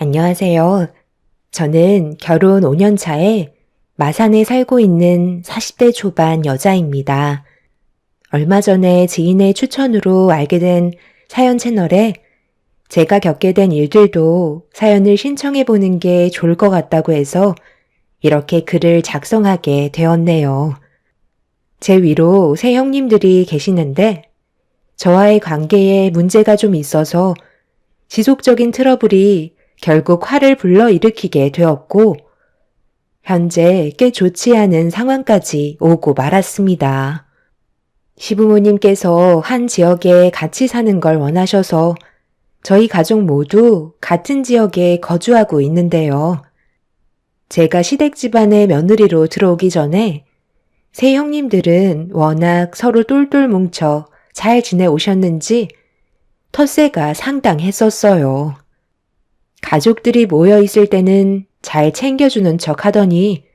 안녕하세요. 저는 결혼 5년 차에 마산에 살고 있는 40대 초반 여자입니다. 얼마 전에 지인의 추천으로 알게 된 사연 채널에 제가 겪게 된 일들도 사연을 신청해 보는 게 좋을 것 같다고 해서 이렇게 글을 작성하게 되었네요. 제 위로 세 형님들이 계시는데 저와의 관계에 문제가 좀 있어서 지속적인 트러블이 결국 화를 불러일으키게 되었고, 현재 꽤 좋지 않은 상황까지 오고 말았습니다. 시부모님께서 한 지역에 같이 사는 걸 원하셔서 저희 가족 모두 같은 지역에 거주하고 있는데요. 제가 시댁 집안의 며느리로 들어오기 전에 세 형님들은 워낙 서로 똘똘 뭉쳐 잘 지내오셨는지 텃세가 상당했었어요. 가족들이 모여있을 때는 잘 챙겨주는 척 하더니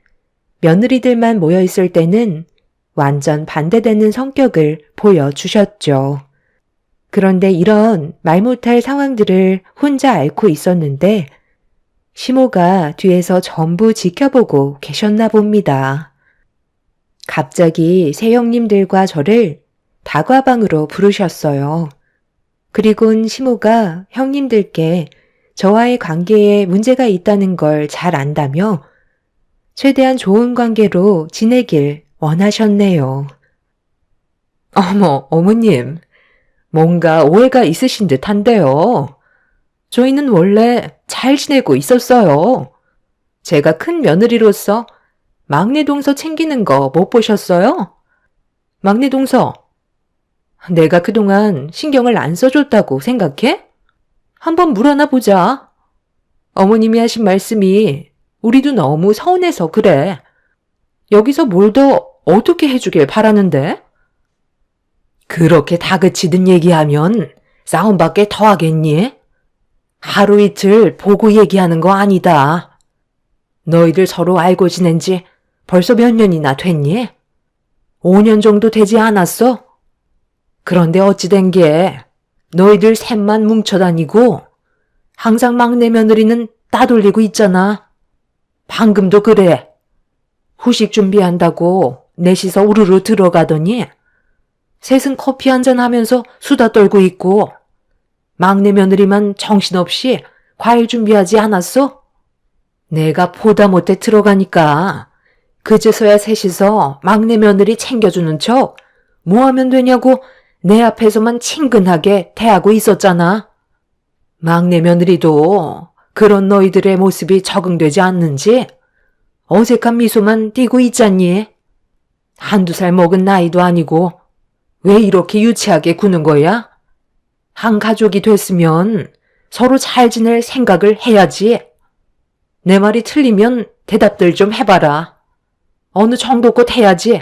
며느리들만 모여있을 때는 완전 반대되는 성격을 보여주셨죠. 그런데 이런 말 못할 상황들을 혼자 앓고 있었는데 시모가 뒤에서 전부 지켜보고 계셨나 봅니다. 갑자기 새 형님들과 저를 다과방으로 부르셨어요. 그리곤 시모가 형님들께 저와의 관계에 문제가 있다는 걸 잘 안다며 최대한 좋은 관계로 지내길 원하셨네요. 어머, 어머님, 뭔가 오해가 있으신 듯한데요. 저희는 원래 잘 지내고 있었어요. 제가 큰 며느리로서 막내 동서 챙기는 거 못 보셨어요? 막내 동서, 내가 그동안 신경을 안 써줬다고 생각해? 한번 물어나 보자. 어머님이 하신 말씀이 우리도 너무 서운해서 그래. 여기서 뭘 더 어떻게 해주길 바라는데? 그렇게 다그치듯 얘기하면 싸움밖에 더 하겠니? 하루 이틀 보고 얘기하는 거 아니다. 너희들 서로 알고 지낸 지 벌써 몇 년이나 됐니? 5년 정도 되지 않았어? 그런데 어찌 된 게 너희들 셋만 뭉쳐다니고 항상 막내 며느리는 따돌리고 있잖아. 방금도 그래. 후식 준비한다고 넷이서 우르르 들어가더니 셋은 커피 한잔 하면서 수다 떨고 있고 막내 며느리만 정신없이 과일 준비하지 않았어? 내가 보다 못해 들어가니까 그제서야 셋이서 막내 며느리 챙겨주는 척 뭐 하면 되냐고 내 앞에서만 친근하게 대하고 있었잖아. 막내 며느리도 그런 너희들의 모습이 적응되지 않는지 어색한 미소만 띠고 있잖니. 한두 살 먹은 나이도 아니고 왜 이렇게 유치하게 구는 거야? 한 가족이 됐으면 서로 잘 지낼 생각을 해야지. 내 말이 틀리면 대답들 좀 해봐라. 어느 정도껏 해야지.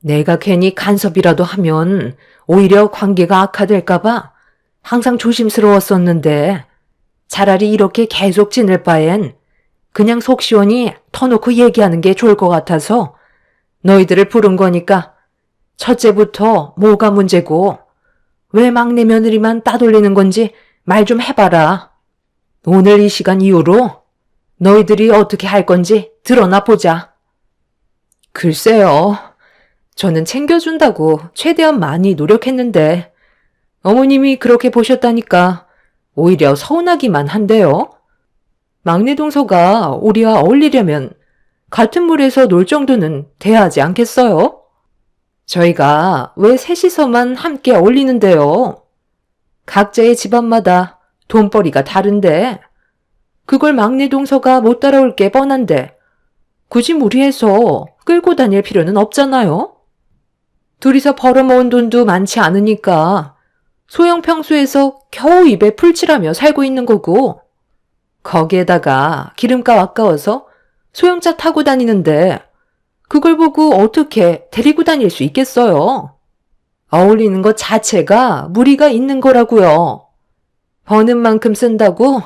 내가 괜히 간섭이라도 하면 오히려 관계가 악화될까봐 항상 조심스러웠었는데 차라리 이렇게 계속 지낼 바엔 그냥 속 시원히 터놓고 얘기하는 게 좋을 것 같아서 너희들을 부른 거니까 첫째부터 뭐가 문제고 왜 막내 며느리만 따돌리는 건지 말 좀 해봐라. 오늘 이 시간 이후로 너희들이 어떻게 할 건지 드러나 보자. 글쎄요. 저는 챙겨준다고 최대한 많이 노력했는데 어머님이 그렇게 보셨다니까 오히려 서운하기만 한데요. 막내 동서가 우리와 어울리려면 같은 물에서 놀 정도는 돼야 하지 않겠어요? 저희가 왜 셋이서만 함께 어울리는데요? 각자의 집안마다 돈벌이가 다른데 그걸 막내 동서가 못 따라올 게 뻔한데 굳이 무리해서 끌고 다닐 필요는 없잖아요? 둘이서 벌어모은 돈도 많지 않으니까 소형 평수에서 겨우 입에 풀칠하며 살고 있는 거고 거기에다가 기름값 아까워서 소형차 타고 다니는데 그걸 보고 어떻게 데리고 다닐 수 있겠어요? 어울리는 것 자체가 무리가 있는 거라고요. 버는 만큼 쓴다고?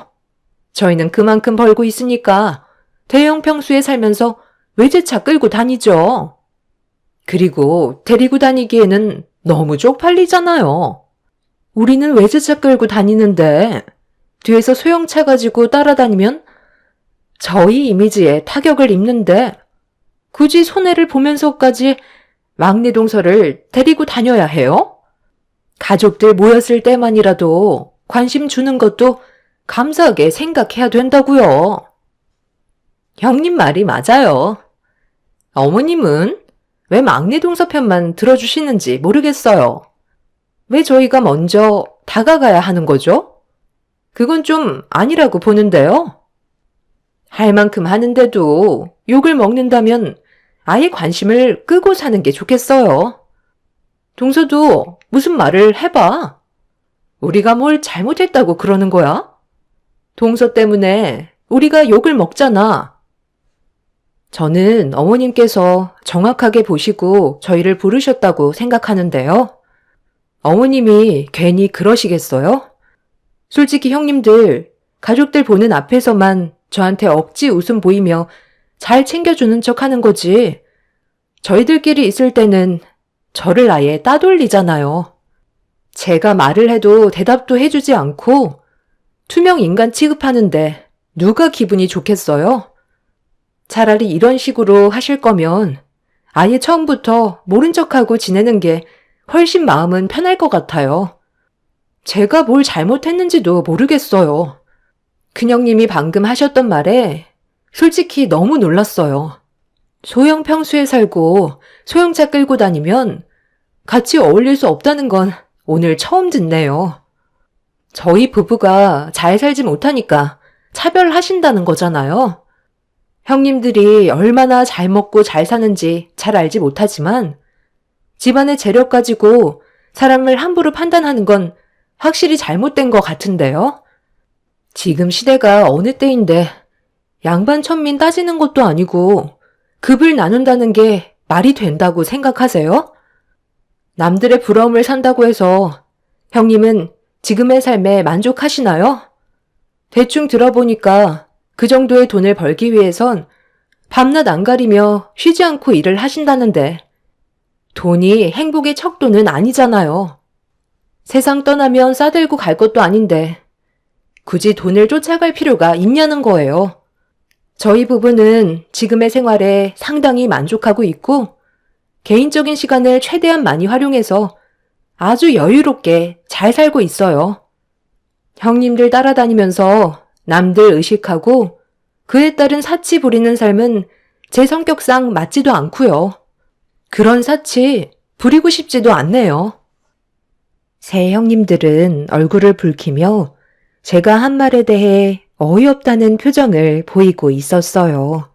저희는 그만큼 벌고 있으니까 대형 평수에 살면서 외제차 끌고 다니죠. 그리고 데리고 다니기에는 너무 쪽팔리잖아요. 우리는 외제차 끌고 다니는데 뒤에서 소형차 가지고 따라다니면 저희 이미지에 타격을 입는데 굳이 손해를 보면서까지 막내 동서를 데리고 다녀야 해요? 가족들 모였을 때만이라도 관심 주는 것도 감사하게 생각해야 된다고요. 형님 말이 맞아요. 어머님은 왜 막내 동서 편만 들어주시는지 모르겠어요. 왜 저희가 먼저 다가가야 하는 거죠? 그건 좀 아니라고 보는데요. 할 만큼 하는데도 욕을 먹는다면 아예 관심을 끄고 사는 게 좋겠어요. 동서도 무슨 말을 해봐. 우리가 뭘 잘못했다고 그러는 거야? 동서 때문에 우리가 욕을 먹잖아. 저는 어머님께서 정확하게 보시고 저희를 부르셨다고 생각하는데요. 어머님이 괜히 그러시겠어요? 솔직히 형님들, 가족들 보는 앞에서만 저한테 억지 웃음 보이며 잘 챙겨주는 척 하는 거지. 저희들끼리 있을 때는 저를 아예 따돌리잖아요. 제가 말을 해도 대답도 해주지 않고 투명 인간 취급하는데 누가 기분이 좋겠어요? 차라리 이런 식으로 하실 거면 아예 처음부터 모른 척하고 지내는 게 훨씬 마음은 편할 것 같아요. 제가 뭘 잘못했는지도 모르겠어요. 큰형님이 방금 하셨던 말에 솔직히 너무 놀랐어요. 소형 평수에 살고 소형차 끌고 다니면 같이 어울릴 수 없다는 건 오늘 처음 듣네요. 저희 부부가 잘 살지 못하니까 차별하신다는 거잖아요. 형님들이 얼마나 잘 먹고 잘 사는지 잘 알지 못하지만 집안의 재력 가지고 사람을 함부로 판단하는 건 확실히 잘못된 것 같은데요. 지금 시대가 어느 때인데 양반 천민 따지는 것도 아니고 급을 나눈다는 게 말이 된다고 생각하세요? 남들의 부러움을 산다고 해서 형님은 지금의 삶에 만족하시나요? 대충 들어보니까 그 정도의 돈을 벌기 위해선 밤낮 안 가리며 쉬지 않고 일을 하신다는데 돈이 행복의 척도는 아니잖아요. 세상 떠나면 싸들고 갈 것도 아닌데 굳이 돈을 쫓아갈 필요가 있냐는 거예요. 저희 부부는 지금의 생활에 상당히 만족하고 있고 개인적인 시간을 최대한 많이 활용해서 아주 여유롭게 잘 살고 있어요. 형님들 따라다니면서 남들 의식하고 그에 따른 사치 부리는 삶은 제 성격상 맞지도 않고요. 그런 사치 부리고 싶지도 않네요. 새 형님들은 얼굴을 붉히며 제가 한 말에 대해 어이없다는 표정을 보이고 있었어요.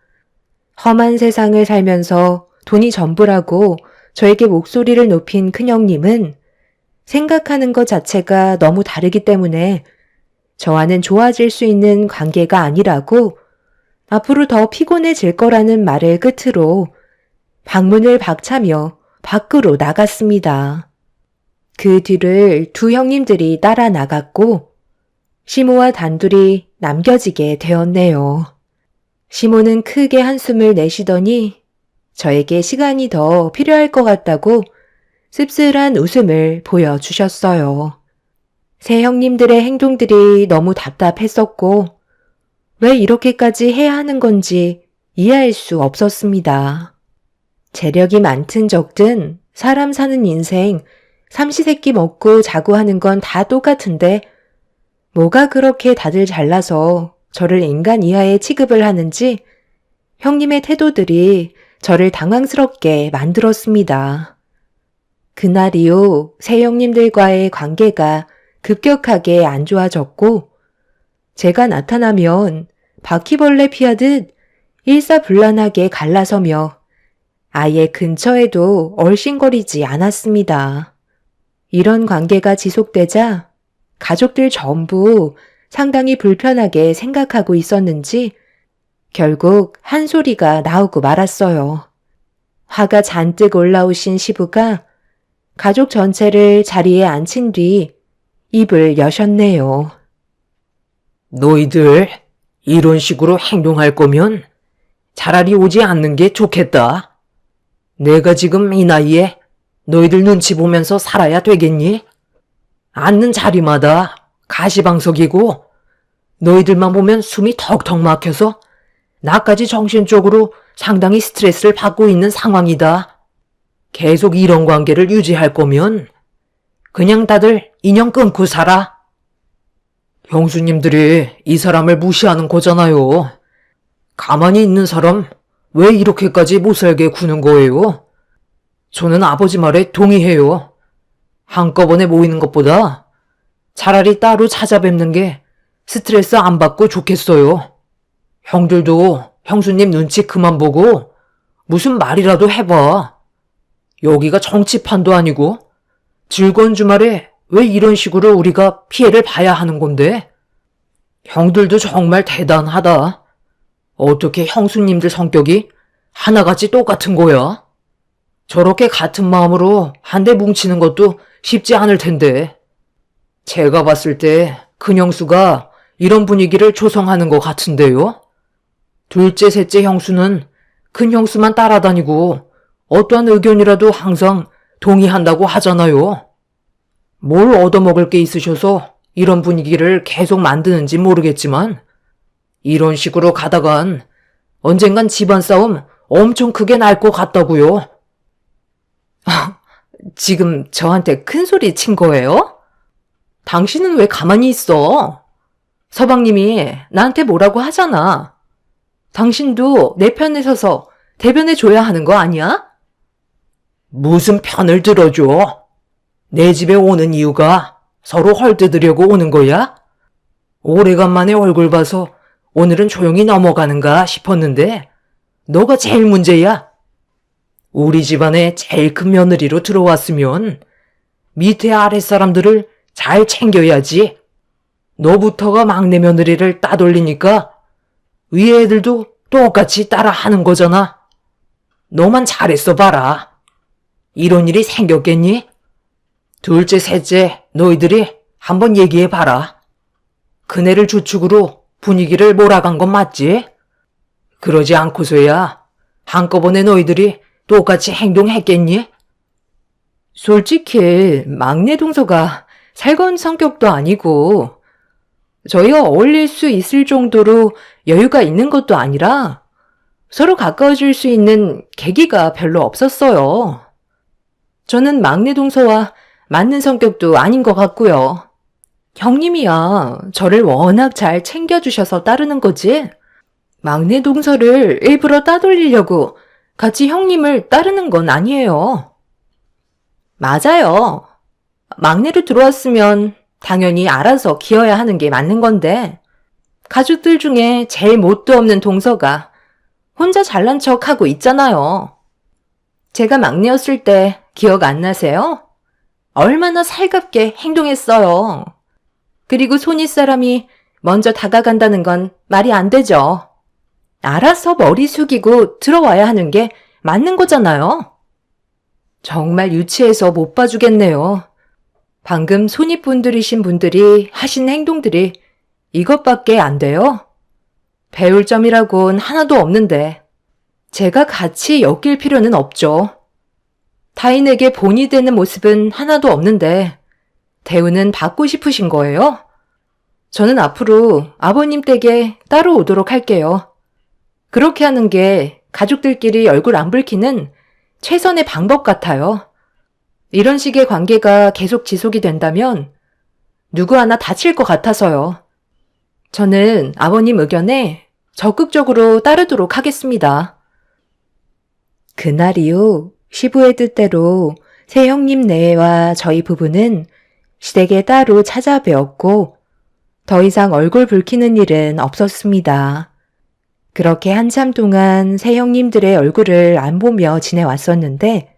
험한 세상을 살면서 돈이 전부라고 저에게 목소리를 높인 큰형님은 생각하는 것 자체가 너무 다르기 때문에 저와는 좋아질 수 있는 관계가 아니라고 앞으로 더 피곤해질 거라는 말을 끝으로 방문을 박차며 밖으로 나갔습니다. 그 뒤를 두 형님들이 따라 나갔고 시모와 단둘이 남겨지게 되었네요. 시모는 크게 한숨을 내쉬더니 저에게 시간이 더 필요할 것 같다고 씁쓸한 웃음을 보여주셨어요. 새 형님들의 행동들이 너무 답답했었고 왜 이렇게까지 해야 하는 건지 이해할 수 없었습니다. 재력이 많든 적든 사람 사는 인생 삼시세끼 먹고 자고 하는 건 다 똑같은데 뭐가 그렇게 다들 잘나서 저를 인간 이하의 취급을 하는지 형님의 태도들이 저를 당황스럽게 만들었습니다. 그날 이후 새 형님들과의 관계가 급격하게 안 좋아졌고 제가 나타나면 바퀴벌레 피하듯 일사불란하게 갈라서며 아예 근처에도 얼씬거리지 않았습니다. 이런 관계가 지속되자 가족들 전부 상당히 불편하게 생각하고 있었는지 결국 한 소리가 나오고 말았어요. 화가 잔뜩 올라오신 시부가 가족 전체를 자리에 앉힌 뒤 입을 여셨네요. 너희들 이런 식으로 행동할 거면 차라리 오지 않는 게 좋겠다. 내가 지금 이 나이에 너희들 눈치 보면서 살아야 되겠니? 앉는 자리마다 가시방석이고 너희들만 보면 숨이 턱턱 막혀서 나까지 정신적으로 상당히 스트레스를 받고 있는 상황이다. 계속 이런 관계를 유지할 거면 그냥 다들 인연 끊고 살아. 형수님들이 이 사람을 무시하는 거잖아요. 가만히 있는 사람 왜 이렇게까지 못살게 구는 거예요? 저는 아버지 말에 동의해요. 한꺼번에 모이는 것보다 차라리 따로 찾아뵙는 게 스트레스 안 받고 좋겠어요. 형들도 형수님 눈치 그만 보고 무슨 말이라도 해봐. 여기가 정치판도 아니고 즐거운 주말에 왜 이런 식으로 우리가 피해를 봐야 하는 건데? 형들도 정말 대단하다. 어떻게 형수님들 성격이 하나같이 똑같은 거야? 저렇게 같은 마음으로 한데 뭉치는 것도 쉽지 않을 텐데. 제가 봤을 때 큰형수가 이런 분위기를 조성하는 것 같은데요. 둘째, 셋째 형수는 큰형수만 따라다니고 어떠한 의견이라도 항상 동의한다고 하잖아요. 뭘 얻어먹을 게 있으셔서 이런 분위기를 계속 만드는지 모르겠지만 이런 식으로 가다간 언젠간 집안 싸움 엄청 크게 날 것 같다고요. 지금 저한테 큰 소리 친 거예요? 당신은 왜 가만히 있어? 서방님이 나한테 뭐라고 하잖아. 당신도 내 편에 서서 대변해 줘야 하는 거 아니야? 무슨 편을 들어줘? 내 집에 오는 이유가 서로 헐뜯으려고 오는 거야? 오래간만에 얼굴 봐서 오늘은 조용히 넘어가는가 싶었는데 너가 제일 문제야. 우리 집안에 제일 큰 며느리로 들어왔으면 밑에 아랫사람들을 잘 챙겨야지. 너부터가 막내 며느리를 따돌리니까 위에 애들도 똑같이 따라 하는 거잖아. 너만 잘했어 봐라. 이런 일이 생겼겠니? 둘째, 셋째 너희들이 한번 얘기해 봐라. 그네를 주축으로 분위기를 몰아간 건 맞지? 그러지 않고서야 한꺼번에 너희들이 똑같이 행동했겠니? 솔직히 막내 동서가 살가운 성격도 아니고 저희가 어울릴 수 있을 정도로 여유가 있는 것도 아니라 서로 가까워질 수 있는 계기가 별로 없었어요. 저는 막내 동서와 맞는 성격도 아닌 것 같고요. 형님이야 저를 워낙 잘 챙겨주셔서 따르는 거지 막내 동서를 일부러 따돌리려고 같이 형님을 따르는 건 아니에요. 맞아요. 막내로 들어왔으면 당연히 알아서 기어야 하는 게 맞는 건데 가족들 중에 제일 뭣도 없는 동서가 혼자 잘난 척하고 있잖아요. 제가 막내였을 때 기억 안 나세요? 얼마나 살갑게 행동했어요. 그리고 손윗 사람이 먼저 다가간다는 건 말이 안 되죠. 알아서 머리 숙이고 들어와야 하는 게 맞는 거잖아요. 정말 유치해서 못 봐주겠네요. 방금 손윗분들이신 분들이 하신 행동들이 이것밖에 안 돼요? 배울 점이라곤 하나도 없는데 제가 같이 엮일 필요는 없죠. 타인에게 본이 되는 모습은 하나도 없는데 대우는 받고 싶으신 거예요? 저는 앞으로 아버님 댁에 따로 오도록 할게요. 그렇게 하는 게 가족들끼리 얼굴 안 붉히는 최선의 방법 같아요. 이런 식의 관계가 계속 지속이 된다면 누구 하나 다칠 것 같아서요. 저는 아버님 의견에 적극적으로 따르도록 하겠습니다. 그날 이후 시부의 뜻대로 새 형님 내외와 저희 부부는 시댁에 따로 찾아뵈었고 더 이상 얼굴 붉히는 일은 없었습니다. 그렇게 한참 동안 새 형님들의 얼굴을 안 보며 지내왔었는데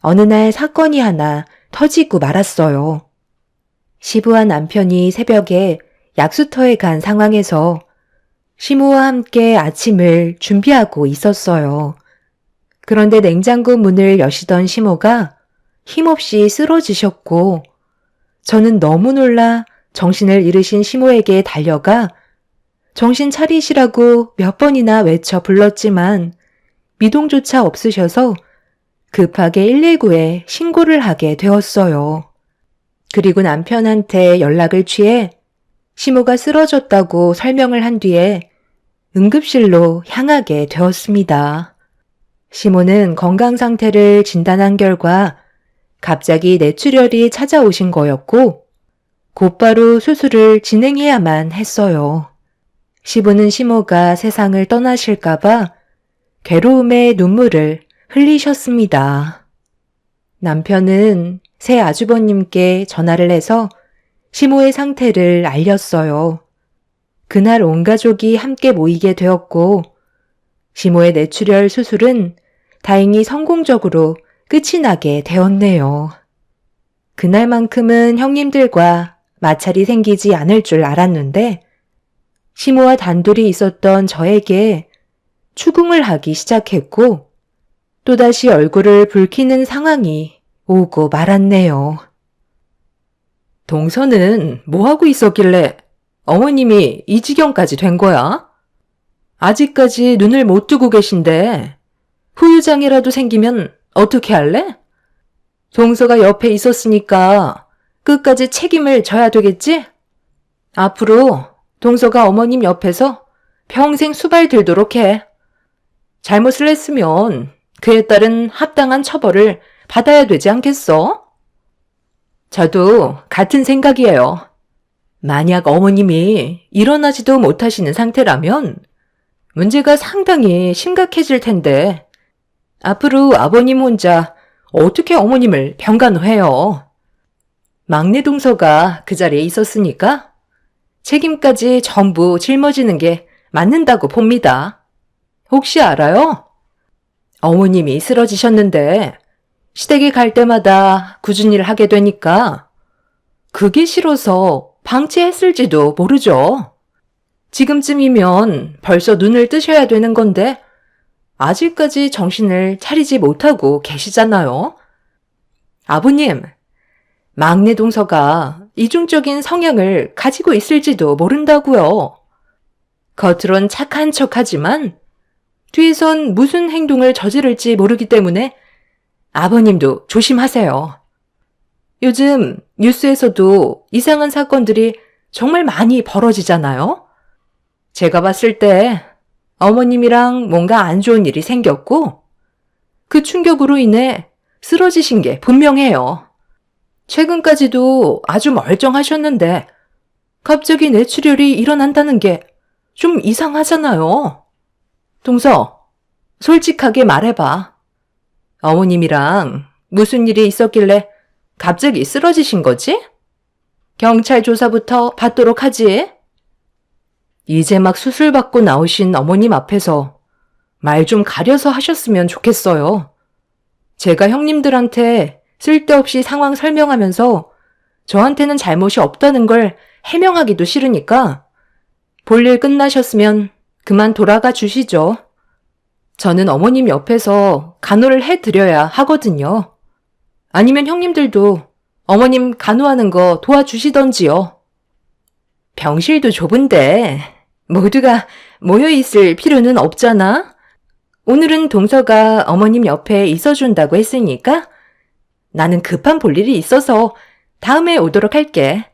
어느 날 사건이 하나 터지고 말았어요. 시부와 남편이 새벽에 약수터에 간 상황에서 시모와 함께 아침을 준비하고 있었어요. 그런데 냉장고 문을 여시던 시모가 힘없이 쓰러지셨고 저는 너무 놀라 정신을 잃으신 시모에게 달려가 정신 차리시라고 몇 번이나 외쳐 불렀지만 미동조차 없으셔서 급하게 119에 신고를 하게 되었어요. 그리고 남편한테 연락을 취해 시모가 쓰러졌다고 설명을 한 뒤에 응급실로 향하게 되었습니다. 시모는 건강 상태를 진단한 결과 갑자기 뇌출혈이 찾아오신 거였고 곧바로 수술을 진행해야만 했어요. 시부는 시모가 세상을 떠나실까봐 괴로움의 눈물을 흘리셨습니다. 남편은 새 아주버님께 전화를 해서 시모의 상태를 알렸어요. 그날 온 가족이 함께 모이게 되었고 시모의 뇌출혈 수술은 다행히 성공적으로 끝이 나게 되었네요. 그날만큼은 형님들과 마찰이 생기지 않을 줄 알았는데 시모와 단둘이 있었던 저에게 추궁을 하기 시작했고 또다시 얼굴을 붉히는 상황이 오고 말았네요. 동서는 뭐하고 있었길래 어머님이 이 지경까지 된 거야? 아직까지 눈을 못 뜨고 계신데 후유장애라도 생기면 어떻게 할래? 동서가 옆에 있었으니까 끝까지 책임을 져야 되겠지? 앞으로 동서가 어머님 옆에서 평생 수발 들도록 해. 잘못을 했으면 그에 따른 합당한 처벌을 받아야 되지 않겠어? 저도 같은 생각이에요. 만약 어머님이 일어나지도 못하시는 상태라면 문제가 상당히 심각해질 텐데 앞으로 아버님 혼자 어떻게 어머님을 병간호해요? 막내 동서가 그 자리에 있었으니까 책임까지 전부 짊어지는 게 맞는다고 봅니다. 혹시 알아요? 어머님이 쓰러지셨는데 시댁에 갈 때마다 꾸준히 일을 하게 되니까 그게 싫어서 방치했을지도 모르죠. 지금쯤이면 벌써 눈을 뜨셔야 되는 건데 아직까지 정신을 차리지 못하고 계시잖아요. 아버님, 막내 동서가 이중적인 성향을 가지고 있을지도 모른다고요. 겉으론 착한 척하지만 뒤에선 무슨 행동을 저지를지 모르기 때문에 아버님도 조심하세요. 요즘 뉴스에서도 이상한 사건들이 정말 많이 벌어지잖아요. 제가 봤을 때 어머님이랑 뭔가 안 좋은 일이 생겼고 그 충격으로 인해 쓰러지신 게 분명해요. 최근까지도 아주 멀쩡하셨는데 갑자기 뇌출혈이 일어난다는 게 좀 이상하잖아요. 동서, 솔직하게 말해봐. 어머님이랑 무슨 일이 있었길래 갑자기 쓰러지신 거지? 경찰 조사부터 받도록 하지. 이제 막 수술 받고 나오신 어머님 앞에서 말 좀 가려서 하셨으면 좋겠어요. 제가 형님들한테 쓸데없이 상황 설명하면서 저한테는 잘못이 없다는 걸 해명하기도 싫으니까 볼일 끝나셨으면 그만 돌아가 주시죠. 저는 어머님 옆에서 간호를 해드려야 하거든요. 아니면 형님들도 어머님 간호하는 거 도와주시던지요. 병실도 좁은데 모두가 모여있을 필요는 없잖아. 오늘은 동서가 어머님 옆에 있어준다고 했으니까 나는 급한 볼일이 있어서 다음에 오도록 할게.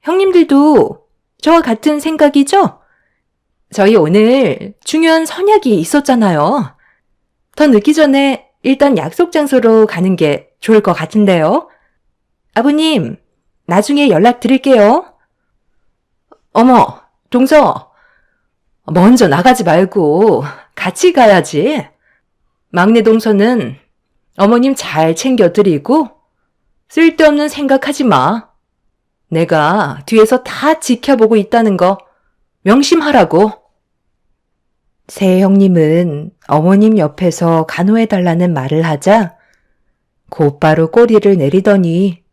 형님들도 저와 같은 생각이죠? 저희 오늘 중요한 선약이 있었잖아요. 더 늦기 전에 일단 약속 장소로 가는 게 좋을 것 같은데요. 아버님, 나중에 연락드릴게요. 어머, 동서. 먼저 나가지 말고 같이 가야지. 막내 동서는 어머님 잘 챙겨드리고 쓸데없는 생각하지 마. 내가 뒤에서 다 지켜보고 있다는 거 명심하라고. 새 형님은 어머님 옆에서 간호해달라는 말을 하자 곧바로 꼬리를 내리더니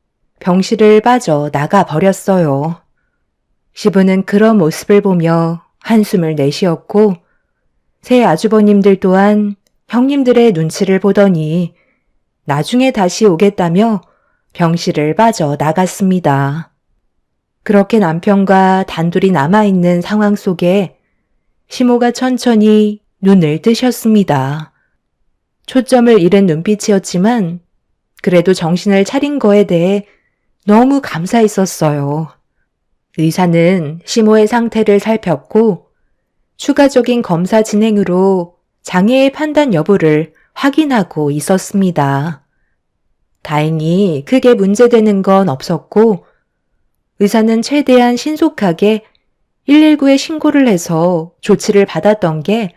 병실을 빠져 나가 버렸어요. 시부는 그런 모습을 보며 한숨을 내쉬었고 새 아주버님들 또한 형님들의 눈치를 보더니 나중에 다시 오겠다며 병실을 빠져 나갔습니다. 그렇게 남편과 단둘이 남아있는 상황 속에 시모가 천천히 눈을 뜨셨습니다. 초점을 잃은 눈빛이었지만 그래도 정신을 차린 거에 대해 너무 감사했었어요. 의사는 시모의 상태를 살폈고 추가적인 검사 진행으로 장애의 판단 여부를 확인하고 있었습니다. 다행히 크게 문제되는 건 없었고 의사는 최대한 신속하게 119에 신고를 해서 조치를 받았던 게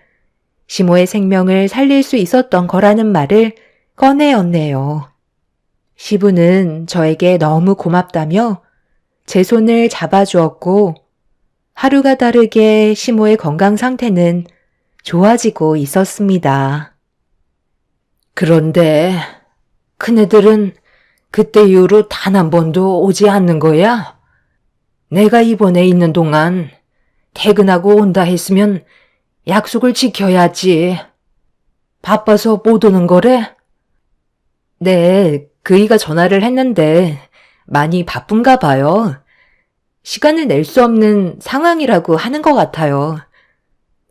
시모의 생명을 살릴 수 있었던 거라는 말을 꺼내었네요. 시부는 저에게 너무 고맙다며 제 손을 잡아주었고 하루가 다르게 시모의 건강 상태는 좋아지고 있었습니다. 그런데 큰애들은 그때 이후로 단 한 번도 오지 않는 거야? 내가 입원해 있는 동안 퇴근하고 온다 했으면 약속을 지켜야지. 바빠서 못 오는 거래? 네, 그이가 전화를 했는데 많이 바쁜가 봐요. 시간을 낼 수 없는 상황이라고 하는 것 같아요.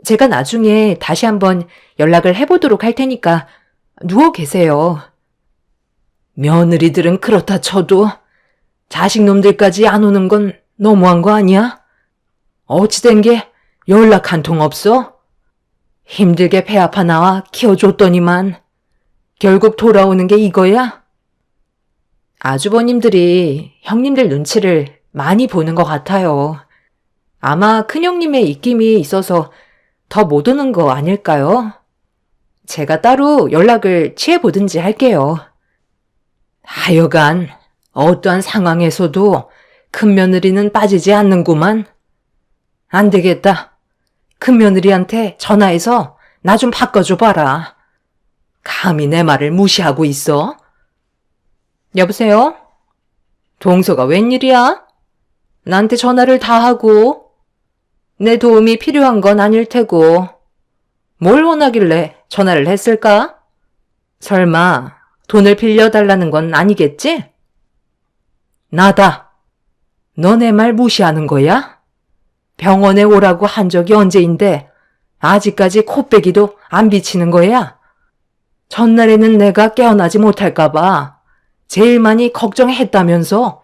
제가 나중에 다시 한번 연락을 해보도록 할 테니까 누워 계세요. 며느리들은 그렇다 쳐도 자식놈들까지 안 오는 건 너무한 거 아니야? 어찌된 게 연락 한 통 없어? 힘들게 배 아파 나와 키워줬더니만 결국 돌아오는 게 이거야? 아주버님들이 형님들 눈치를 많이 보는 것 같아요. 아마 큰형님의 입김이 있어서 더 못 오는 거 아닐까요? 제가 따로 연락을 취해보든지 할게요. 하여간 어떠한 상황에서도 큰며느리는 빠지지 않는구만. 안 되겠다. 큰며느리한테 전화해서 나 좀 바꿔줘 봐라. 감히 내 말을 무시하고 있어? 여보세요? 동서가 웬일이야? 나한테 전화를 다 하고 내 도움이 필요한 건 아닐 테고 뭘 원하길래 전화를 했을까? 설마 돈을 빌려달라는 건 아니겠지? 나다. 너 내 말 무시하는 거야? 병원에 오라고 한 적이 언제인데 아직까지 코빼기도 안 비치는 거야? 전날에는 내가 깨어나지 못할까봐 제일 많이 걱정했다면서.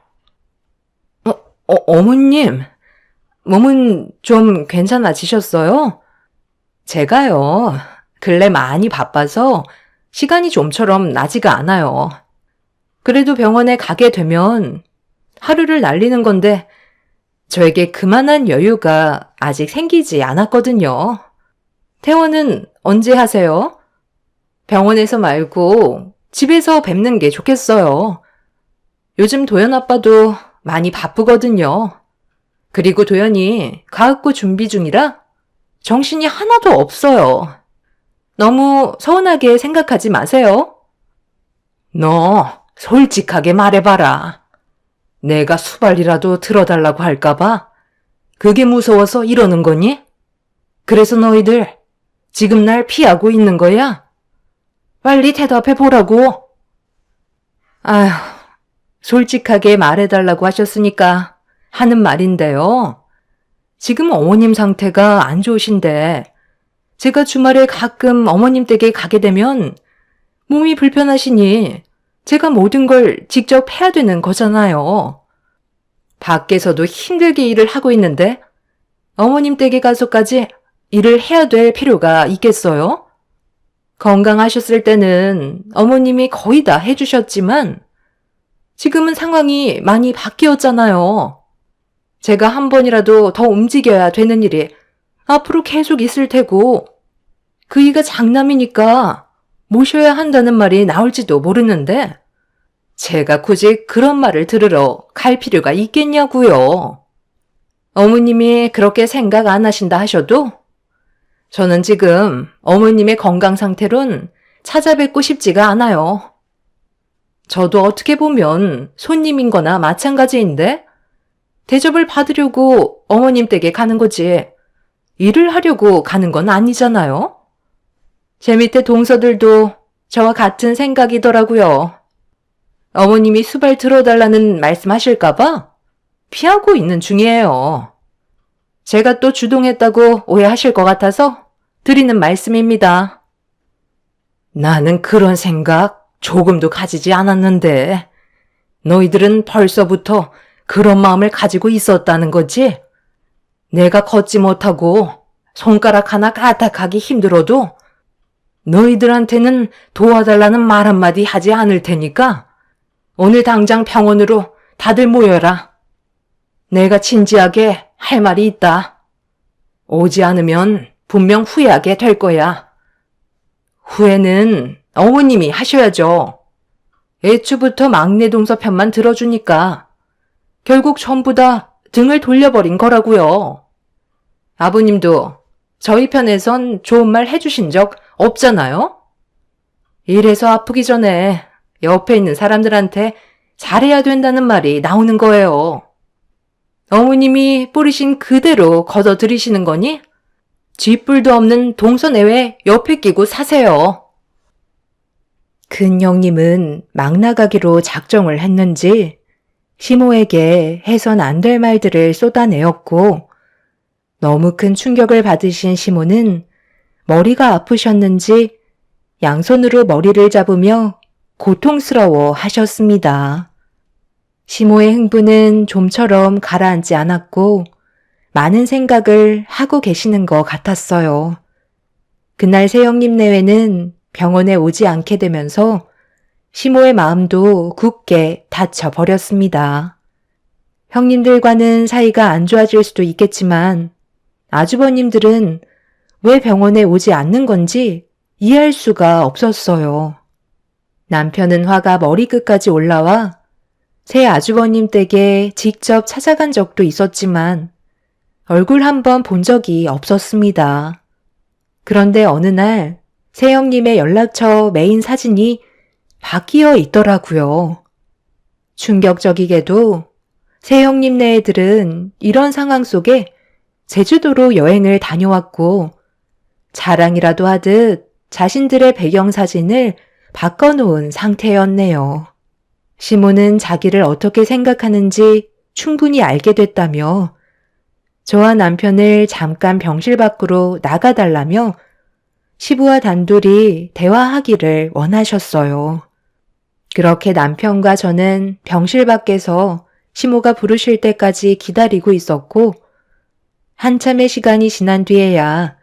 어머님, 몸은 좀 괜찮아지셨어요? 제가요, 근래 많이 바빠서 시간이 좀처럼 나지가 않아요. 그래도 병원에 가게 되면 하루를 날리는 건데 저에게 그만한 여유가 아직 생기지 않았거든요. 퇴원은 언제 하세요? 병원에서 말고 집에서 뵙는 게 좋겠어요. 요즘 도연 아빠도 많이 바쁘거든요. 그리고 도연이 가학고 준비 중이라 정신이 하나도 없어요. 너무 서운하게 생각하지 마세요. 너 솔직하게 말해봐라. 내가 수발이라도 들어달라고 할까봐 그게 무서워서 이러는 거니? 그래서 너희들 지금 날 피하고 있는 거야? 빨리 대답해 보라고. 아휴, 솔직하게 말해달라고 하셨으니까 하는 말인데요. 지금 어머님 상태가 안 좋으신데 제가 주말에 가끔 어머님 댁에 가게 되면 몸이 불편하시니 제가 모든 걸 직접 해야 되는 거잖아요. 밖에서도 힘들게 일을 하고 있는데 어머님 댁에 가서까지 일을 해야 될 필요가 있겠어요? 건강하셨을 때는 어머님이 거의 다 해주셨지만 지금은 상황이 많이 바뀌었잖아요. 제가 한 번이라도 더 움직여야 되는 일이 앞으로 계속 있을 테고 그이가 장남이니까 모셔야 한다는 말이 나올지도 모르는데 제가 굳이 그런 말을 들으러 갈 필요가 있겠냐고요. 어머님이 그렇게 생각 안 하신다 하셔도 저는 지금 어머님의 건강 상태론 찾아뵙고 싶지가 않아요. 저도 어떻게 보면 손님인 거나 마찬가지인데 대접을 받으려고 어머님 댁에 가는 거지 일을 하려고 가는 건 아니잖아요. 제 밑에 동서들도 저와 같은 생각이더라고요. 어머님이 수발 들어달라는 말씀하실까봐 피하고 있는 중이에요. 제가 또 주동했다고 오해하실 것 같아서 드리는 말씀입니다. 나는 그런 생각 조금도 가지지 않았는데 너희들은 벌써부터 그런 마음을 가지고 있었다는 거지? 내가 걷지 못하고 손가락 하나 까딱하기 힘들어도 너희들한테는 도와달라는 말 한마디 하지 않을 테니까 오늘 당장 병원으로 다들 모여라. 내가 진지하게 할 말이 있다. 오지 않으면 분명 후회하게 될 거야. 후회는 어머님이 하셔야죠. 애초부터 막내 동서 편만 들어주니까 결국 전부 다 등을 돌려버린 거라고요. 아버님도 저희 편에선 좋은 말 해주신 적 없잖아요? 이래서 아프기 전에 옆에 있는 사람들한테 잘해야 된다는 말이 나오는 거예요. 어머님이 뿌리신 그대로 걷어들이시는 거니? 쥐뿔도 없는 동서내외 옆에 끼고 사세요. 큰 형님은 막 나가기로 작정을 했는지 시모에게 해선 안 될 말들을 쏟아내었고 너무 큰 충격을 받으신 시모는 머리가 아프셨는지 양손으로 머리를 잡으며 고통스러워 하셨습니다. 시모의 흥분은 좀처럼 가라앉지 않았고 많은 생각을 하고 계시는 것 같았어요. 그날 새형님 내외는 병원에 오지 않게 되면서 시모의 마음도 굳게 닫혀버렸습니다. 형님들과는 사이가 안 좋아질 수도 있겠지만 아주버님들은 왜 병원에 오지 않는 건지 이해할 수가 없었어요. 남편은 화가 머리끝까지 올라와 새 아주버님 댁에 직접 찾아간 적도 있었지만 얼굴 한번 본 적이 없었습니다. 그런데 어느 날 새형님의 연락처 메인 사진이 바뀌어 있더라고요. 충격적이게도 새형님네 애들은 이런 상황 속에 제주도로 여행을 다녀왔고 자랑이라도 하듯 자신들의 배경사진을 바꿔놓은 상태였네요. 시모는 자기를 어떻게 생각하는지 충분히 알게 됐다며 저와 남편을 잠깐 병실 밖으로 나가달라며 시부와 단둘이 대화하기를 원하셨어요. 그렇게 남편과 저는 병실 밖에서 시모가 부르실 때까지 기다리고 있었고 한참의 시간이 지난 뒤에야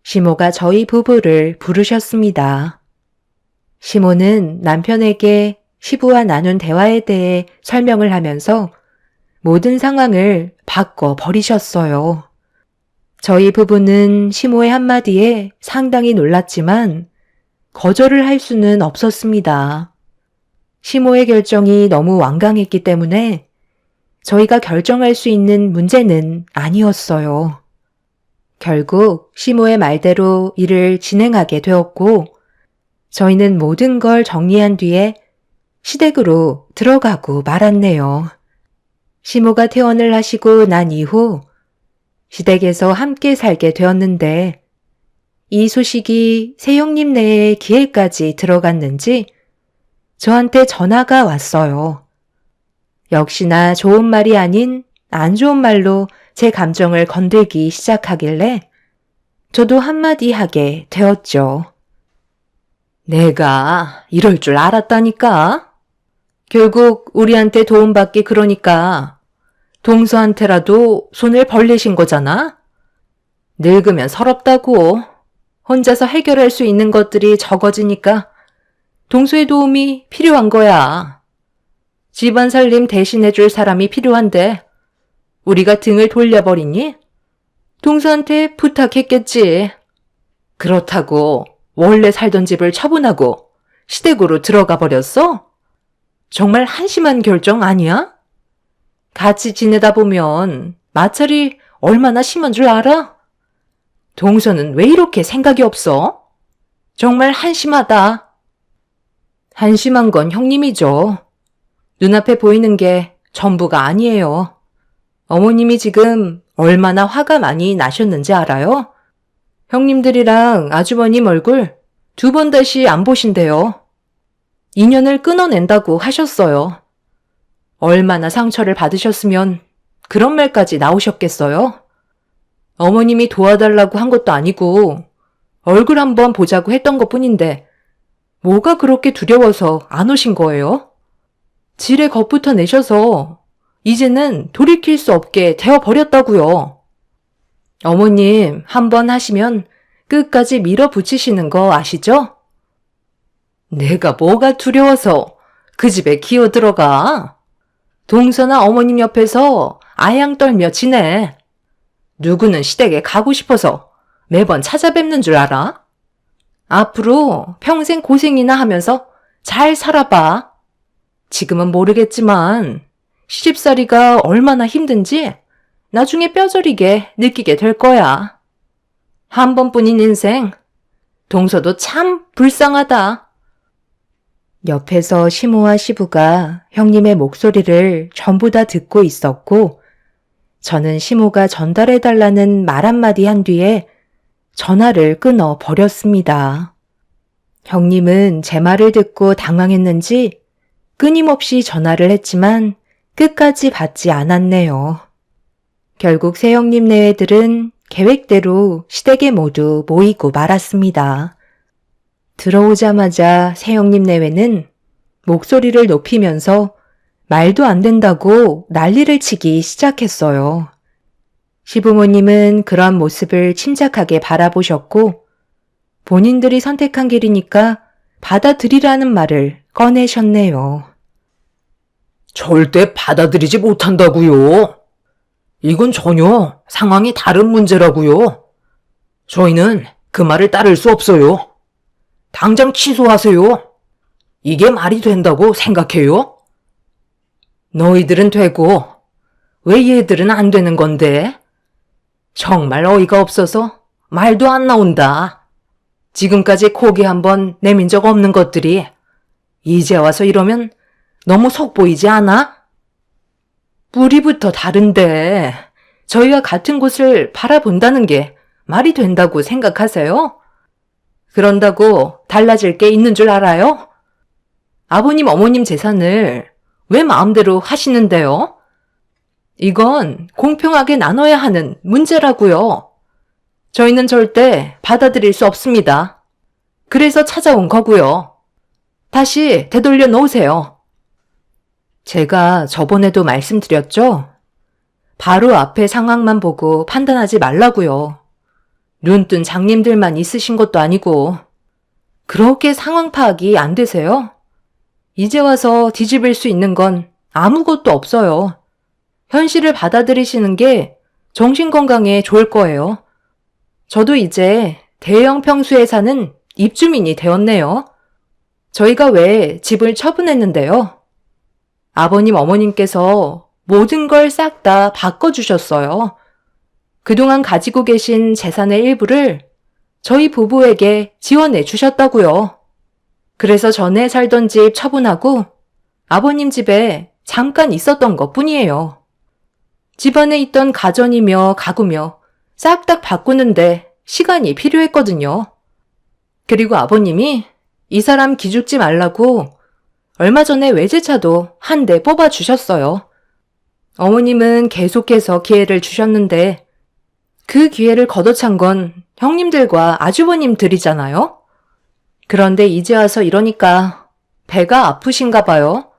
시모가 저희 부부를 부르셨습니다. 시모는 남편에게 시부와 나눈 대화에 대해 설명을 하면서 모든 상황을 바꿔버리셨어요. 저희 부부는 시모의 한마디에 상당히 놀랐지만 거절을 할 수는 없었습니다. 시모의 결정이 너무 완강했기 때문에 저희가 결정할 수 있는 문제는 아니었어요. 결국 시모의 말대로 일을 진행하게 되었고 저희는 모든 걸 정리한 뒤에 시댁으로 들어가고 말았네요. 시모가 퇴원을 하시고 난 이후 시댁에서 함께 살게 되었는데 이 소식이 새형님 네의 귀에까지 들어갔는지 저한테 전화가 왔어요. 역시나 좋은 말이 아닌 안 좋은 말로 제 감정을 건들기 시작하길래 저도 한마디 하게 되었죠. 내가 이럴 줄 알았다니까. 결국 우리한테 도움받기 그러니까 동서한테라도 손을 벌리신 거잖아. 늙으면 서럽다고. 혼자서 해결할 수 있는 것들이 적어지니까 동서의 도움이 필요한 거야. 집안 살림 대신해줄 사람이 필요한데 우리가 등을 돌려버리니? 동서한테 부탁했겠지. 그렇다고 원래 살던 집을 처분하고 시댁으로 들어가 버렸어? 정말 한심한 결정 아니야? 같이 지내다 보면 마찰이 얼마나 심한 줄 알아? 동서는 왜 이렇게 생각이 없어? 정말 한심하다. 한심한 건 형님이죠. 눈앞에 보이는 게 전부가 아니에요. 어머님이 지금 얼마나 화가 많이 나셨는지 알아요? 형님들이랑 아주버님 얼굴 2번 다시 안 보신대요. 인연을 끊어낸다고 하셨어요. 얼마나 상처를 받으셨으면 그런 말까지 나오셨겠어요? 어머님이 도와달라고 한 것도 아니고 얼굴 한번 보자고 했던 것뿐인데 뭐가 그렇게 두려워서 안 오신 거예요? 지레 겁부터 내셔서 이제는 돌이킬 수 없게 되어버렸다고요. 어머님, 한번 하시면 끝까지 밀어붙이시는 거 아시죠? 내가 뭐가 두려워서 그 집에 기어 들어가? 동서나 어머님 옆에서 아양 떨며 지내. 누구는 시댁에 가고 싶어서 매번 찾아뵙는 줄 알아? 앞으로 평생 고생이나 하면서 잘 살아봐. 지금은 모르겠지만 시집살이가 얼마나 힘든지 나중에 뼈저리게 느끼게 될 거야. 한 번뿐인 인생, 동서도 참 불쌍하다. 옆에서 시모와 시부가 형님의 목소리를 전부 다 듣고 있었고, 저는 시모가 전달해달라는 말 한마디 한 뒤에 전화를 끊어 버렸습니다. 형님은 제 말을 듣고 당황했는지 끊임없이 전화를 했지만 끝까지 받지 않았네요. 결국 새형님 네외들은 계획대로 시댁에 모두 모이고 말았습니다. 들어오자마자 새형님 내외는 목소리를 높이면서 말도 안 된다고 난리를 치기 시작했어요. 시부모님은 그런 모습을 침착하게 바라보셨고 본인들이 선택한 길이니까 받아들이라는 말을 꺼내셨네요. 절대 받아들이지 못한다고요. 이건 전혀 상황이 다른 문제라고요. 저희는 그 말을 따를 수 없어요. 당장 취소하세요. 이게 말이 된다고 생각해요? 너희들은 되고 왜 얘들은 안 되는 건데? 정말 어이가 없어서 말도 안 나온다. 지금까지 고개 한번 내민 적 없는 것들이 이제 와서 이러면 너무 속 보이지 않아? 뿌리부터 다른데 저희가 같은 곳을 바라본다는 게 말이 된다고 생각하세요? 그런다고 달라질 게 있는 줄 알아요? 아버님, 어머님 재산을 왜 마음대로 하시는데요? 이건 공평하게 나눠야 하는 문제라고요. 저희는 절대 받아들일 수 없습니다. 그래서 찾아온 거고요. 다시 되돌려 놓으세요. 제가 저번에도 말씀드렸죠? 바로 앞에 상황만 보고 판단하지 말라고요. 눈뜬 장님들만 있으신 것도 아니고 그렇게 상황 파악이 안 되세요? 이제 와서 뒤집을 수 있는 건 아무것도 없어요. 현실을 받아들이시는 게 정신건강에 좋을 거예요. 저도 이제 대형 평수에 사는 입주민이 되었네요. 저희가 왜 집을 처분했는데요? 아버님, 어머님께서 모든 걸 싹 다 바꿔주셨어요. 그동안 가지고 계신 재산의 일부를 저희 부부에게 지원해 주셨다고요. 그래서 전에 살던 집 처분하고 아버님 집에 잠깐 있었던 것 뿐이에요. 집안에 있던 가전이며 가구며 싹 다 바꾸는데 시간이 필요했거든요. 그리고 아버님이 이 사람 기죽지 말라고 얼마 전에 외제차도 한 대 뽑아주셨어요. 어머님은 계속해서 기회를 주셨는데 그 기회를 걷어찬 건 형님들과 아주버님들이잖아요. 그런데 이제 와서 이러니까 배가 아프신가 봐요.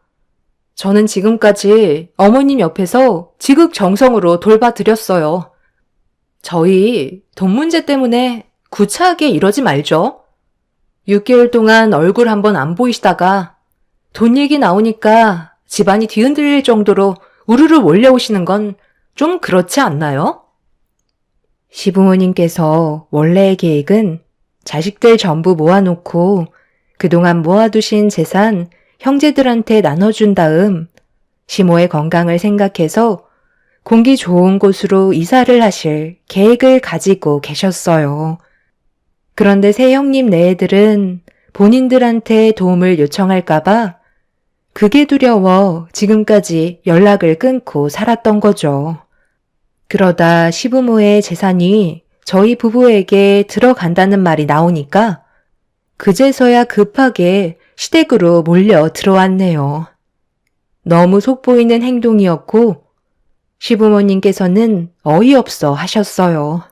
저는 지금까지 어머님 옆에서 지극정성으로 돌봐드렸어요. 저희 돈 문제 때문에 구차하게 이러지 말죠. 6개월 동안 얼굴 한번 안 보이시다가 돈 얘기 나오니까 집안이 뒤흔들릴 정도로 우르르 몰려오시는 건 좀 그렇지 않나요? 시부모님께서 원래의 계획은 자식들 전부 모아놓고 그동안 모아두신 재산 형제들한테 나눠준 다음 시모의 건강을 생각해서 공기 좋은 곳으로 이사를 하실 계획을 가지고 계셨어요. 그런데 새 형님 네애들은 본인들한테 도움을 요청할까봐 그게 두려워 지금까지 연락을 끊고 살았던 거죠. 그러다 시부모의 재산이 저희 부부에게 들어간다는 말이 나오니까 그제서야 급하게 시댁으로 몰려 들어왔네요. 너무 속보이는 행동이었고 시부모님께서는 어이없어 하셨어요.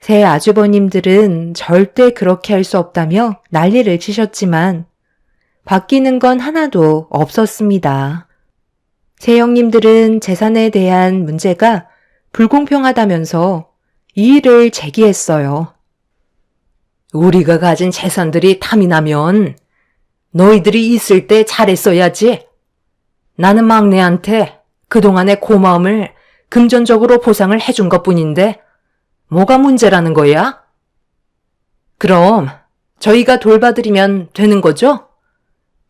새 아주버님들은 절대 그렇게 할 수 없다며 난리를 치셨지만 바뀌는 건 하나도 없었습니다. 새 형님들은 재산에 대한 문제가 불공평하다면서 이의를 제기했어요. 우리가 가진 재산들이 탐이 나면 너희들이 있을 때 잘했어야지. 나는 막내한테 그동안의 고마움을 금전적으로 보상을 해준 것뿐인데 뭐가 문제라는 거야? 그럼 저희가 돌봐드리면 되는 거죠?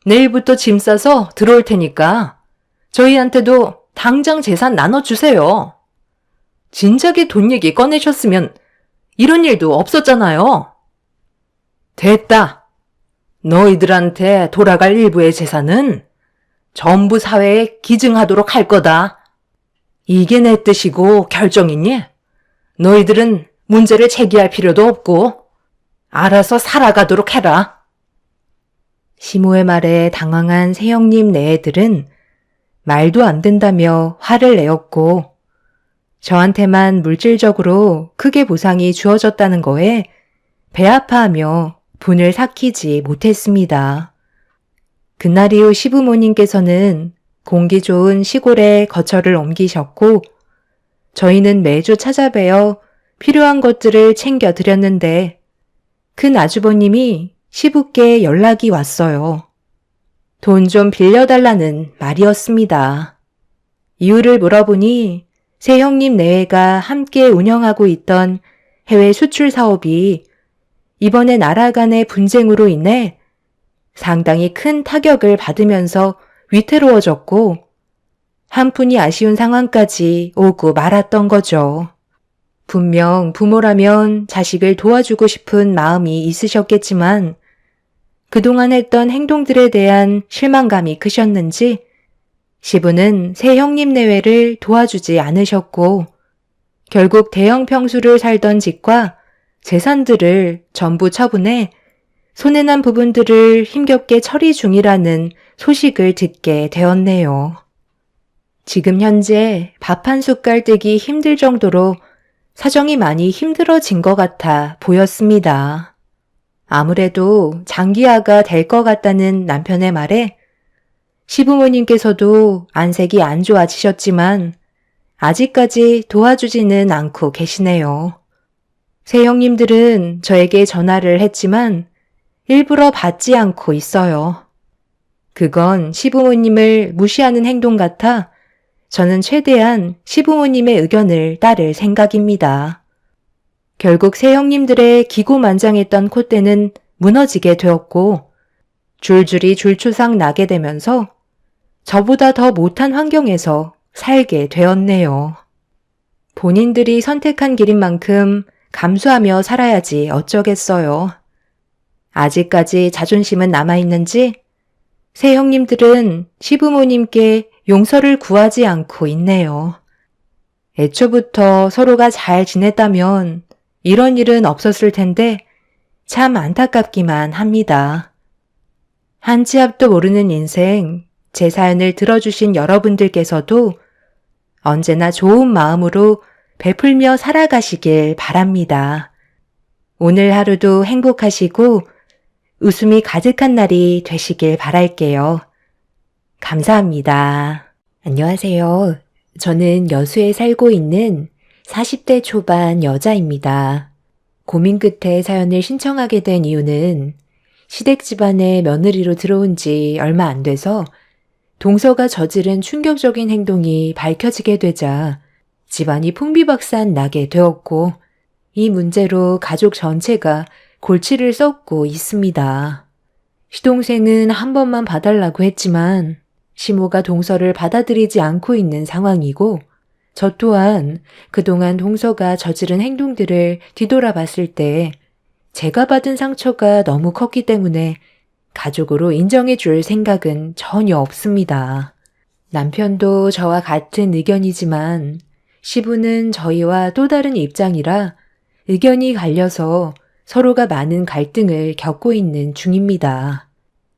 내일부터 짐 싸서 들어올 테니까 저희한테도 당장 재산 나눠주세요. 진작에 돈 얘기 꺼내셨으면 이런 일도 없었잖아요. 됐다. 너희들한테 돌아갈 일부의 재산은 전부 사회에 기증하도록 할 거다. 이게 내 뜻이고 결정이니 너희들은 문제를 제기할 필요도 없고 알아서 살아가도록 해라. 시모의 말에 당황한 새형님 네애들은 말도 안 된다며 화를 내었고 저한테만 물질적으로 크게 보상이 주어졌다는 거에 배 아파하며 분을 삭히지 못했습니다. 그날 이후 시부모님께서는 공기 좋은 시골에 거처를 옮기셨고 저희는 매주 찾아뵈어 필요한 것들을 챙겨 드렸는데 큰 아주버님이 시부께 연락이 왔어요. 돈 좀 빌려달라는 말이었습니다. 이유를 물어보니 새 형님 내외가 함께 운영하고 있던 해외 수출 사업이 이번에 나라 간의 분쟁으로 인해 상당히 큰 타격을 받으면서 위태로워졌고 한푼이 아쉬운 상황까지 오고 말았던 거죠. 분명 부모라면 자식을 도와주고 싶은 마음이 있으셨겠지만 그동안 했던 행동들에 대한 실망감이 크셨는지 시부는 새 형님 내외를 도와주지 않으셨고 결국 대형 평수를 살던 집과 재산들을 전부 처분해 손해 난 부분들을 힘겹게 처리 중이라는 소식을 듣게 되었네요. 지금 현재 밥 한 숟갈 뜨기 힘들 정도로 사정이 많이 힘들어진 것 같아 보였습니다. 아무래도 장기화가 될 것 같다는 남편의 말에 시부모님께서도 안색이 안 좋아지셨지만 아직까지 도와주지는 않고 계시네요. 새 형님들은 저에게 전화를 했지만 일부러 받지 않고 있어요. 그건 시부모님을 무시하는 행동 같아 저는 최대한 시부모님의 의견을 따를 생각입니다. 결국 새 형님들의 기고만장했던 콧대는 무너지게 되었고 줄줄이 줄초상 나게 되면서 저보다 더 못한 환경에서 살게 되었네요. 본인들이 선택한 길인 만큼 감수하며 살아야지 어쩌겠어요. 아직까지 자존심은 남아있는지 새 형님들은 시부모님께 용서를 구하지 않고 있네요. 애초부터 서로가 잘 지냈다면 이런 일은 없었을 텐데 참 안타깝기만 합니다. 한 치 앞도 모르는 인생, 제 사연을 들어주신 여러분들께서도 언제나 좋은 마음으로 베풀며 살아가시길 바랍니다. 오늘 하루도 행복하시고 웃음이 가득한 날이 되시길 바랄게요. 감사합니다. 안녕하세요. 저는 여수에 살고 있는 40대 초반 여자입니다. 고민 끝에 사연을 신청하게 된 이유는 시댁 집안에 며느리로 들어온 지 얼마 안 돼서 동서가 저지른 충격적인 행동이 밝혀지게 되자 집안이 풍비박산 나게 되었고 이 문제로 가족 전체가 골치를 썩고 있습니다. 시동생은 한 번만 봐달라고 했지만 시모가 동서를 받아들이지 않고 있는 상황이고 저 또한 그동안 동서가 저지른 행동들을 뒤돌아봤을 때 제가 받은 상처가 너무 컸기 때문에 가족으로 인정해줄 생각은 전혀 없습니다. 남편도 저와 같은 의견이지만 시부는 저희와 또 다른 입장이라 의견이 갈려서 서로가 많은 갈등을 겪고 있는 중입니다.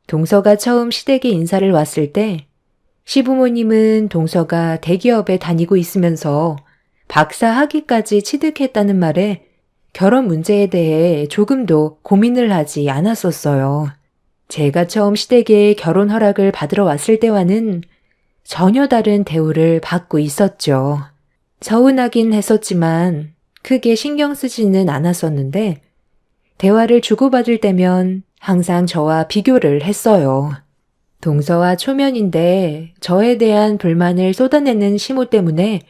동서가 처음 시댁에 인사를 왔을 때 시부모님은 동서가 대기업에 다니고 있으면서 박사 학위까지 취득했다는 말에 결혼 문제에 대해 조금도 고민을 하지 않았었어요. 제가 처음 시댁에 결혼 허락을 받으러 왔을 때와는 전혀 다른 대우를 받고 있었죠. 서운하긴 했었지만 크게 신경 쓰지는 않았었는데 대화를 주고받을 때면 항상 저와 비교를 했어요. 동서와 초면인데 저에 대한 불만을 쏟아내는 시모 때문에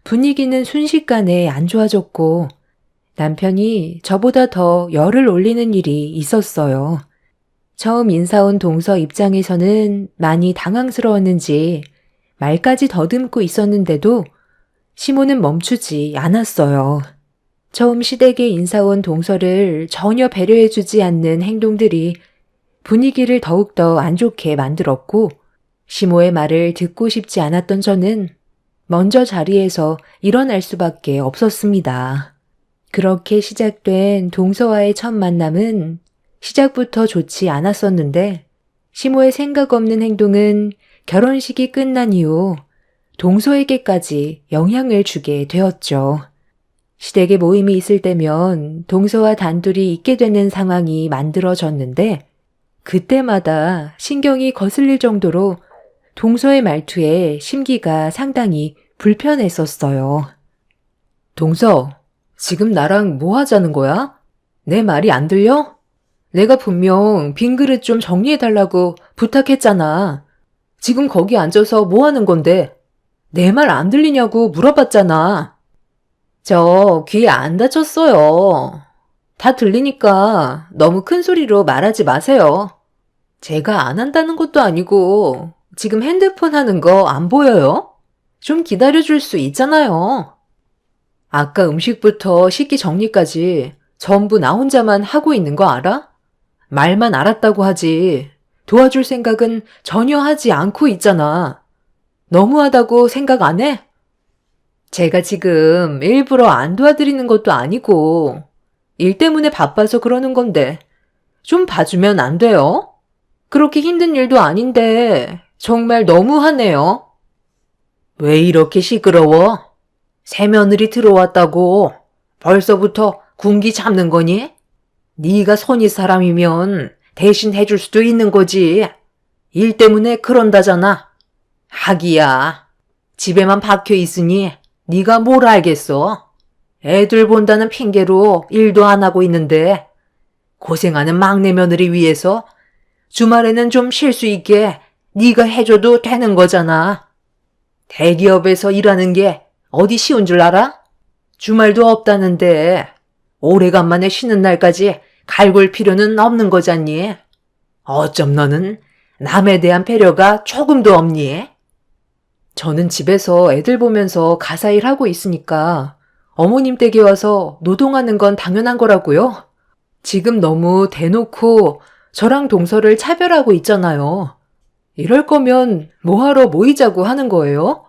분위기는 순식간에 안 좋아졌고 남편이 저보다 더 열을 올리는 일이 있었어요. 처음 인사 온 동서 입장에서는 많이 당황스러웠는지 말까지 더듬고 있었는데도 시모는 멈추지 않았어요. 처음 시댁에 인사 온 동서를 전혀 배려해주지 않는 행동들이 분위기를 더욱더 안 좋게 만들었고 시모의 말을 듣고 싶지 않았던 저는 먼저 자리에서 일어날 수밖에 없었습니다. 그렇게 시작된 동서와의 첫 만남은 시작부터 좋지 않았었는데 시모의 생각 없는 행동은 결혼식이 끝난 이후 동서에게까지 영향을 주게 되었죠. 시댁에 모임이 있을 때면 동서와 단둘이 있게 되는 상황이 만들어졌는데 그때마다 신경이 거슬릴 정도로 동서의 말투에 심기가 상당히 불편했었어요. 동서, 지금 나랑 뭐 하자는 거야? 내 말이 안 들려? 내가 분명 빈 그릇 좀 정리해달라고 부탁했잖아. 지금 거기 앉아서 뭐 하는 건데? 내 말 안 들리냐고 물어봤잖아. 저 귀에 안 다쳤어요. 다 들리니까 너무 큰 소리로 말하지 마세요. 제가 안 한다는 것도 아니고 지금 핸드폰 하는 거 안 보여요? 좀 기다려줄 수 있잖아요. 아까 음식부터 식기 정리까지 전부 나 혼자만 하고 있는 거 알아? 말만 알았다고 하지 도와줄 생각은 전혀 하지 않고 있잖아. 너무하다고 생각 안 해? 제가 지금 일부러 안 도와드리는 것도 아니고 일 때문에 바빠서 그러는 건데 좀 봐주면 안 돼요? 그렇게 힘든 일도 아닌데 정말 너무하네요. 왜 이렇게 시끄러워? 새며느리 들어왔다고 벌써부터 군기 잡는 거니? 네가 손이 사람이면 대신 해줄 수도 있는 거지. 일 때문에 그런다잖아. 하기야. 집에만 박혀 있으니 네가 뭘 알겠어? 애들 본다는 핑계로 일도 안 하고 있는데 고생하는 막내 며느리 위해서 주말에는 좀 쉴 수 있게 네가 해줘도 되는 거잖아. 대기업에서 일하는 게 어디 쉬운 줄 알아? 주말도 없다는데 오래간만에 쉬는 날까지 갈굴 필요는 없는 거잖니. 어쩜 너는 남에 대한 배려가 조금도 없니? 저는 집에서 애들 보면서 가사 일하고 있으니까 어머님 댁에 와서 노동하는 건 당연한 거라고요. 지금 너무 대놓고 저랑 동서를 차별하고 있잖아요. 이럴 거면 뭐하러 모이자고 하는 거예요?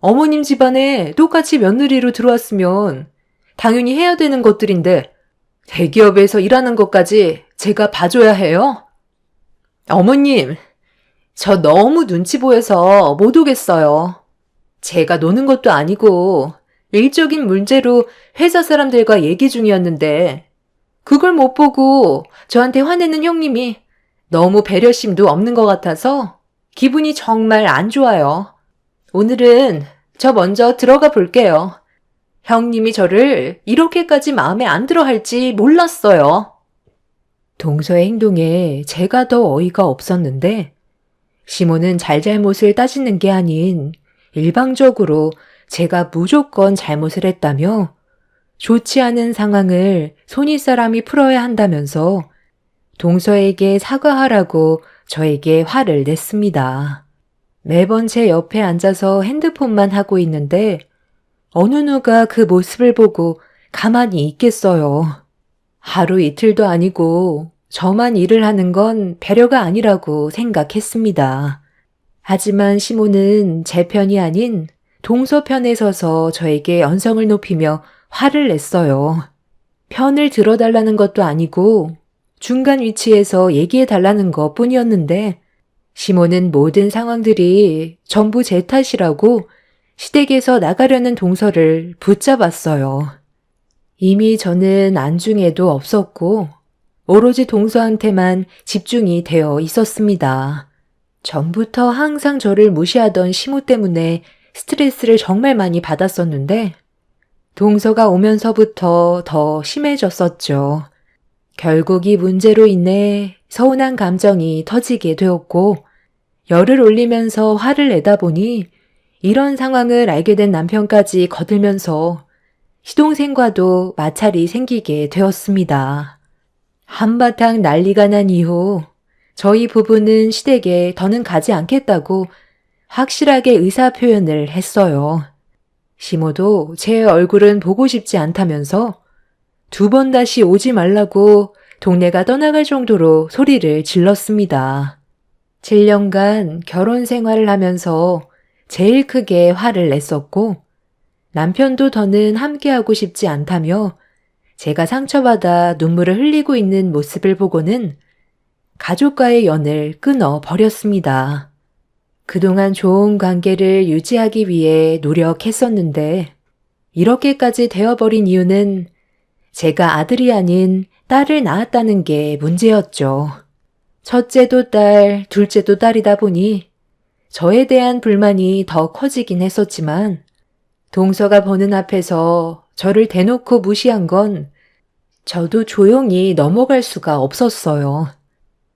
어머님 집안에 똑같이 며느리로 들어왔으면 당연히 해야 되는 것들인데 대기업에서 일하는 것까지 제가 봐줘야 해요? 어머님, 저 너무 눈치 보여서 못 오겠어요. 제가 노는 것도 아니고 일적인 문제로 회사 사람들과 얘기 중이었는데 그걸 못 보고 저한테 화내는 형님이 너무 배려심도 없는 것 같아서 기분이 정말 안 좋아요. 오늘은 저 먼저 들어가 볼게요. 형님이 저를 이렇게까지 마음에 안 들어 할지 몰랐어요. 동서의 행동에 제가 더 어이가 없었는데 시모는 잘잘못을 따지는 게 아닌 일방적으로 제가 무조건 잘못을 했다며 좋지 않은 상황을 손윗사람이 풀어야 한다면서 동서에게 사과하라고 저에게 화를 냈습니다. 매번 제 옆에 앉아서 핸드폰만 하고 있는데 어느 누가 그 모습을 보고 가만히 있겠어요. 하루 이틀도 아니고 저만 일을 하는 건 배려가 아니라고 생각했습니다. 하지만 시모는 제 편이 아닌 동서 편에 서서 저에게 언성을 높이며 화를 냈어요. 편을 들어달라는 것도 아니고 중간 위치에서 얘기해달라는 것 뿐이었는데 시모는 모든 상황들이 전부 제 탓이라고 시댁에서 나가려는 동서를 붙잡았어요. 이미 저는 안중에도 없었고 오로지 동서한테만 집중이 되어 있었습니다. 전부터 항상 저를 무시하던 시모 때문에 스트레스를 정말 많이 받았었는데 동서가 오면서부터 더 심해졌었죠. 결국 이 문제로 인해 서운한 감정이 터지게 되었고 열을 올리면서 화를 내다 보니 이런 상황을 알게 된 남편까지 거들면서 시동생과도 마찰이 생기게 되었습니다. 한바탕 난리가 난 이후 저희 부부는 시댁에 더는 가지 않겠다고 확실하게 의사표현을 했어요. 시모도 제 얼굴은 보고 싶지 않다면서 2번 다시 오지 말라고 동네가 떠나갈 정도로 소리를 질렀습니다. 7년간 결혼 생활을 하면서 제일 크게 화를 냈었고 남편도 더는 함께하고 싶지 않다며 제가 상처받아 눈물을 흘리고 있는 모습을 보고는 가족과의 연을 끊어 버렸습니다. 그동안 좋은 관계를 유지하기 위해 노력했었는데 이렇게까지 되어버린 이유는 제가 아들이 아닌 딸을 낳았다는 게 문제였죠. 첫째도 딸, 둘째도 딸이다 보니 저에 대한 불만이 더 커지긴 했었지만 동서가 보는 앞에서 저를 대놓고 무시한 건 저도 조용히 넘어갈 수가 없었어요.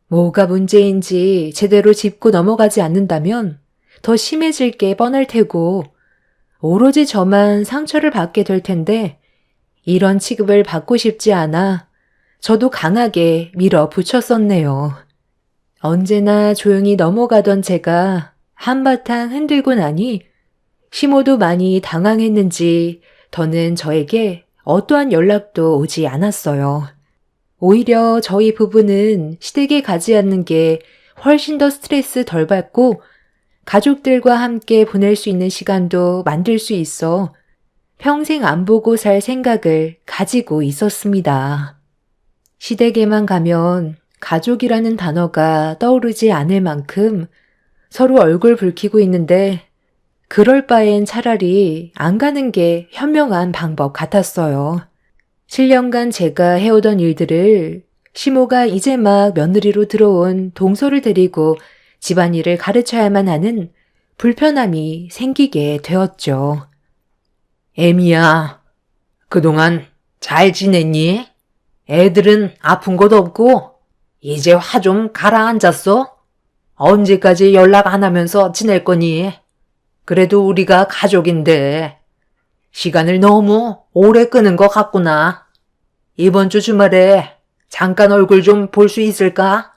뭐가 문제인지 제대로 짚고 넘어가지 않는다면 더 심해질 게 뻔할 테고 오로지 저만 상처를 받게 될 텐데 이런 취급을 받고 싶지 않아 저도 강하게 밀어붙였었네요. 언제나 조용히 넘어가던 제가 한바탕 흔들고 나니 시모도 많이 당황했는지 더는 저에게 어떠한 연락도 오지 않았어요. 오히려 저희 부부는 시댁에 가지 않는 게 훨씬 더 스트레스 덜 받고 가족들과 함께 보낼 수 있는 시간도 만들 수 있어 평생 안 보고 살 생각을 가지고 있었습니다. 시댁에만 가면 가족이라는 단어가 떠오르지 않을 만큼 서로 얼굴 붉히고 있는데 그럴 바엔 차라리 안 가는 게 현명한 방법 같았어요. 7년간 제가 해오던 일들을 시모가 이제 막 며느리로 들어온 동서를 데리고 집안일을 가르쳐야만 하는 불편함이 생기게 되었죠. 애미야, 그동안 잘 지냈니? 애들은 아픈 곳 없고 이제 화 좀 가라앉았어? 언제까지 연락 안 하면서 지낼 거니? 그래도 우리가 가족인데 시간을 너무 오래 끄는 것 같구나. 이번 주 주말에 잠깐 얼굴 좀 볼 수 있을까?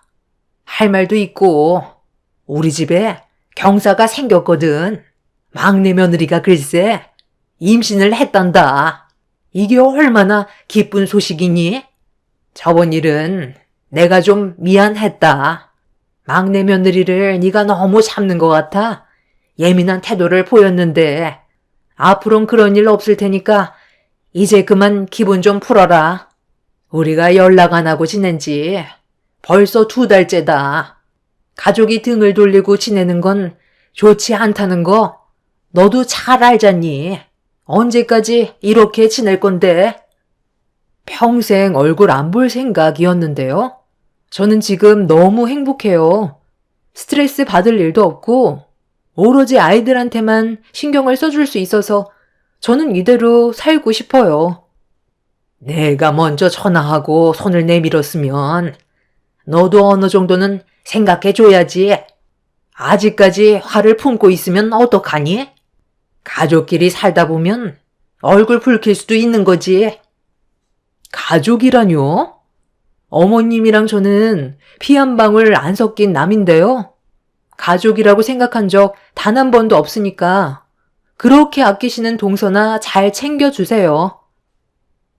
할 말도 있고 우리 집에 경사가 생겼거든. 막내 며느리가 글쎄 임신을 했단다. 이게 얼마나 기쁜 소식이니? 저번 일은 내가 좀 미안했다. 막내 며느리를 네가 너무 참는 것 같아 예민한 태도를 보였는데 앞으론 그런 일 없을 테니까 이제 그만 기분 좀 풀어라. 우리가 연락 안 하고 지낸 지 벌써 2달째다. 가족이 등을 돌리고 지내는 건 좋지 않다는 거 너도 잘 알잖니. 언제까지 이렇게 지낼 건데? 평생 얼굴 안 볼 생각이었는데요. 저는 지금 너무 행복해요. 스트레스 받을 일도 없고 오로지 아이들한테만 신경을 써줄 수 있어서 저는 이대로 살고 싶어요. 내가 먼저 전화하고 손을 내밀었으면 너도 어느 정도는 생각해줘야지. 아직까지 화를 품고 있으면 어떡하니? 가족끼리 살다 보면 얼굴 붉힐 수도 있는 거지. 가족이라뇨? 어머님이랑 저는 피 한 방울 안 섞인 남인데요. 가족이라고 생각한 적 단 한 번도 없으니까 그렇게 아끼시는 동서나 잘 챙겨주세요.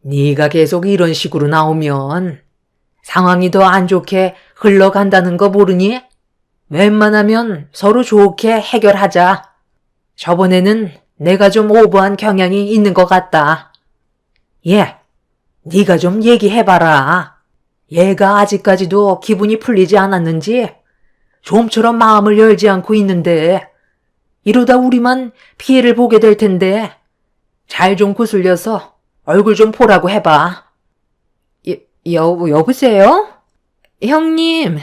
네가 계속 이런 식으로 나오면 상황이 더 안 좋게 흘러간다는 거 모르니? 웬만하면 서로 좋게 해결하자. 저번에는 내가 좀 오버한 경향이 있는 것 같다. 네가 좀 얘기해봐라. 얘가 아직까지도 기분이 풀리지 않았는지 좀처럼 마음을 열지 않고 있는데 이러다 우리만 피해를 보게 될 텐데 잘 좀 구슬려서 얼굴 좀 보라고 해봐. 여보세요? 형님,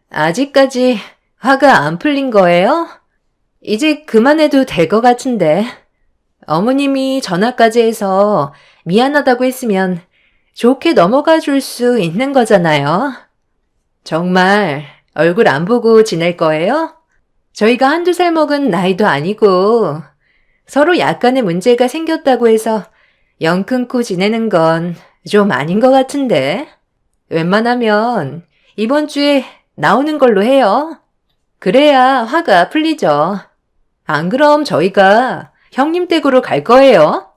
아직까지 화가 안 풀린 거예요? 이제 그만해도 될 것 같은데. 어머님이 전화까지 해서 미안하다고 했으면 좋게 넘어가 줄 수 있는 거잖아요. 정말 얼굴 안 보고 지낼 거예요? 저희가 한두 살 먹은 나이도 아니고 서로 약간의 문제가 생겼다고 해서 영 끊고 지내는 건 좀 아닌 것 같은데. 웬만하면 이번 주에 나오는 걸로 해요. 그래야 화가 풀리죠. 안 그럼 저희가 형님 댁으로 갈 거예요.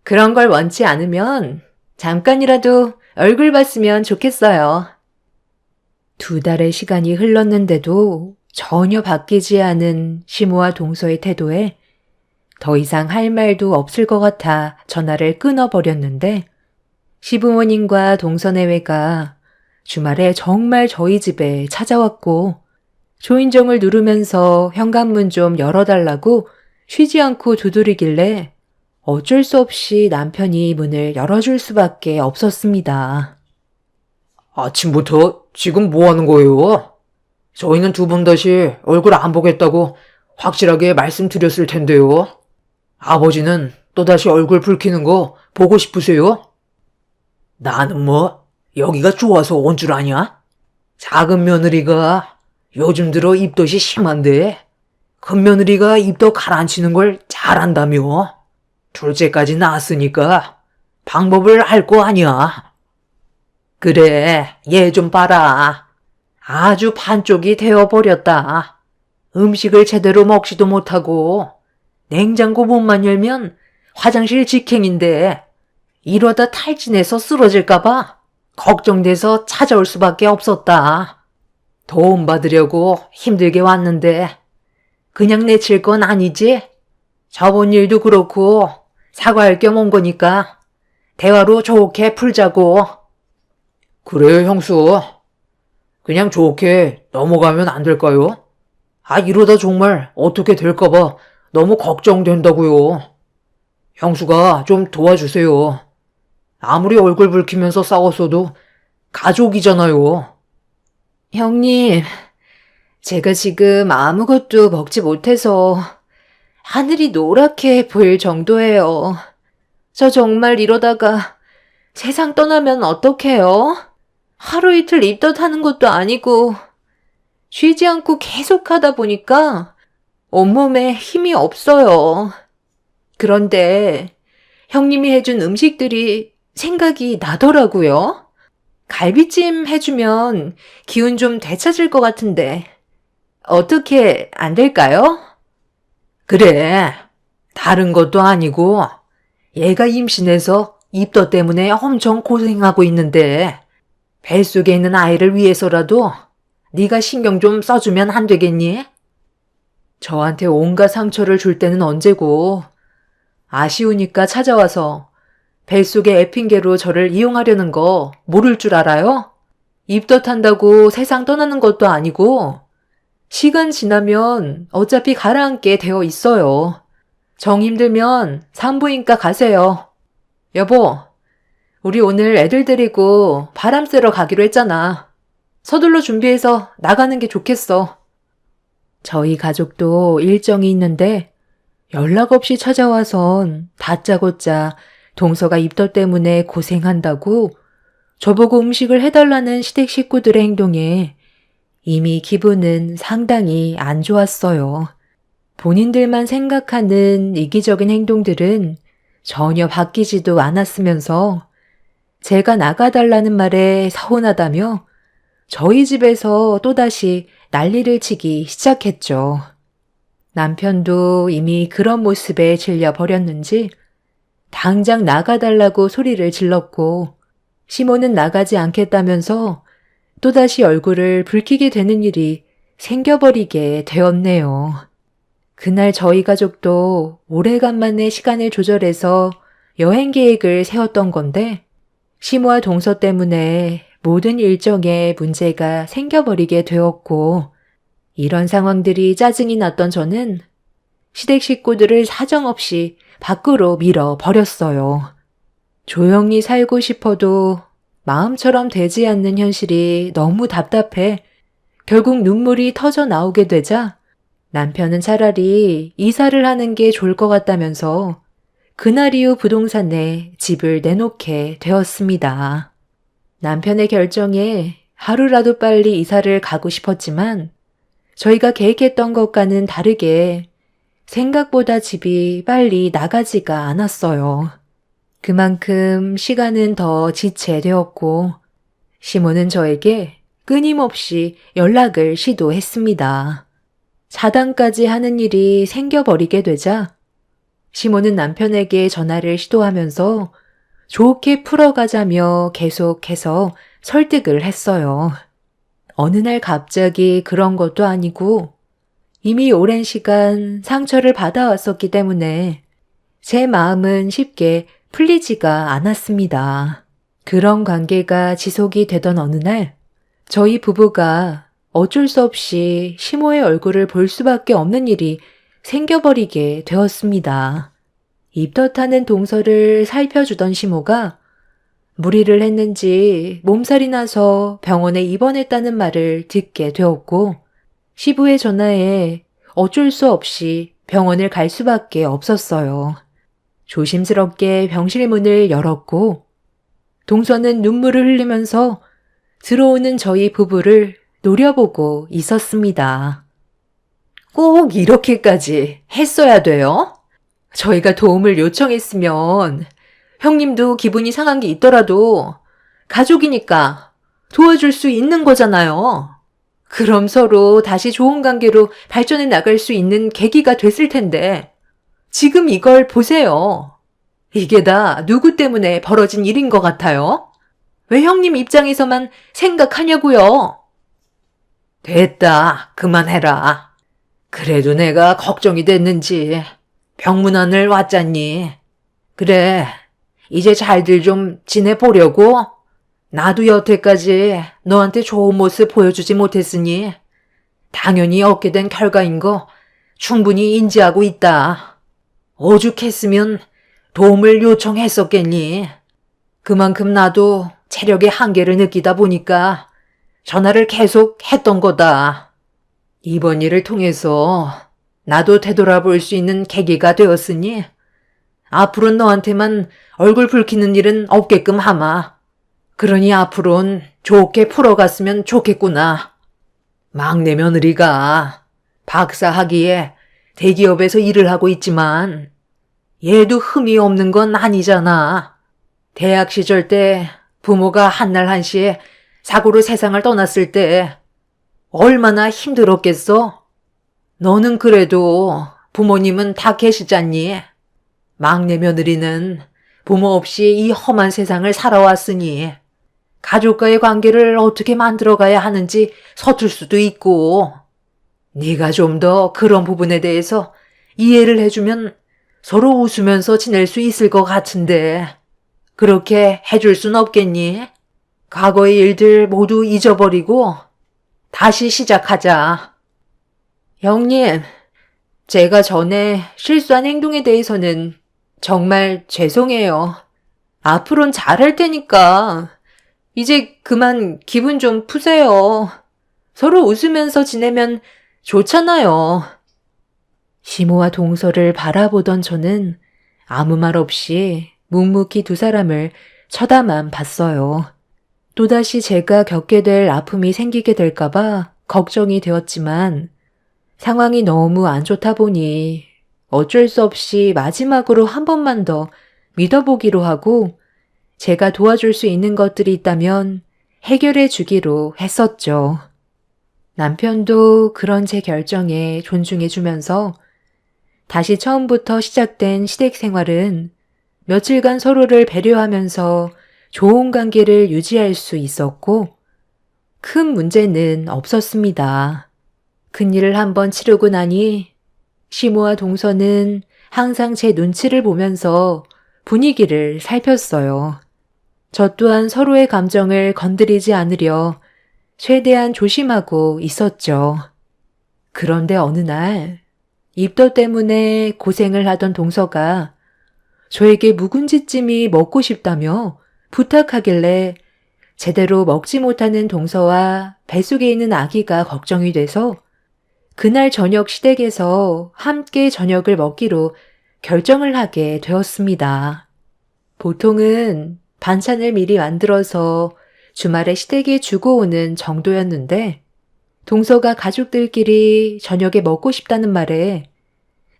그런 걸 원치 않으면 잠깐이라도 얼굴 봤으면 좋겠어요. 2달의 시간이 흘렀는데도 전혀 바뀌지 않은 시모와 동서의 태도에 더 이상 할 말도 없을 것 같아 전화를 끊어버렸는데 시부모님과 동서내외가 주말에 정말 저희 집에 찾아왔고 초인종을 누르면서 현관문 좀 열어달라고 쉬지 않고 두드리길래 어쩔 수 없이 남편이 문을 열어줄 수밖에 없었습니다. 아침부터 지금 뭐 하는 거예요? 저희는 두 분 다시 얼굴 안 보겠다고 확실하게 말씀드렸을 텐데요. 아버지는 또다시 얼굴 붉히는 거 보고 싶으세요? 나는 뭐 여기가 좋아서 온 줄 아냐? 작은 며느리가 요즘 들어 입덧이 심한데 큰 며느리가 입덧 가라앉히는 걸 잘한다며. 둘째까지 낳았으니까 방법을 알 거 아니야. 그래, 얘 좀 봐라. 아주 반쪽이 되어버렸다. 음식을 제대로 먹지도 못하고 냉장고 문만 열면 화장실 직행인데 이러다 탈진해서 쓰러질까봐 걱정돼서 찾아올 수밖에 없었다. 도움 받으려고 힘들게 왔는데 그냥 내칠 건 아니지? 저번 일도 그렇고 사과할 겸 온 거니까 대화로 좋게 풀자고. 그래, 형수. 그냥 좋게 넘어가면 안 될까요? 이러다 정말 어떻게 될까봐 너무 걱정된다고요. 형수가 좀 도와주세요. 아무리 얼굴 붉히면서 싸웠어도 가족이잖아요. 형님, 제가 지금 아무것도 먹지 못해서 하늘이 노랗게 보일 정도예요. 저 정말 이러다가 세상 떠나면 어떡해요? 하루 이틀 입덧하는 것도 아니고 쉬지 않고 계속 하다 보니까 온몸에 힘이 없어요. 그런데 형님이 해준 음식들이 생각이 나더라고요. 갈비찜 해주면 기운 좀 되찾을 것 같은데 어떻게 안 될까요? 그래, 다른 것도 아니고 얘가 임신해서 입덧 때문에 엄청 고생하고 있는데 뱃속에 있는 아이를 위해서라도 네가 신경 좀 써주면 안 되겠니? 저한테 온갖 상처를 줄 때는 언제고 아쉬우니까 찾아와서 뱃속의 애핑계로 저를 이용하려는 거 모를 줄 알아요? 입덧한다고 세상 떠나는 것도 아니고 시간 지나면 어차피 가라앉게 되어 있어요. 정 힘들면 산부인과 가세요. 여보, 우리 오늘 애들 데리고 바람 쐬러 가기로 했잖아. 서둘러 준비해서 나가는 게 좋겠어. 저희 가족도 일정이 있는데 연락 없이 찾아와선 다짜고짜 동서가 입덧 때문에 고생한다고 저보고 음식을 해달라는 시댁 식구들의 행동에 이미 기분은 상당히 안 좋았어요. 본인들만 생각하는 이기적인 행동들은 전혀 바뀌지도 않았으면서 제가 나가달라는 말에 서운하다며 저희 집에서 또다시 난리를 치기 시작했죠. 남편도 이미 그런 모습에 질려버렸는지 당장 나가달라고 소리를 질렀고 시모는 나가지 않겠다면서 또다시 얼굴을 붉히게 되는 일이 생겨버리게 되었네요. 그날 저희 가족도 오래간만에 시간을 조절해서 여행 계획을 세웠던 건데 시모와 동서 때문에 모든 일정에 문제가 생겨버리게 되었고 이런 상황들이 짜증이 났던 저는 시댁 식구들을 사정없이 밖으로 밀어버렸어요. 조용히 살고 싶어도 마음처럼 되지 않는 현실이 너무 답답해 결국 눈물이 터져 나오게 되자 남편은 차라리 이사를 하는 게 좋을 것 같다면서 그날 이후 부동산에 집을 내놓게 되었습니다. 남편의 결정에 하루라도 빨리 이사를 가고 싶었지만 저희가 계획했던 것과는 다르게 생각보다 집이 빨리 나가지가 않았어요. 그만큼 시간은 더 지체되었고 시모는 저에게 끊임없이 연락을 시도했습니다. 차단까지 하는 일이 생겨버리게 되자 시모는 남편에게 전화를 시도하면서 좋게 풀어가자며 계속해서 설득을 했어요. 어느 날 갑자기 그런 것도 아니고 이미 오랜 시간 상처를 받아왔었기 때문에 제 마음은 쉽게 풀리지가 않았습니다. 그런 관계가 지속이 되던 어느 날 저희 부부가 어쩔 수 없이 시모의 얼굴을 볼 수밖에 없는 일이 생겨버리게 되었습니다. 입덧하는 동서를 살펴주던 시모가 무리를 했는지 몸살이 나서 병원에 입원했다는 말을 듣게 되었고 시부의 전화에 어쩔 수 없이 병원을 갈 수밖에 없었어요. 조심스럽게 병실 문을 열었고 동서는 눈물을 흘리면서 들어오는 저희 부부를 노려보고 있었습니다. 꼭 이렇게까지 했어야 돼요? 저희가 도움을 요청했으면 형님도 기분이 상한 게 있더라도 가족이니까 도와줄 수 있는 거잖아요. 그럼 서로 다시 좋은 관계로 발전해 나갈 수 있는 계기가 됐을 텐데 지금 이걸 보세요. 이게 다 누구 때문에 벌어진 일인 것 같아요? 왜 형님 입장에서만 생각하냐고요? 됐다. 그만해라. 그래도 내가 걱정이 됐는지 병문안을 왔잖니. 그래, 이제 잘들 좀 지내보려고? 나도 여태까지 너한테 좋은 모습 보여주지 못했으니 당연히 얻게 된 결과인 거 충분히 인지하고 있다. 오죽했으면 도움을 요청했었겠니? 그만큼 나도 체력의 한계를 느끼다 보니까 전화를 계속 했던 거다. 이번 일을 통해서 나도 되돌아볼 수 있는 계기가 되었으니 앞으로 너한테만 얼굴 붉히는 일은 없게끔 하마. 그러니 앞으론 좋게 풀어갔으면 좋겠구나. 막내 며느리가 박사 학위에 대기업에서 일을 하고 있지만 얘도 흠이 없는 건 아니잖아. 대학 시절 때 부모가 한날 한시에 사고로 세상을 떠났을 때 얼마나 힘들었겠어? 너는 그래도 부모님은 다 계시잖니. 막내 며느리는 부모 없이 이 험한 세상을 살아왔으니 가족과의 관계를 어떻게 만들어가야 하는지 서툴 수도 있고 네가 좀 더 그런 부분에 대해서 이해를 해주면 서로 웃으면서 지낼 수 있을 것 같은데 그렇게 해줄 순 없겠니? 과거의 일들 모두 잊어버리고 다시 시작하자. 형님, 제가 전에 실수한 행동에 대해서는 정말 죄송해요. 앞으론 잘할 테니까 이제 그만 기분 좀 푸세요. 서로 웃으면서 지내면 좋잖아요. 시모와 동서를 바라보던 저는 아무 말 없이 묵묵히 두 사람을 쳐다만 봤어요. 또다시 제가 겪게 될 아픔이 생기게 될까봐 걱정이 되었지만 상황이 너무 안 좋다 보니 어쩔 수 없이 마지막으로 한 번만 더 믿어보기로 하고 제가 도와줄 수 있는 것들이 있다면 해결해 주기로 했었죠. 남편도 그런 제 결정에 존중해 주면서 다시 처음부터 시작된 시댁 생활은 며칠간 서로를 배려하면서 좋은 관계를 유지할 수 있었고 큰 문제는 없었습니다. 큰일을 한번 치르고 나니 시모와 동서는 항상 제 눈치를 보면서 분위기를 살폈어요. 저 또한 서로의 감정을 건드리지 않으려 최대한 조심하고 있었죠. 그런데 어느 날 입덧 때문에 고생을 하던 동서가 저에게 묵은지찜이 먹고 싶다며 부탁하길래 제대로 먹지 못하는 동서와 뱃속에 있는 아기가 걱정이 돼서 그날 저녁 시댁에서 함께 저녁을 먹기로 결정을 하게 되었습니다. 보통은 반찬을 미리 만들어서 주말에 시댁에 주고 오는 정도였는데 동서가 가족들끼리 저녁에 먹고 싶다는 말에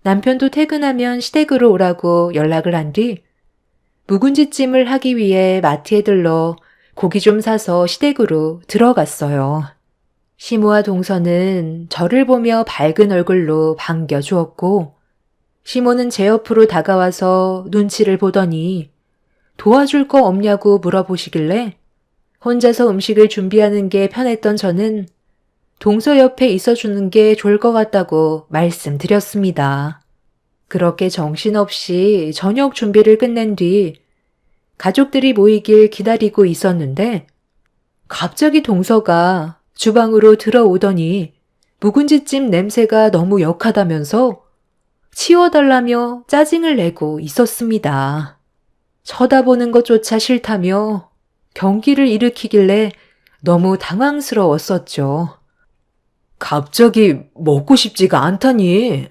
남편도 퇴근하면 시댁으로 오라고 연락을 한 뒤 묵은지찜을 하기 위해 마트에 들러 고기 좀 사서 시댁으로 들어갔어요. 시모와 동서는 저를 보며 밝은 얼굴로 반겨주었고 시모는 제 옆으로 다가와서 눈치를 보더니 도와줄 거 없냐고 물어보시길래 혼자서 음식을 준비하는 게 편했던 저는 동서 옆에 있어주는 게 좋을 것 같다고 말씀드렸습니다. 그렇게 정신없이 저녁 준비를 끝낸 뒤 가족들이 모이길 기다리고 있었는데 갑자기 동서가 주방으로 들어오더니 묵은지찜 냄새가 너무 역하다면서 치워달라며 짜증을 내고 있었습니다. 쳐다보는 것조차 싫다며 경기를 일으키길래 너무 당황스러웠었죠. 갑자기 먹고 싶지가 않다니.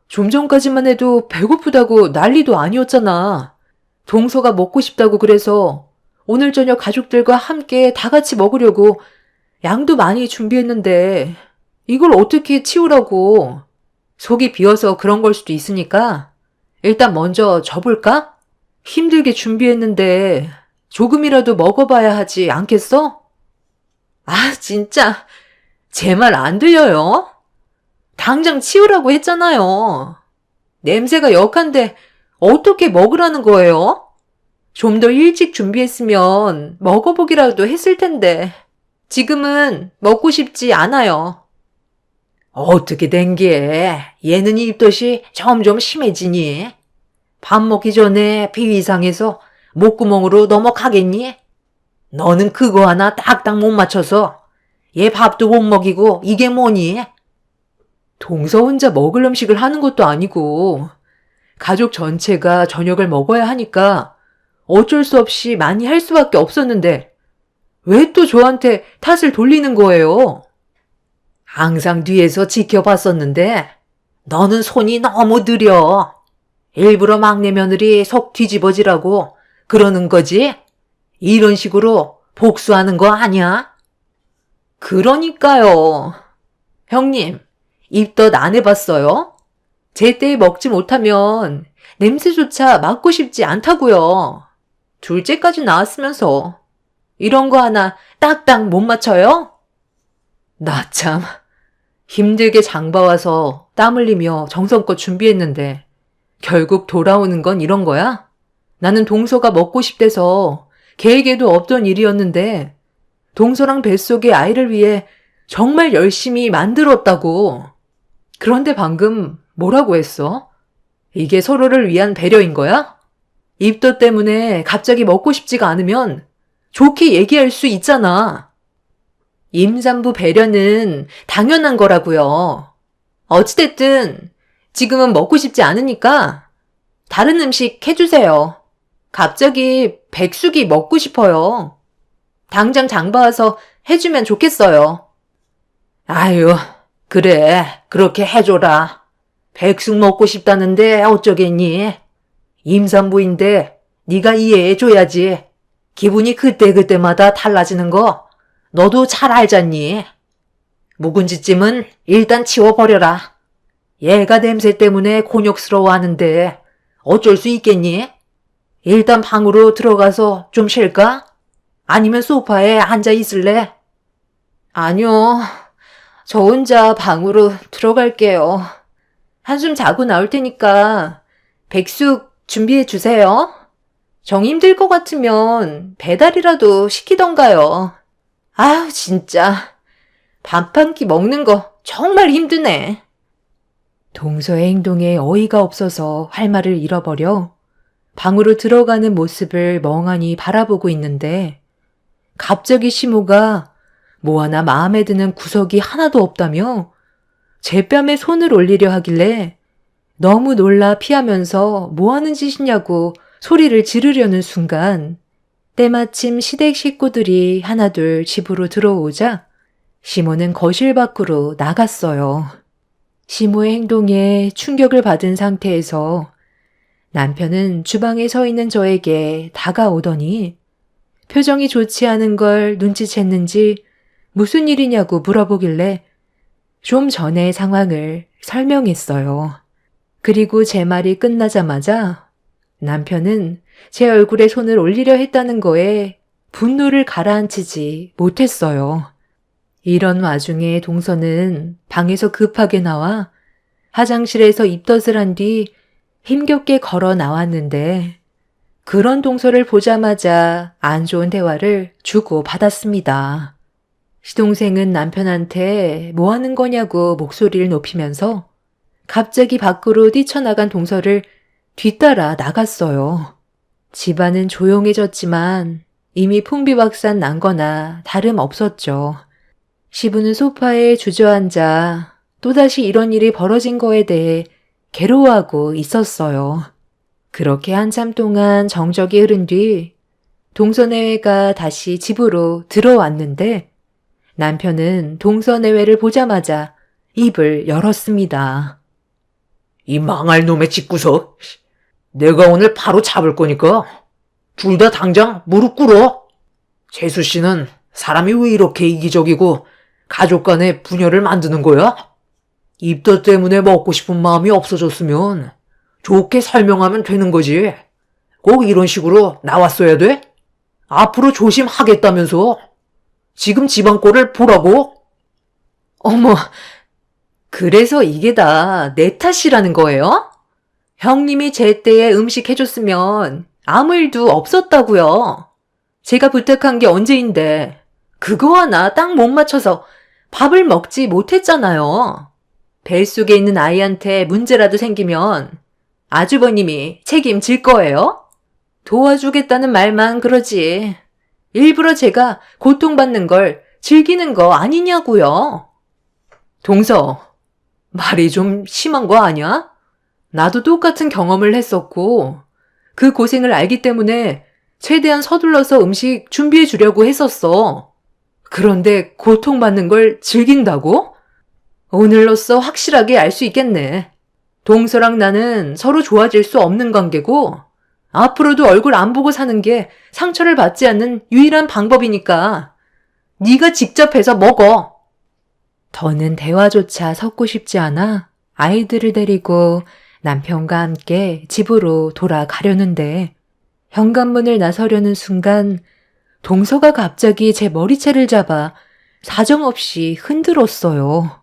좀 전까지만 해도 배고프다고 난리도 아니었잖아. 동서가 먹고 싶다고 그래서 오늘 저녁 가족들과 함께 다 같이 먹으려고 양도 많이 준비했는데 이걸 어떻게 치우라고. 속이 비어서 그런 걸 수도 있으니까 일단 먼저 줘볼까? 힘들게 준비했는데 조금이라도 먹어봐야 하지 않겠어? 아, 진짜 제 말 안 들려요? 당장 치우라고 했잖아요. 냄새가 역한데 어떻게 먹으라는 거예요? 좀 더 일찍 준비했으면 먹어보기라도 했을 텐데 지금은 먹고 싶지 않아요. 어떻게 된 게 얘는 입덧이 점점 심해지니? 밥 먹기 전에 비위상해서 목구멍으로 넘어가겠니? 너는 그거 하나 딱딱 못 맞춰서 얘 밥도 못 먹이고 이게 뭐니? 동서 혼자 먹을 음식을 하는 것도 아니고 가족 전체가 저녁을 먹어야 하니까 어쩔 수 없이 많이 할 수밖에 없었는데 왜 또 저한테 탓을 돌리는 거예요? 항상 뒤에서 지켜봤었는데 너는 손이 너무 느려. 일부러 막내 며느리 속 뒤집어지라고 그러는 거지? 이런 식으로 복수하는 거 아니야? 그러니까요. 형님, 입덧 안 해봤어요? 제때에 먹지 못하면 냄새조차 맡고 싶지 않다고요. 둘째까지 나왔으면서 이런 거 하나 딱딱 못 맞춰요? 나 참 힘들게 장봐와서 땀 흘리며 정성껏 준비했는데 결국 돌아오는 건 이런 거야? 나는 동서가 먹고 싶대서 계획에도 없던 일이었는데 동서랑 뱃속의 아이를 위해 정말 열심히 만들었다고. 그런데 방금 뭐라고 했어? 이게 서로를 위한 배려인 거야? 입덧 때문에 갑자기 먹고 싶지가 않으면 좋게 얘기할 수 있잖아. 임산부 배려는 당연한 거라고요. 어찌됐든 지금은 먹고 싶지 않으니까 다른 음식 해주세요. 갑자기 백숙이 먹고 싶어요. 당장 장봐와서 해주면 좋겠어요. 아유, 그래, 그렇게 해줘라. 백숙 먹고 싶다는데 어쩌겠니? 임산부인데 네가 이해해줘야지. 기분이 그때그때마다 달라지는 거 너도 잘 알잖니. 묵은지찜은 일단 치워버려라. 얘가 냄새 때문에 곤욕스러워하는데 어쩔 수 있겠니? 일단 방으로 들어가서 좀 쉴까? 아니면 소파에 앉아 있을래? 아니요. 저 혼자 방으로 들어갈게요. 한숨 자고 나올 테니까 백숙 준비해 주세요. 정 힘들 것 같으면 배달이라도 시키던가요. 아유, 진짜. 밥 한 끼 먹는 거 정말 힘드네. 동서의 행동에 어이가 없어서 할 말을 잃어버려 방으로 들어가는 모습을 멍하니 바라보고 있는데 갑자기 시모가 뭐 하나 마음에 드는 구석이 하나도 없다며 제 뺨에 손을 올리려 하길래 너무 놀라 피하면서 뭐 하는 짓이냐고 소리를 지르려는 순간 때마침 시댁 식구들이 하나둘 집으로 들어오자 시모는 거실 밖으로 나갔어요. 시모의 행동에 충격을 받은 상태에서 남편은 주방에 서 있는 저에게 다가오더니 표정이 좋지 않은 걸 눈치챘는지 무슨 일이냐고 물어보길래 좀 전의 상황을 설명했어요. 그리고 제 말이 끝나자마자 남편은 제 얼굴에 손을 올리려 했다는 거에 분노를 가라앉히지 못했어요. 이런 와중에 동서는 방에서 급하게 나와 화장실에서 입덧을 한 뒤 힘겹게 걸어 나왔는데 그런 동서를 보자마자 안 좋은 대화를 주고 받았습니다. 시동생은 남편한테 뭐 하는 거냐고 목소리를 높이면서 갑자기 밖으로 뛰쳐나간 동서를 뒤따라 나갔어요. 집안은 조용해졌지만 이미 풍비박산 난 거나 다름없었죠. 시부는 소파에 주저앉아 또다시 이런 일이 벌어진 거에 대해 괴로워하고 있었어요. 그렇게 한참 동안 정적이 흐른 뒤 동서내외가 다시 집으로 들어왔는데 남편은 동서내외를 보자마자 입을 열었습니다. 이 망할 놈의 집구석. 내가 오늘 바로 잡을 거니까 둘 다 당장 무릎 꿇어. 재수 씨는 사람이 왜 이렇게 이기적이고 가족 간에 분열을 만드는 거야? 입덧 때문에 먹고 싶은 마음이 없어졌으면 좋게 설명하면 되는 거지. 꼭 이런 식으로 나왔어야 돼? 앞으로 조심하겠다면서. 지금 집안 꼴을 보라고? 어머, 그래서 이게 다 내 탓이라는 거예요? 형님이 제때에 음식 해줬으면 아무 일도 없었다고요. 제가 부탁한 게 언제인데 그거 하나 딱 못 맞춰서 밥을 먹지 못했잖아요. 뱃속에 있는 아이한테 문제라도 생기면 아주버님이 책임질 거예요? 도와주겠다는 말만 그러지. 일부러 제가 고통받는 걸 즐기는 거 아니냐고요. 동서, 말이 좀 심한 거 아니야? 나도 똑같은 경험을 했었고 그 고생을 알기 때문에 최대한 서둘러서 음식 준비해 주려고 했었어. 그런데 고통받는 걸 즐긴다고? 오늘로써 확실하게 알 수 있겠네. 동서랑 나는 서로 좋아질 수 없는 관계고 앞으로도 얼굴 안 보고 사는 게 상처를 받지 않는 유일한 방법이니까 네가 직접 해서 먹어. 더는 대화조차 섞고 싶지 않아 아이들을 데리고 남편과 함께 집으로 돌아가려는데 현관문을 나서려는 순간 동서가 갑자기 제 머리채를 잡아 사정없이 흔들었어요.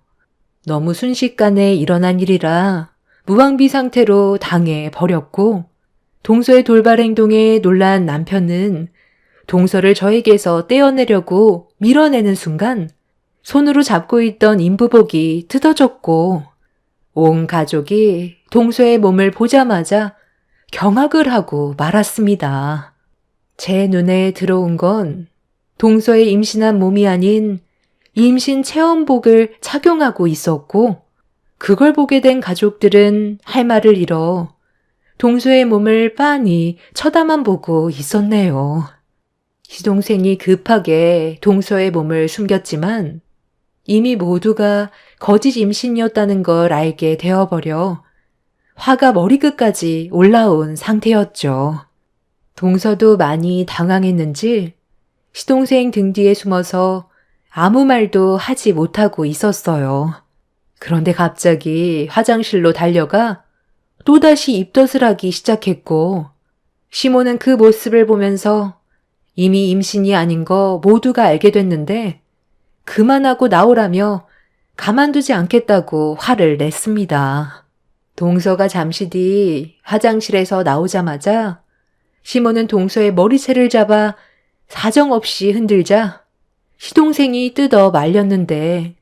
너무 순식간에 일어난 일이라 무방비 상태로 당해 버렸고 동서의 돌발 행동에 놀란 남편은 동서를 저에게서 떼어내려고 밀어내는 순간 손으로 잡고 있던 인부복이 뜯어졌고 온 가족이 동서의 몸을 보자마자 경악을 하고 말았습니다. 제 눈에 들어온 건 동서의 임신한 몸이 아닌 임신 체험복을 착용하고 있었고 그걸 보게 된 가족들은 할 말을 잃어 동서의 몸을 빤히 쳐다만 보고 있었네요. 시동생이 급하게 동서의 몸을 숨겼지만 이미 모두가 거짓 임신이었다는 걸 알게 되어버려 화가 머리끝까지 올라온 상태였죠. 동서도 많이 당황했는지 시동생 등 뒤에 숨어서 아무 말도 하지 못하고 있었어요. 그런데 갑자기 화장실로 달려가 또다시 입덧을 하기 시작했고 시모는 그 모습을 보면서 이미 임신이 아닌 거 모두가 알게 됐는데 그만하고 나오라며 가만두지 않겠다고 화를 냈습니다. 동서가 잠시 뒤 화장실에서 나오자마자 시모는 동서의 머리채를 잡아 사정없이 흔들자 시동생이 뜯어 말렸는데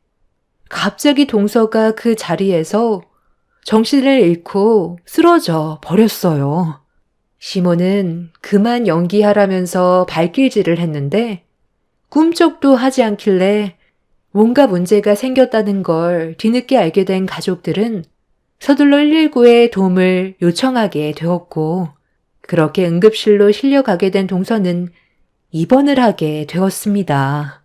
갑자기 동서가 그 자리에서 정신을 잃고 쓰러져 버렸어요. 시모는 그만 연기하라면서 발길질을 했는데 꿈쩍도 하지 않길래 뭔가 문제가 생겼다는 걸 뒤늦게 알게 된 가족들은 서둘러 119에 도움을 요청하게 되었고 그렇게 응급실로 실려가게 된 동서는 입원을 하게 되었습니다.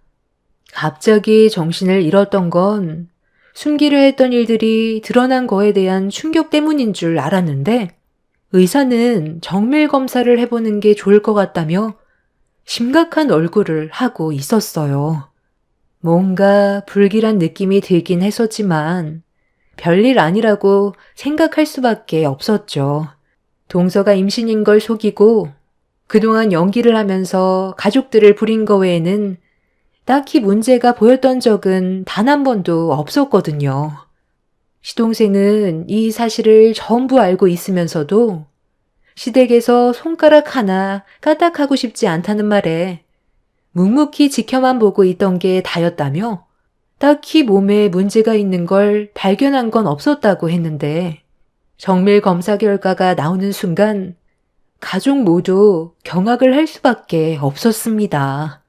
갑자기 정신을 잃었던 건 숨기려 했던 일들이 드러난 거에 대한 충격 때문인 줄 알았는데 의사는 정밀 검사를 해보는 게 좋을 것 같다며 심각한 얼굴을 하고 있었어요. 뭔가 불길한 느낌이 들긴 했었지만 별일 아니라고 생각할 수밖에 없었죠. 동서가 임신인 걸 속이고 그동안 연기를 하면서 가족들을 부린 거 외에는 딱히 문제가 보였던 적은 단 한 번도 없었거든요. 시동생은 이 사실을 전부 알고 있으면서도 시댁에서 손가락 하나 까딱하고 싶지 않다는 말에 묵묵히 지켜만 보고 있던 게 다였다며 딱히 몸에 문제가 있는 걸 발견한 건 없었다고 했는데 정밀 검사 결과가 나오는 순간 가족 모두 경악을 할 수밖에 없었습니다.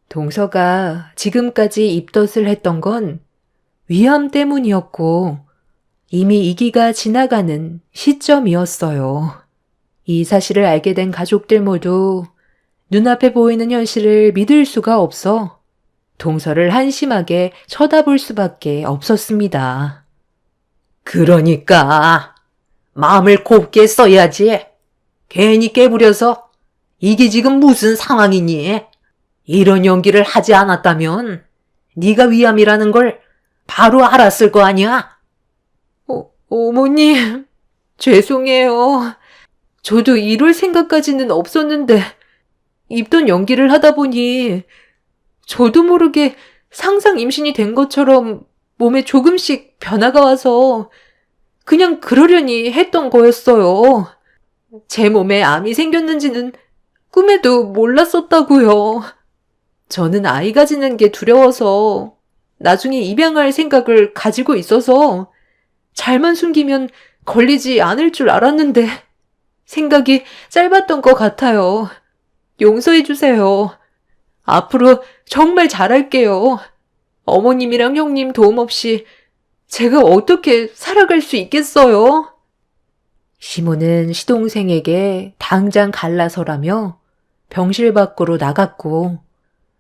동서가 지금까지 입덧을 했던 건 위암 때문이었고 이미 이기가 지나가는 시점이었어요. 이 사실을 알게 된 가족들 모두 눈앞에 보이는 현실을 믿을 수가 없어 동서를 한심하게 쳐다볼 수밖에 없었습니다. 그러니까 마음을 곱게 써야지. 괜히 깨부려서 이게 지금 무슨 상황이니? 이런 연기를 하지 않았다면 네가 위암이라는 걸 바로 알았을 거 아니야? 어머님, 죄송해요. 저도 이럴 생각까지는 없었는데 입던 연기를 하다 보니 저도 모르게 상상 임신이 된 것처럼 몸에 조금씩 변화가 와서 그냥 그러려니 했던 거였어요. 제 몸에 암이 생겼는지는 꿈에도 몰랐었다고요. 저는 아이 가지는 게 두려워서 나중에 입양할 생각을 가지고 있어서 잘만 숨기면 걸리지 않을 줄 알았는데 생각이 짧았던 것 같아요. 용서해 주세요. 앞으로 정말 잘할게요. 어머님이랑 형님 도움 없이 제가 어떻게 살아갈 수 있겠어요? 시모는 시동생에게 당장 갈라서라며 병실 밖으로 나갔고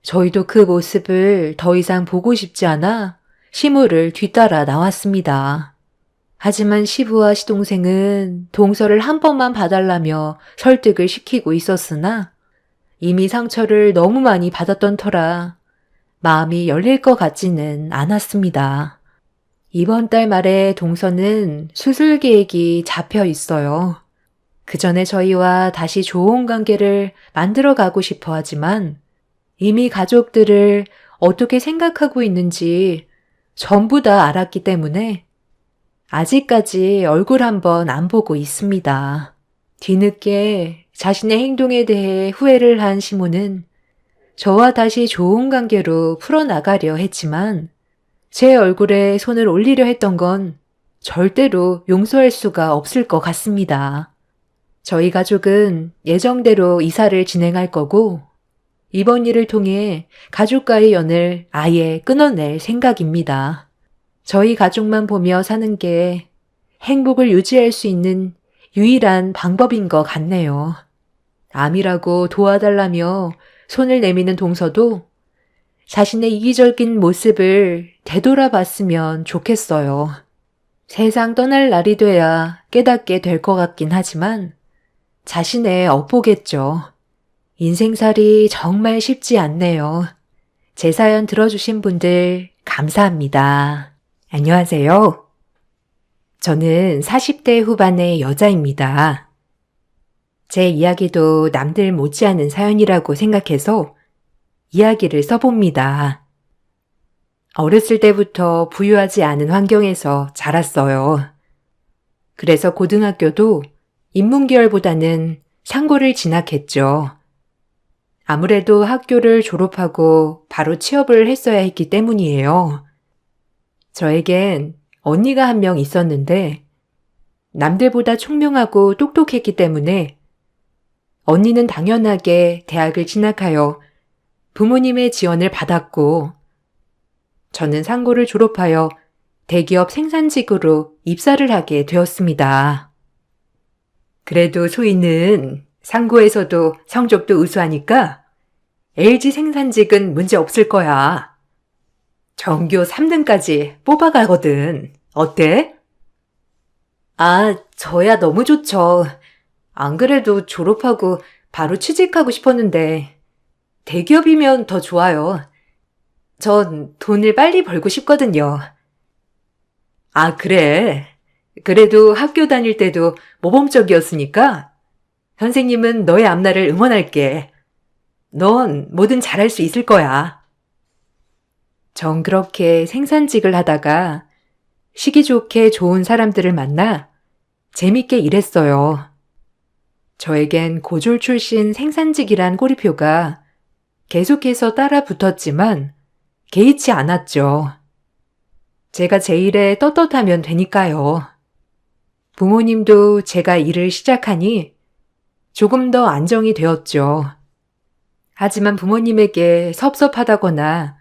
저희도 그 모습을 더 이상 보고 싶지 않아 시모를 뒤따라 나왔습니다. 하지만 시부와 시동생은 동서를 한 번만 봐달라며 설득을 시키고 있었으나 이미 상처를 너무 많이 받았던 터라 마음이 열릴 것 같지는 않았습니다. 이번 달 말에 동서는 수술 계획이 잡혀 있어요. 그 전에 저희와 다시 좋은 관계를 만들어 가고 싶어 하지만 이미 가족들을 어떻게 생각하고 있는지 전부 다 알았기 때문에 아직까지 얼굴 한번 안 보고 있습니다. 뒤늦게 자신의 행동에 대해 후회를 한 시모는 저와 다시 좋은 관계로 풀어나가려 했지만 제 얼굴에 손을 올리려 했던 건 절대로 용서할 수가 없을 것 같습니다. 저희 가족은 예정대로 이사를 진행할 거고 이번 일을 통해 가족과의 연을 아예 끊어낼 생각입니다. 저희 가족만 보며 사는 게 행복을 유지할 수 있는 유일한 방법인 것 같네요. 암이라고 도와달라며 손을 내미는 동서도 자신의 이기적인 모습을 되돌아봤으면 좋겠어요. 세상 떠날 날이 돼야 깨닫게 될 것 같긴 하지만 자신의 업보겠죠. 인생살이 정말 쉽지 않네요. 제 사연 들어주신 분들 감사합니다. 안녕하세요. 저는 40대 후반의 여자입니다. 제 이야기도 남들 못지않은 사연이라고 생각해서 이야기를 써봅니다. 어렸을 때부터 부유하지 않은 환경에서 자랐어요. 그래서 고등학교도 인문계열보다는 상고를 진학했죠. 아무래도 학교를 졸업하고 바로 취업을 했어야 했기 때문이에요. 저에겐 언니가 한 명 있었는데 남들보다 총명하고 똑똑했기 때문에 언니는 당연하게 대학을 진학하여 부모님의 지원을 받았고 저는 상고를 졸업하여 대기업 생산직으로 입사를 하게 되었습니다. 그래도 소희는 상고에서도 성적도 우수하니까 LG 생산직은 문제 없을 거야. 전교 3등까지 뽑아가거든. 어때? 아, 저야 너무 좋죠. 안 그래도 졸업하고 바로 취직하고 싶었는데 대기업이면 더 좋아요. 전 돈을 빨리 벌고 싶거든요. 아, 그래. 그래도 학교 다닐 때도 모범적이었으니까 선생님은 너의 앞날을 응원할게. 넌 뭐든 잘할 수 있을 거야. 전 그렇게 생산직을 하다가 시기 좋게 좋은 사람들을 만나 재밌게 일했어요. 저에겐 고졸 출신 생산직이란 꼬리표가 계속해서 따라 붙었지만 개의치 않았죠. 제가 제 일에 떳떳하면 되니까요. 부모님도 제가 일을 시작하니 조금 더 안정이 되었죠. 하지만 부모님에게 섭섭하다거나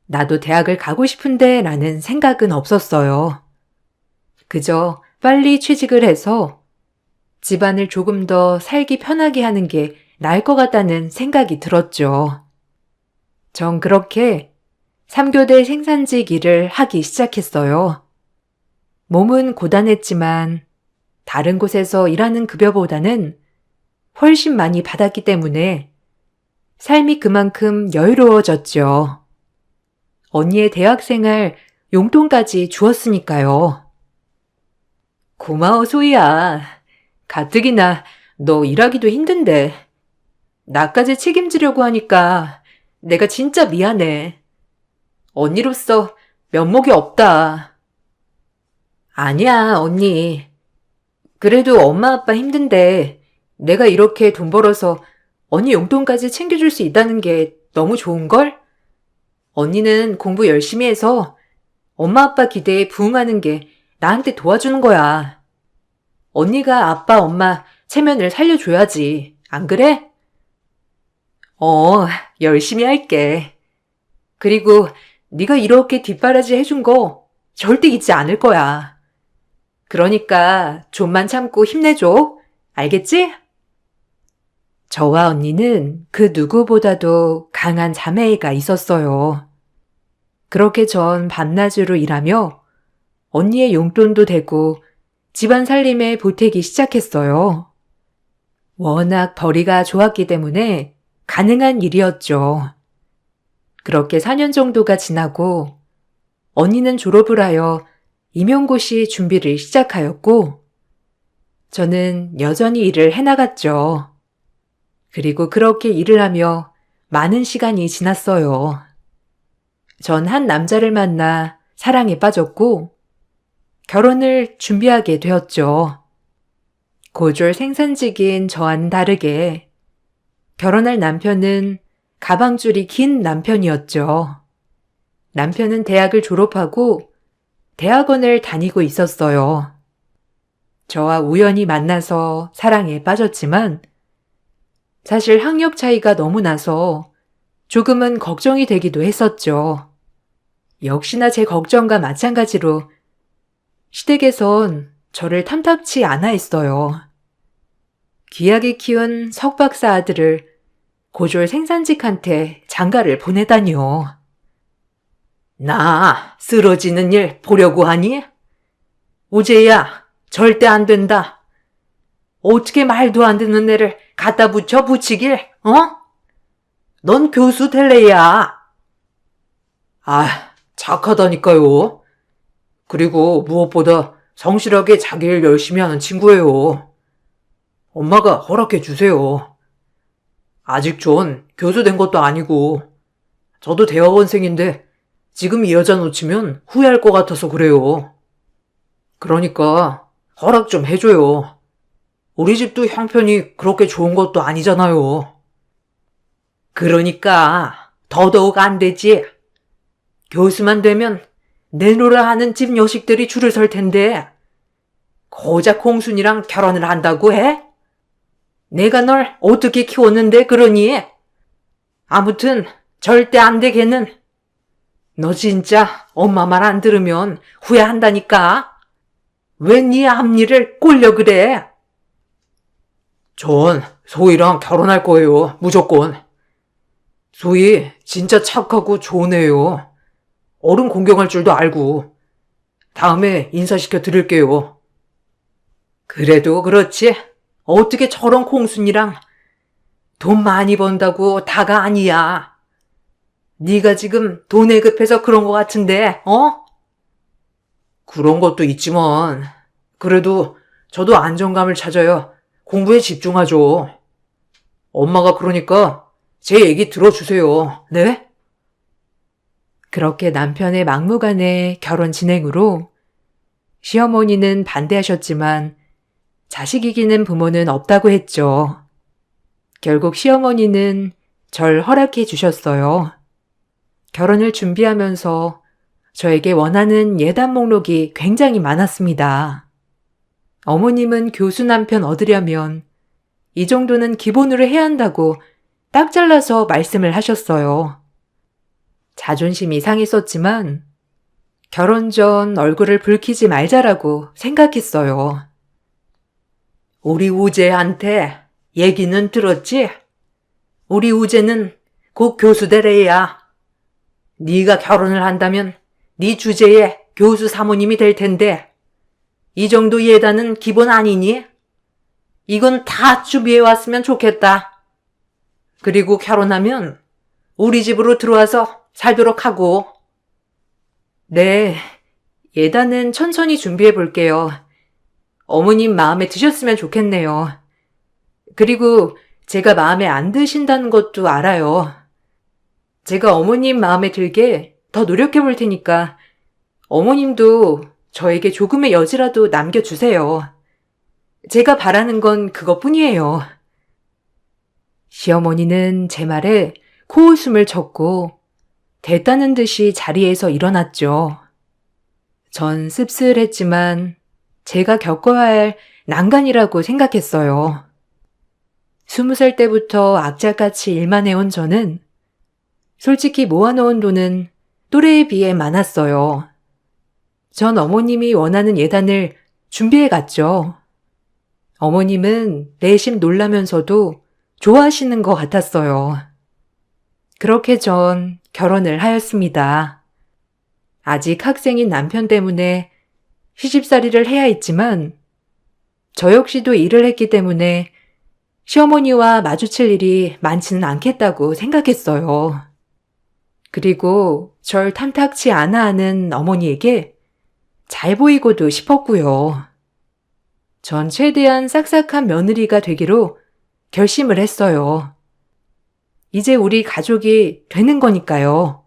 나도 대학을 가고 싶은데 라는 생각은 없었어요. 그저 빨리 취직을 해서 집안을 조금 더 살기 편하게 하는 게 나을 것 같다는 생각이 들었죠. 전 그렇게 3교대 생산직 일을 하기 시작했어요. 몸은 고단했지만 다른 곳에서 일하는 급여보다는 훨씬 많이 받았기 때문에 삶이 그만큼 여유로워졌죠. 언니의 대학생활 용돈까지 주었으니까요. 고마워, 소희야. 가뜩이나 너 일하기도 힘든데 나까지 책임지려고 하니까 내가 진짜 미안해. 언니로서 면목이 없다. 아니야, 언니. 그래도 엄마 아빠 힘든데 내가 이렇게 돈 벌어서 언니 용돈까지 챙겨줄 수 있다는 게 너무 좋은걸? 언니는 공부 열심히 해서 엄마 아빠 기대에 부응하는 게 나한테 도와주는 거야. 언니가 아빠 엄마 체면을 살려줘야지. 안 그래? 열심히 할게. 그리고 네가 이렇게 뒷바라지 해준 거 절대 잊지 않을 거야. 그러니까 좀만 참고 힘내줘. 알겠지? 저와 언니는 그 누구보다도 강한 자매애가 있었어요. 그렇게 전 밤낮으로 일하며 언니의 용돈도 되고 집안 살림에 보태기 시작했어요. 워낙 벌이가 좋았기 때문에 가능한 일이었죠. 그렇게 4년 정도가 지나고 언니는 졸업을 하여 임용고시 준비를 시작하였고 저는 여전히 일을 해나갔죠. 그리고 그렇게 일을 하며 많은 시간이 지났어요. 전 한 남자를 만나 사랑에 빠졌고 결혼을 준비하게 되었죠. 고졸 생산직인 저와는 다르게 결혼할 남편은 가방줄이 긴 남편이었죠. 남편은 대학을 졸업하고 대학원을 다니고 있었어요. 저와 우연히 만나서 사랑에 빠졌지만 사실 학력 차이가 너무 나서 조금은 걱정이 되기도 했었죠. 역시나 제 걱정과 마찬가지로 시댁에선 저를 탐탁치 않아 했어요. 귀하게 키운 석박사 아들을 고졸 생산직한테 장가를 보내다니요. 나 쓰러지는 일 보려고 하니? 우재야, 절대 안 된다. 어떻게 말도 안 되는 애를 갖다 붙이길, 어? 넌 교수 될래야. 착하다니까요. 그리고 무엇보다 성실하게 자기 일 열심히 하는 친구예요. 엄마가 허락해 주세요. 아직 전 교수 된 것도 아니고 저도 대학원생인데 지금 이 여자 놓치면 후회할 것 같아서 그래요. 그러니까 허락 좀 해줘요. 우리 집도 형편이 그렇게 좋은 것도 아니잖아요. 그러니까 더더욱 안 되지. 교수만 되면 내노라 하는 집 여식들이 줄을 설 텐데 고작 공순이랑 결혼을 한다고 해? 내가 널 어떻게 키웠는데 그러니? 아무튼 절대 안 되겠는. 너 진짜 엄마 말 안 들으면 후회한다니까. 왜 네 앞니를 꼴려 그래? 전 소희랑 결혼할 거예요. 무조건. 소희 진짜 착하고 좋은 애요. 어른 공경할 줄도 알고. 다음에 인사시켜 드릴게요. 그래도 그렇지. 어떻게 저런 공순이랑 돈 많이 번다고 다가 아니야. 네가 지금 돈에 급해서 그런 것 같은데, 어? 그런 것도 있지만 그래도 저도 안정감을 찾아야 공부에 집중하죠. 엄마가 그러니까 제 얘기 들어주세요. 네? 그렇게 남편의 막무가내 결혼 진행으로 시어머니는 반대하셨지만 자식 이기는 부모는 없다고 했죠. 결국 시어머니는 절 허락해 주셨어요. 결혼을 준비하면서 저에게 원하는 예단 목록이 굉장히 많았습니다. 어머님은 교수 남편 얻으려면 이 정도는 기본으로 해야 한다고 딱 잘라서 말씀을 하셨어요. 자존심이 상했었지만 결혼 전 얼굴을 붉히지 말자라고 생각했어요. 우리 우재한테 얘기는 들었지? 우리 우재는 곧 교수 될 애야. 네가 결혼을 한다면 네 주제에 교수 사모님이 될 텐데 이 정도 예단은 기본 아니니? 이건 다 준비해 왔으면 좋겠다. 그리고 결혼하면 우리 집으로 들어와서 살도록 하고. 네, 예단은 천천히 준비해 볼게요. 어머님 마음에 드셨으면 좋겠네요. 그리고 제가 마음에 안 드신다는 것도 알아요. 제가 어머님 마음에 들게 더 노력해 볼 테니까 어머님도 저에게 조금의 여지라도 남겨주세요. 제가 바라는 건 그것뿐이에요. 시어머니는 제 말에 코웃음을 쳤고 됐다는 듯이 자리에서 일어났죠. 전 씁쓸했지만 제가 겪어야 할 난간이라고 생각했어요. 20살 때부터 악착같이 일만 해온 저는 솔직히 모아놓은 돈은 또래에 비해 많았어요. 전 어머님이 원하는 예단을 준비해 갔죠. 어머님은 내심 놀라면서도 좋아하시는 것 같았어요. 그렇게 전 결혼을 하였습니다. 아직 학생인 남편 때문에 시집살이를 해야 했지만 저 역시도 일을 했기 때문에 시어머니와 마주칠 일이 많지는 않겠다고 생각했어요. 그리고 절 탐탁치 않아 하는 어머니에게 잘 보이고도 싶었고요. 전 최대한 싹싹한 며느리가 되기로 결심을 했어요. 이제 우리 가족이 되는 거니까요.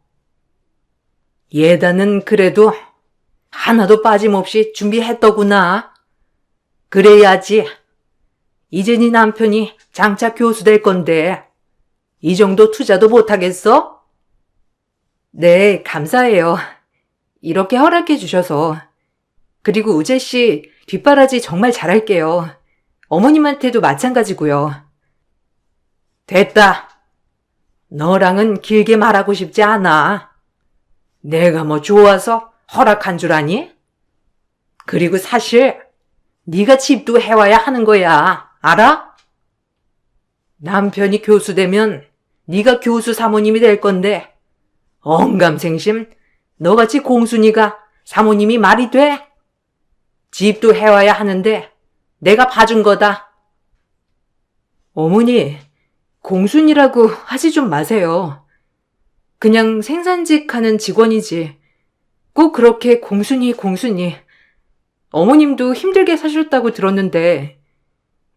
예단은 그래도 하나도 빠짐없이 준비했더구나. 그래야지. 이제 네 남편이 장차 교수 될 건데 이 정도 투자도 못하겠어? 네, 감사해요. 이렇게 허락해 주셔서. 그리고 우재 씨 뒷바라지 정말 잘할게요. 어머님한테도 마찬가지고요. 됐다. 너랑은 길게 말하고 싶지 않아. 내가 뭐 좋아서 허락한 줄 아니? 그리고 사실 네가 집도 해와야 하는 거야. 알아? 남편이 교수 되면 네가 교수 사모님이 될 건데 언감생심 너같이 공순이가 사모님이 말이 돼? 집도 해와야 하는데 내가 봐준 거다. 어머니, 공순이라고 하지 좀 마세요. 그냥 생산직 하는 직원이지. 꼭 그렇게 공순이. 어머님도 힘들게 사셨다고 들었는데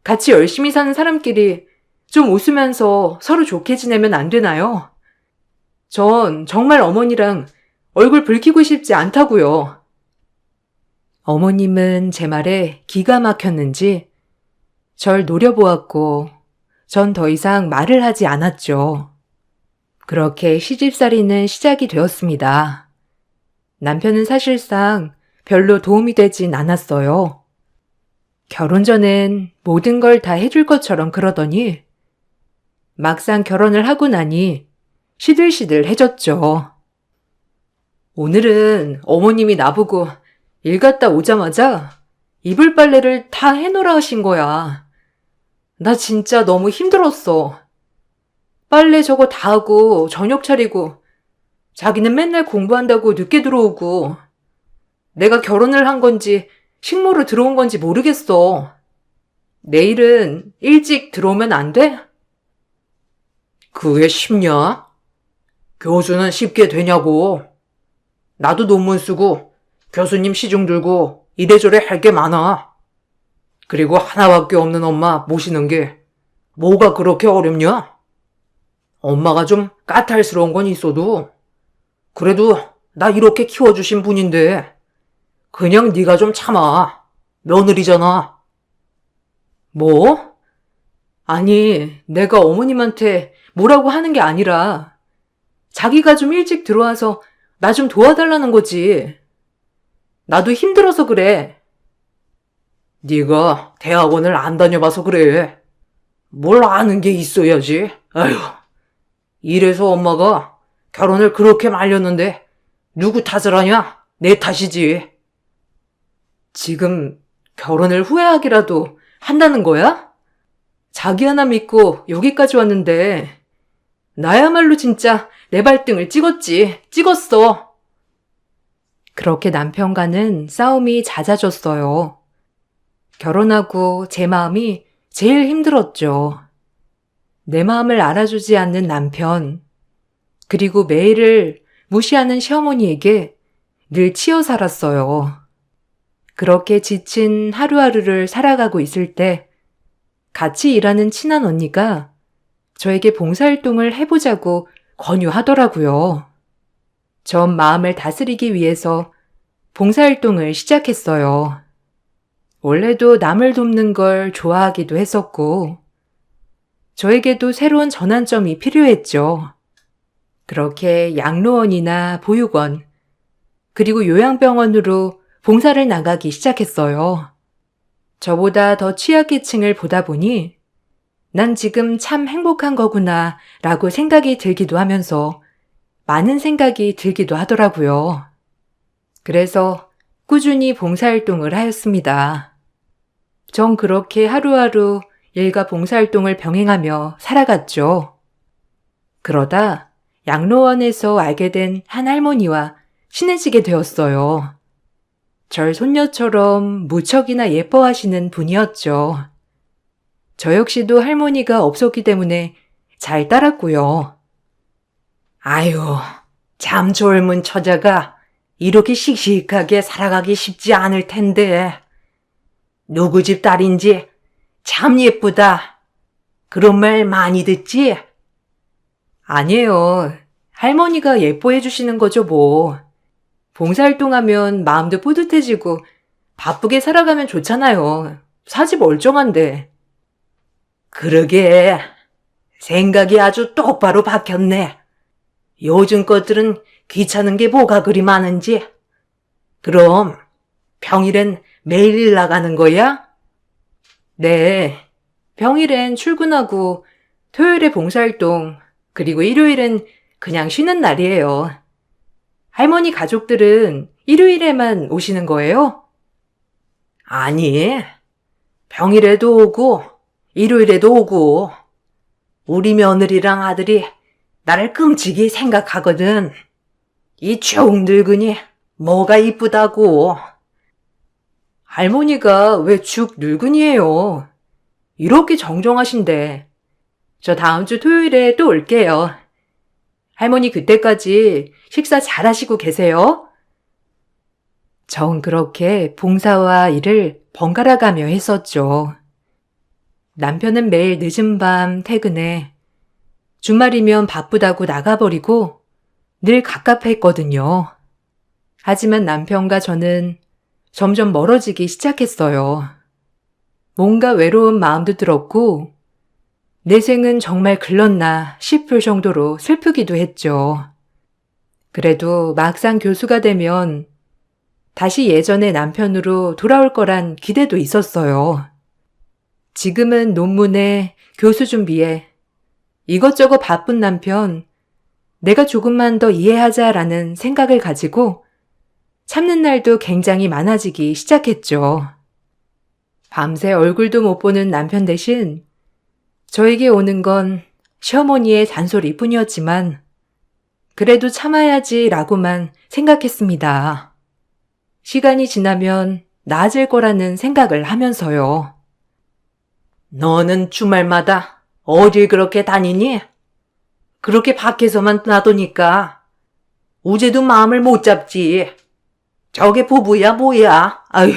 같이 열심히 사는 사람끼리 좀 웃으면서 서로 좋게 지내면 안 되나요? 전 정말 어머니랑 얼굴 붉히고 싶지 않다고요. 어머님은 제 말에 기가 막혔는지 절 노려보았고 전 더 이상 말을 하지 않았죠. 그렇게 시집살이는 시작이 되었습니다. 남편은 사실상 별로 도움이 되진 않았어요. 결혼 전엔 모든 걸 다 해줄 것처럼 그러더니 막상 결혼을 하고 나니 시들시들해졌죠. 오늘은 어머님이 나보고 일 갔다 오자마자 이불 빨래를 다 해놓으라 하신 거야. 나 진짜 너무 힘들었어. 빨래 저거 다 하고 저녁 차리고 자기는 맨날 공부한다고 늦게 들어오고 내가 결혼을 한 건지 식모로 들어온 건지 모르겠어. 내일은 일찍 들어오면 안 돼? 그게 쉽냐? 교수는 쉽게 되냐고. 나도 논문 쓰고 교수님 시중 들고 이래저래 할 게 많아. 그리고 하나밖에 없는 엄마 모시는 게 뭐가 그렇게 어렵냐? 엄마가 좀 까탈스러운 건 있어도 그래도 나 이렇게 키워주신 분인데 그냥 네가 좀 참아. 며느리잖아. 뭐? 아니, 내가 어머님한테 뭐라고 하는 게 아니라 자기가 좀 일찍 들어와서 나 좀 도와달라는 거지. 나도 힘들어서 그래. 네가 대학원을 안 다녀봐서 그래. 뭘 아는 게 있어야지. 아휴. 이래서 엄마가 결혼을 그렇게 말렸는데 누구 탓을 하냐? 내 탓이지. 지금 결혼을 후회하기라도 한다는 거야? 자기 하나 믿고 여기까지 왔는데 나야말로 진짜 내 발등을 찍었어. 그렇게 남편과는 싸움이 잦아졌어요. 결혼하고 제 마음이 제일 힘들었죠. 내 마음을 알아주지 않는 남편, 그리고 매일을 무시하는 시어머니에게 늘 치여 살았어요. 그렇게 지친 하루하루를 살아가고 있을 때 같이 일하는 친한 언니가 저에게 봉사활동을 해보자고 권유하더라고요. 전 마음을 다스리기 위해서 봉사활동을 시작했어요. 원래도 남을 돕는 걸 좋아하기도 했었고, 저에게도 새로운 전환점이 필요했죠. 그렇게 양로원이나 보육원, 그리고 요양병원으로 봉사를 나가기 시작했어요. 저보다 더 취약계층을 보다 보니 난 지금 참 행복한 거구나 라고 생각이 들기도 하면서 많은 생각이 들기도 하더라고요. 그래서 꾸준히 봉사활동을 하였습니다. 전 그렇게 하루하루 일과 봉사활동을 병행하며 살아갔죠. 그러다 양로원에서 알게 된 한 할머니와 친해지게 되었어요. 절 손녀처럼 무척이나 예뻐하시는 분이었죠. 저 역시도 할머니가 없었기 때문에 잘 따랐고요. 아유, 참 젊은 처자가 이렇게 씩씩하게 살아가기 쉽지 않을 텐데. 누구 집 딸인지 참 예쁘다. 그런 말 많이 듣지? 아니에요. 할머니가 예뻐해 주시는 거죠, 뭐. 봉사활동하면 마음도 뿌듯해지고 바쁘게 살아가면 좋잖아요. 사지 멀쩡한데. 그러게. 생각이 아주 똑바로 박혔네. 요즘 것들은 귀찮은 게 뭐가 그리 많은지. 그럼 평일엔 매일 일 나가는 거야? 네. 평일엔 출근하고 토요일에 봉사활동, 그리고 일요일은 그냥 쉬는 날이에요. 할머니 가족들은 일요일에만 오시는 거예요? 아니, 평일에도 오고 일요일에도 오고. 우리 며느리랑 아들이 나를 끔찍이 생각하거든. 이 쭉 늙으니 뭐가 이쁘다고. 할머니가 왜 죽 늙은이에요? 이렇게 정정하신데. 저 다음 주 토요일에 또 올게요. 할머니 그때까지 식사 잘 하시고 계세요. 전 그렇게 봉사와 일을 번갈아 가며 했었죠. 남편은 매일 늦은 밤 퇴근해 주말이면 바쁘다고 나가버리고 늘 갑갑했거든요. 하지만 남편과 저는 점점 멀어지기 시작했어요. 뭔가 외로운 마음도 들었고 내 생은 정말 글렀나 싶을 정도로 슬프기도 했죠. 그래도 막상 교수가 되면 다시 예전의 남편으로 돌아올 거란 기대도 있었어요. 지금은 논문에 교수 준비에 이것저것 바쁜 남편, 내가 조금만 더 이해하자라는 생각을 가지고 참는 날도 굉장히 많아지기 시작했죠. 밤새 얼굴도 못 보는 남편 대신 저에게 오는 건 시어머니의 잔소리뿐이었지만 그래도 참아야지라고만 생각했습니다. 시간이 지나면 나아질 거라는 생각을 하면서요. 너는 주말마다 어딜 그렇게 다니니? 그렇게 밖에서만 놔두니까 우제도 마음을 못 잡지. 저게 부부야 뭐야? 아휴.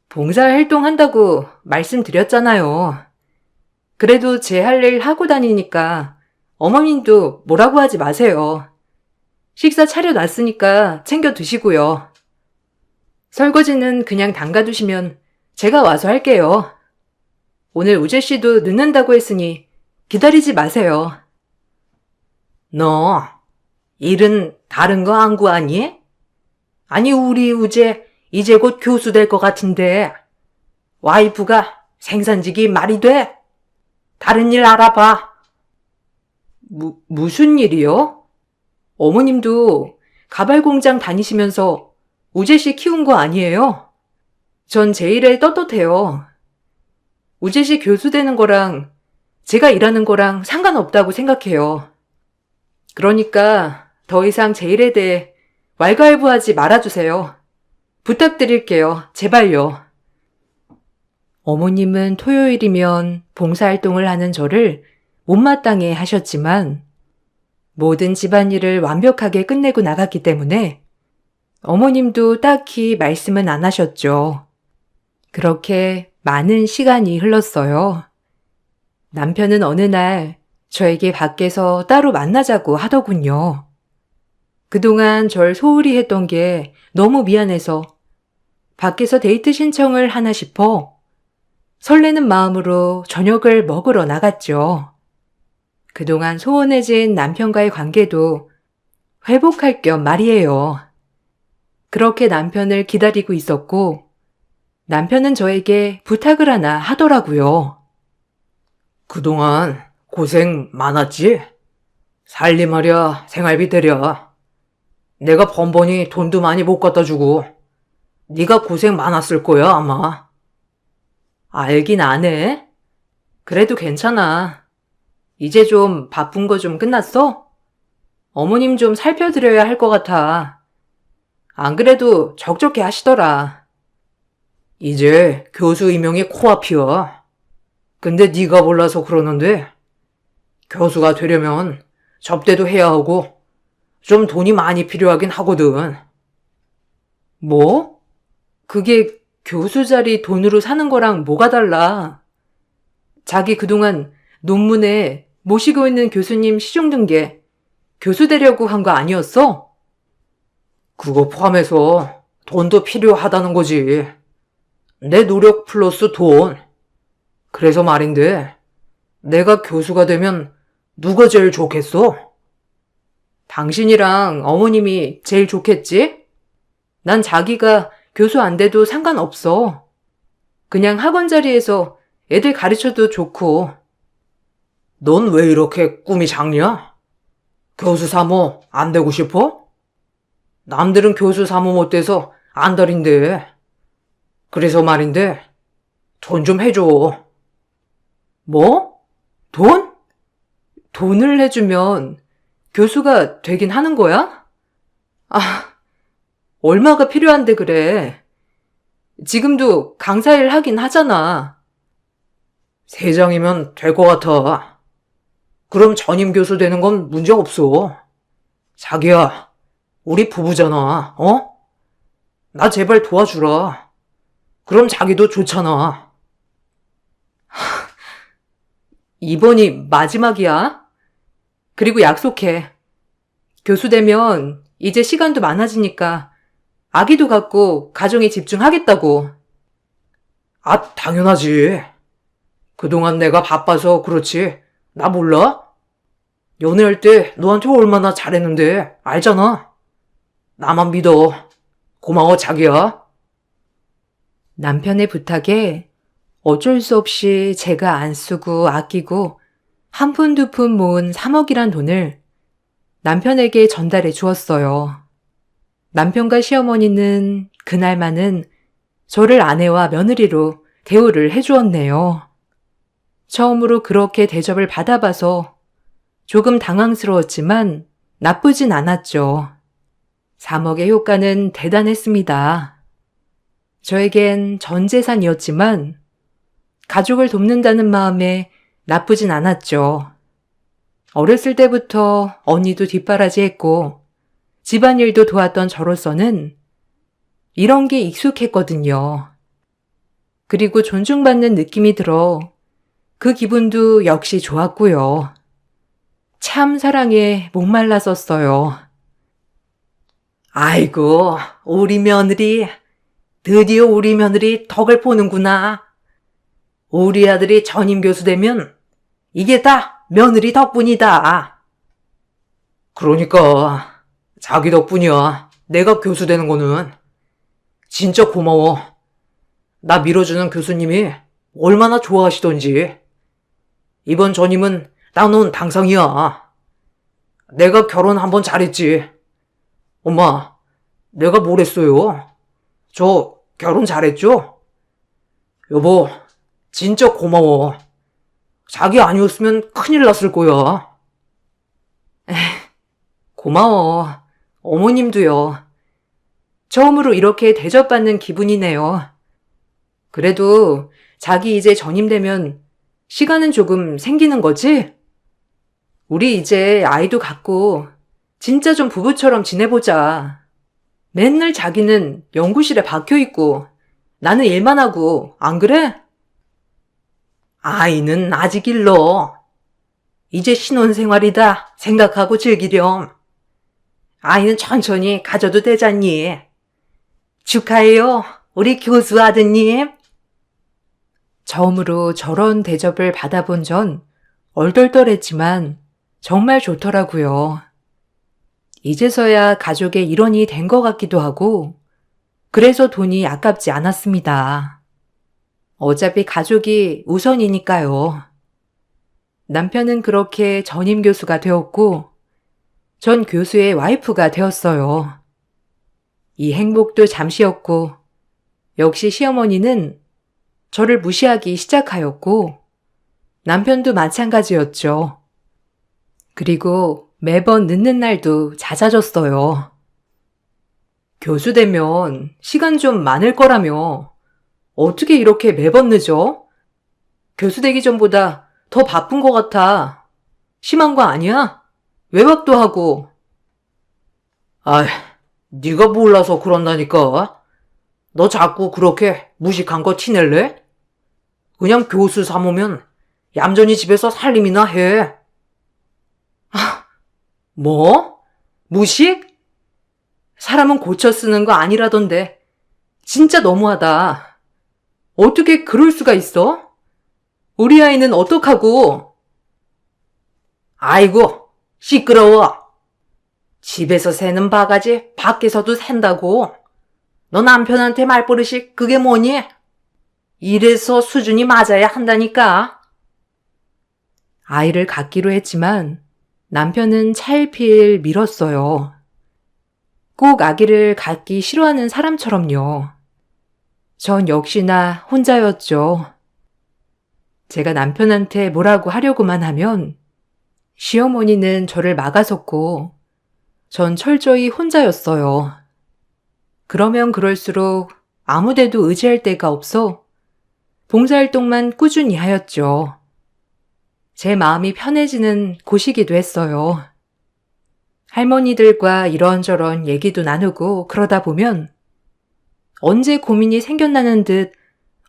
봉사활동한다고 말씀드렸잖아요. 그래도 제 할 일 하고 다니니까 어머님도 뭐라고 하지 마세요. 식사 차려놨으니까 챙겨 드시고요. 설거지는 그냥 담가두시면 제가 와서 할게요. 오늘 우재씨도 늦는다고 했으니 기다리지 마세요. 너 일은 다른 거 안 구하니? 아니 우리 우재 이제 곧 교수 될 것 같은데 와이프가 생산직이 말이 돼? 다른 일 알아봐. 무슨 일이요? 어머님도 가발 공장 다니시면서 우재씨 키운 거 아니에요? 전 제 일에 떳떳해요. 우재씨 교수 되는 거랑 제가 일하는 거랑 상관없다고 생각해요. 그러니까 더 이상 제 일에 대해 왈가왈부하지 말아주세요. 부탁드릴게요. 제발요. 어머님은 토요일이면 봉사활동을 하는 저를 못마땅해 하셨지만 모든 집안일을 완벽하게 끝내고 나갔기 때문에 어머님도 딱히 말씀은 안 하셨죠. 그렇게 많은 시간이 흘렀어요. 남편은 어느 날 저에게 밖에서 따로 만나자고 하더군요. 그동안 절 소홀히 했던 게 너무 미안해서 밖에서 데이트 신청을 하나 싶어 설레는 마음으로 저녁을 먹으러 나갔죠. 그동안 소원해진 남편과의 관계도 회복할 겸 말이에요. 그렇게 남편을 기다리고 있었고 남편은 저에게 부탁을 하나 하더라고요. 그동안 고생 많았지? 살림하랴 생활비 대랴. 내가 번번이 돈도 많이 못 갖다 주고 네가 고생 많았을 거야 아마. 알긴 아네. 그래도 괜찮아. 이제 좀 바쁜 거 좀 끝났어? 어머님 좀 살펴드려야 할 것 같아. 안 그래도 적적해 하시더라. 이제 교수 임용이 코앞이야. 근데 네가 몰라서 그러는데 교수가 되려면 접대도 해야 하고 좀 돈이 많이 필요하긴 하거든. 뭐? 그게 교수 자리 돈으로 사는 거랑 뭐가 달라? 자기 그동안 논문에 모시고 있는 교수님 시중 든 게 교수 되려고 한 거 아니었어? 그거 포함해서 돈도 필요하다는 거지. 내 노력 플러스 돈. 그래서 말인데 내가 교수가 되면 누가 제일 좋겠어? 당신이랑 어머님이 제일 좋겠지? 난 자기가 교수 안 돼도 상관없어. 그냥 학원 자리에서 애들 가르쳐도 좋고. 넌 왜 이렇게 꿈이 작냐? 교수 사모 안 되고 싶어? 남들은 교수 사모 못 돼서 안달인데. 그래서 말인데 돈 좀 해줘. 뭐? 돈? 돈을 해주면 교수가 되긴 하는 거야? 아, 얼마가 필요한데 그래. 지금도 강사일 하긴 하잖아. 3장이면 될 것 같아. 그럼 전임 교수 되는 건 문제 없어. 자기야, 우리 부부잖아, 어? 나 제발 도와주라. 그럼 자기도 좋잖아. 이번이 마지막이야. 그리고 약속해. 교수 되면 이제 시간도 많아지니까 아기도 갖고 가정에 집중하겠다고. 아, 당연하지. 그동안 내가 바빠서 그렇지. 나 몰라? 연애할 때 너한테 얼마나 잘했는데 알잖아. 나만 믿어. 고마워 자기야. 남편의 부탁에 어쩔 수 없이 제가 안 쓰고 아끼고 한 푼 두 푼 모은 3억이란 돈을 남편에게 전달해 주었어요. 남편과 시어머니는 그날만은 저를 아내와 며느리로 대우를 해주었네요. 처음으로 그렇게 대접을 받아봐서 조금 당황스러웠지만 나쁘진 않았죠. 3억의 효과는 대단했습니다. 저에겐 전 재산이었지만 가족을 돕는다는 마음에 나쁘진 않았죠. 어렸을 때부터 언니도 뒷바라지했고 집안일도 도왔던 저로서는 이런 게 익숙했거든요. 그리고 존중받는 느낌이 들어 그 기분도 역시 좋았고요. 참 사랑에 목말랐었어요. 아이고, 우리 며느리. 드디어 우리 며느리 덕을 보는구나. 우리 아들이 전임 교수 되면 이게 다 며느리 덕분이다. 그러니까 자기 덕분이야. 내가 교수 되는 거는. 진짜 고마워. 나 밀어주는 교수님이 얼마나 좋아하시던지. 이번 전임은 나는 당상이야. 내가 결혼 한번 잘했지. 엄마, 내가 뭘 했어요? 저 결혼 잘했죠? 여보, 진짜 고마워. 자기 아니었으면 큰일 났을 거야. 고마워. 어머님도요. 처음으로 이렇게 대접받는 기분이네요. 그래도 자기 이제 전임되면 시간은 조금 생기는 거지? 우리 이제 아이도 갖고 진짜 좀 부부처럼 지내보자. 맨날 자기는 연구실에 박혀있고 나는 일만 하고 안 그래? 아이는 아직 일러. 이제 신혼생활이다 생각하고 즐기렴. 아이는 천천히 가져도 되잖니. 축하해요, 우리 교수 아드님. 처음으로 저런 대접을 받아본 전 얼떨떨했지만 정말 좋더라고요. 이제서야 가족의 일원이 된 것 같기도 하고 그래서 돈이 아깝지 않았습니다. 어차피 가족이 우선이니까요. 남편은 그렇게 전임 교수가 되었고 전 교수의 와이프가 되었어요. 이 행복도 잠시였고 역시 시어머니는 저를 무시하기 시작하였고 남편도 마찬가지였죠. 그리고 매번 늦는 날도 잦아졌어요. 교수 되면 시간 좀 많을 거라며 어떻게 이렇게 매번 늦어? 교수 되기 전보다 더 바쁜 것 같아. 심한 거 아니야? 외박도 하고. 아이, 네가 몰라서 그런다니까. 너 자꾸 그렇게 무식한 거 티낼래? 그냥 교수 삼으면 얌전히 집에서 살림이나 해. 뭐? 무식? 사람은 고쳐 쓰는 거 아니라던데. 진짜 너무하다. 어떻게 그럴 수가 있어? 우리 아이는 어떡하고? 아이고, 시끄러워. 집에서 새는 바가지 밖에서도 샌다고. 너 남편한테 말버릇이 그게 뭐니? 이래서 수준이 맞아야 한다니까. 아이를 갖기로 했지만 남편은 차일피일 미뤘어요. 꼭 아기를 갖기 싫어하는 사람처럼요. 전 역시나 혼자였죠. 제가 남편한테 뭐라고 하려고만 하면 시어머니는 저를 막아섰고 전 철저히 혼자였어요. 그러면 그럴수록 아무데도 의지할 데가 없어 봉사활동만 꾸준히 하였죠. 제 마음이 편해지는 곳이기도 했어요. 할머니들과 이런저런 얘기도 나누고 그러다 보면 언제 고민이 생겼나는 듯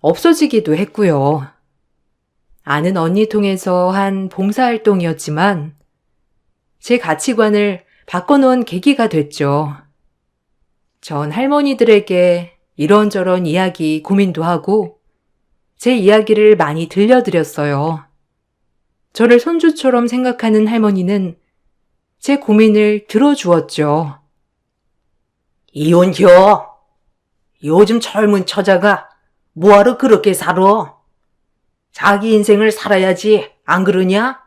없어지기도 했고요. 아는 언니 통해서 한 봉사활동이었지만 제 가치관을 바꿔놓은 계기가 됐죠. 전 할머니들에게 이런저런 이야기 고민도 하고 제 이야기를 많이 들려드렸어요. 저를 손주처럼 생각하는 할머니는 제 고민을 들어주었죠. 이혼혀. 요즘 젊은 처자가 뭐하러 그렇게 살아? 자기 인생을 살아야지, 안 그러냐?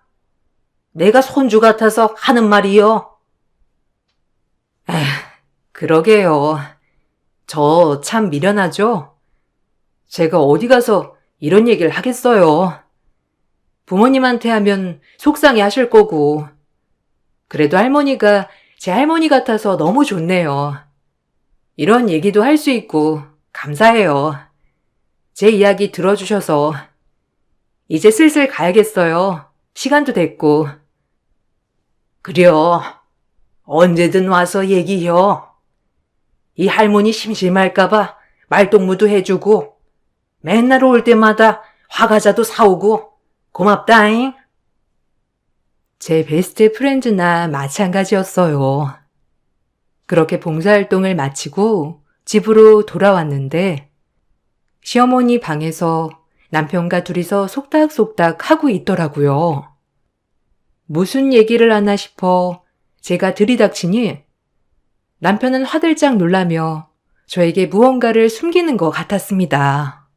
내가 손주 같아서 하는 말이요. 그러게요. 저 참 미련하죠? 제가 어디 가서 이런 얘기를 하겠어요. 부모님한테 하면 속상해 하실 거고. 그래도 할머니가 제 할머니 같아서 너무 좋네요. 이런 얘기도 할 수 있고 감사해요. 제 이야기 들어주셔서. 이제 슬슬 가야겠어요. 시간도 됐고. 그려. 언제든 와서 얘기해요. 이 할머니 심심할까봐 말동무도 해주고 맨날 올 때마다 화과자도 사오고 고맙다잉. 제 베스트 프렌즈나 마찬가지였어요. 그렇게 봉사활동을 마치고 집으로 돌아왔는데 시어머니 방에서 남편과 둘이서 속닥속닥 하고 있더라고요. 무슨 얘기를 하나 싶어 제가 들이닥치니 남편은 화들짝 놀라며 저에게 무언가를 숨기는 것 같았습니다.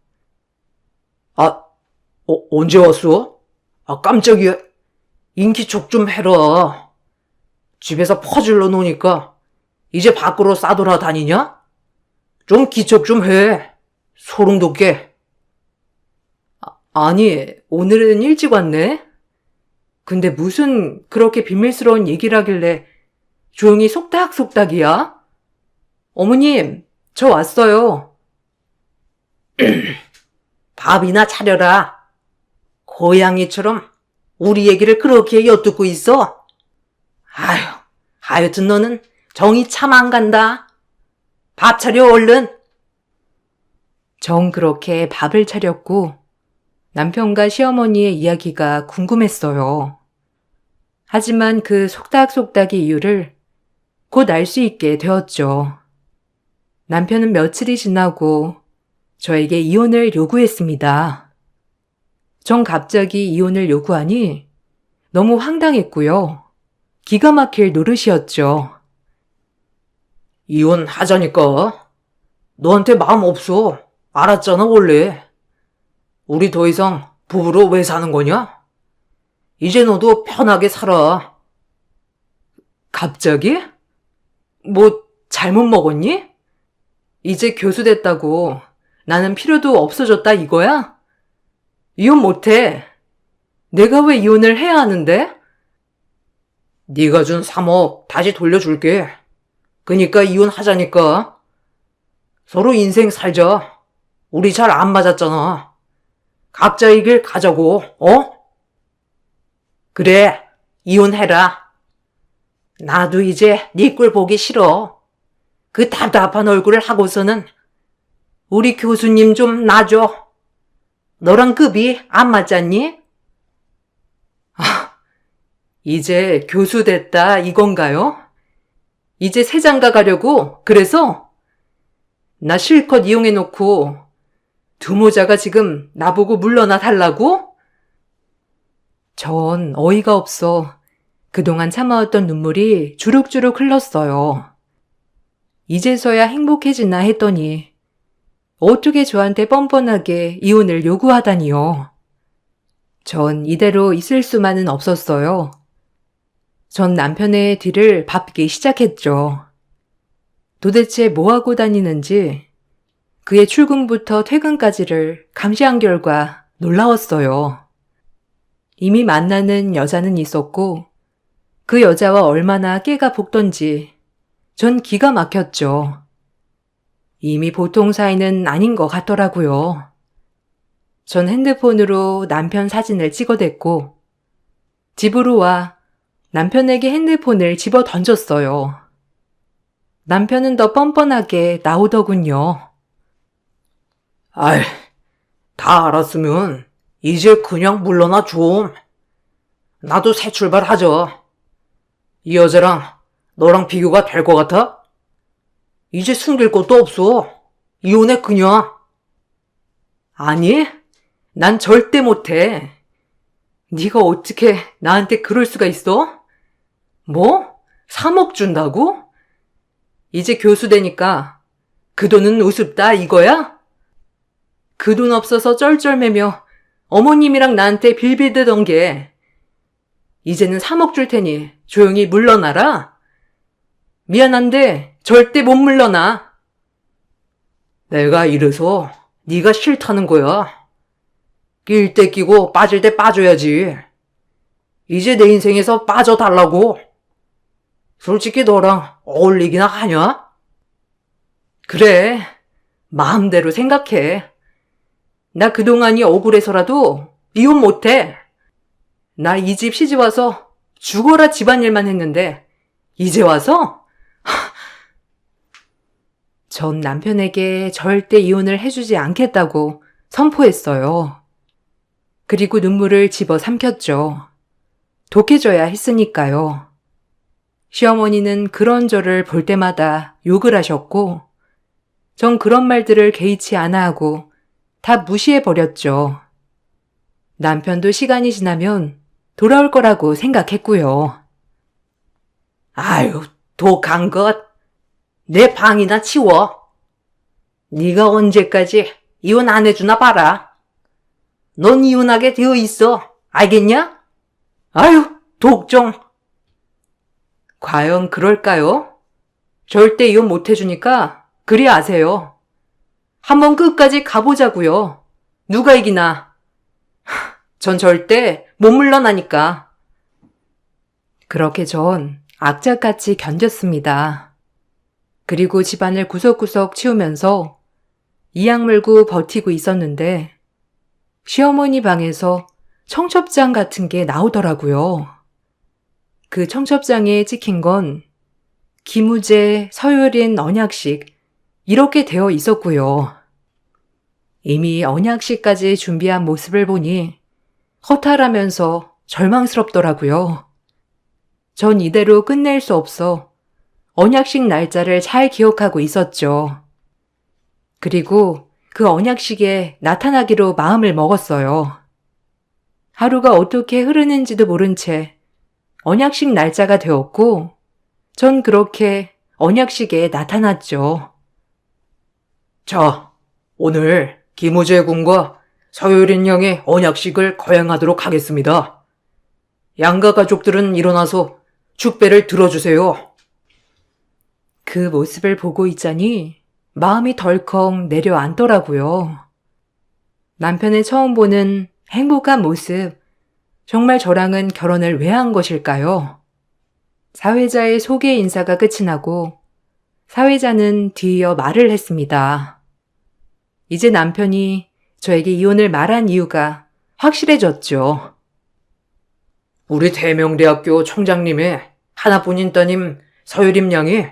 언제 왔어? 깜짝이야. 인기척 좀 해라. 집에서 퍼질러 놓으니까 이제 밖으로 싸돌아다니냐? 좀 기척 좀 해. 소름 돋게. 아니, 오늘은 일찍 왔네? 근데 무슨 그렇게 비밀스러운 얘기를 하길래 조용히 속닥속닥이야? 어머님, 저 왔어요. 밥이나 차려라. 고양이처럼 우리 얘기를 그렇게 엿듣고 있어? 아휴, 하여튼 너는 정이 참 안 간다. 밥 차려 얼른. 정 그렇게 밥을 차렸고 남편과 시어머니의 이야기가 궁금했어요. 하지만 그 속닥속닥의 이유를 곧 알 수 있게 되었죠. 남편은 며칠이 지나고 저에게 이혼을 요구했습니다. 전 갑자기 이혼을 요구하니 너무 황당했고요. 기가 막힐 노릇이었죠. 이혼하자니까. 너한테 마음 없어. 알았잖아 원래. 우리 더 이상 부부로 왜 사는 거냐? 이제 너도 편하게 살아. 갑자기? 뭐 잘못 먹었니? 이제 교수 됐다고 나는 필요도 없어졌다 이거야? 이혼 못해. 내가 왜 이혼을 해야 하는데? 네가 준 3억 다시 돌려줄게. 그니까 이혼하자니까. 서로 인생 살자. 우리 잘 안 맞았잖아. 각자의 길 가자고, 어? 그래, 이혼해라. 나도 이제 네 꼴 보기 싫어. 그 답답한 얼굴을 하고서는 우리 교수님 좀 놔줘. 너랑 급이 안 맞잖니? 이제 교수 됐다 이건가요? 이제 새 장가 가려고? 그래서? 나 실컷 이용해놓고 두모자가 지금 나보고 물러나 달라고? 전 어이가 없어 그동안 참아왔던 눈물이 주룩주룩 흘렀어요. 이제서야 행복해지나 했더니 어떻게 저한테 뻔뻔하게 이혼을 요구하다니요. 전 이대로 있을 수만은 없었어요. 전 남편의 뒤를 밟기 시작했죠. 도대체 뭐하고 다니는지 그의 출근부터 퇴근까지를 감시한 결과 놀라웠어요. 이미 만나는 여자는 있었고 그 여자와 얼마나 깨가 볶던지 전 기가 막혔죠. 이미 보통 사이는 아닌 것 같더라고요. 전 핸드폰으로 남편 사진을 찍어댔고 집으로 와 남편에게 핸드폰을 집어 던졌어요. 남편은 더 뻔뻔하게 나오더군요. 아이, 다 알았으면 이제 그냥 물러나 좀. 나도 새 출발하자. 이 여자랑 너랑 비교가 될 것 같아? 이제 숨길 것도 없어. 이혼해 그냥. 아니, 난 절대 못해. 네가 어떻게 나한테 그럴 수가 있어? 뭐? 3억 준다고? 이제 교수 되니까 그 돈은 우습다 이거야? 그 돈 없어서 쩔쩔매며 어머님이랑 나한테 빌빌대던 게 이제는 3억 줄 테니 조용히 물러나라. 미안한데 절대 못 물러나. 내가 이래서 네가 싫다는 거야. 낄 때 끼고 빠질 때 빠져야지. 이제 내 인생에서 빠져달라고. 솔직히 너랑 어울리기나 하냐? 그래, 마음대로 생각해. 나 그동안이 억울해서라도 이혼 못해. 나 이 집 시집 와서 죽어라 집안일만 했는데 이제 와서? 전 남편에게 절대 이혼을 해주지 않겠다고 선포했어요. 그리고 눈물을 집어 삼켰죠. 독해져야 했으니까요. 시어머니는 그런 저를 볼 때마다 욕을 하셨고, 전 그런 말들을 개의치 않아 하고 다 무시해버렸죠. 남편도 시간이 지나면 돌아올 거라고 생각했고요. 아유, 독한 것. 내 방이나 치워. 네가 언제까지 이혼 안 해주나 봐라. 넌 이혼하게 되어 있어. 알겠냐? 아유, 독종. 과연 그럴까요? 절대 이혼 못 해주니까 그리 아세요. 한번 끝까지 가보자고요. 누가 이기나. 전 절대 못 물러나니까. 그렇게 전 악착같이 견뎠습니다. 그리고 집안을 구석구석 치우면서 이악 물고 버티고 있었는데 시어머니 방에서 청첩장 같은 게 나오더라고요. 그 청첩장에 찍힌 건 김우재, 서효린 언약식 이렇게 되어 있었고요. 이미 언약식까지 준비한 모습을 보니 허탈하면서 절망스럽더라고요. 전 이대로 끝낼 수 없어 언약식 날짜를 잘 기억하고 있었죠. 그리고 그 언약식에 나타나기로 마음을 먹었어요. 하루가 어떻게 흐르는지도 모른 채 언약식 날짜가 되었고 전 그렇게 언약식에 나타났죠. 자, 오늘 김우재 군과 서효린 양의 언약식을 거행하도록 하겠습니다. 양가 가족들은 일어나서 축배를 들어주세요. 그 모습을 보고 있자니 마음이 덜컥 내려앉더라고요. 남편의 처음 보는 행복한 모습, 정말 저랑은 결혼을 왜 한 것일까요? 사회자의 소개 인사가 끝이 나고 사회자는 뒤이어 말을 했습니다. 이제 남편이 저에게 이혼을 말한 이유가 확실해졌죠. 우리 대명대학교 총장님의 하나뿐인 따님 서유림 양이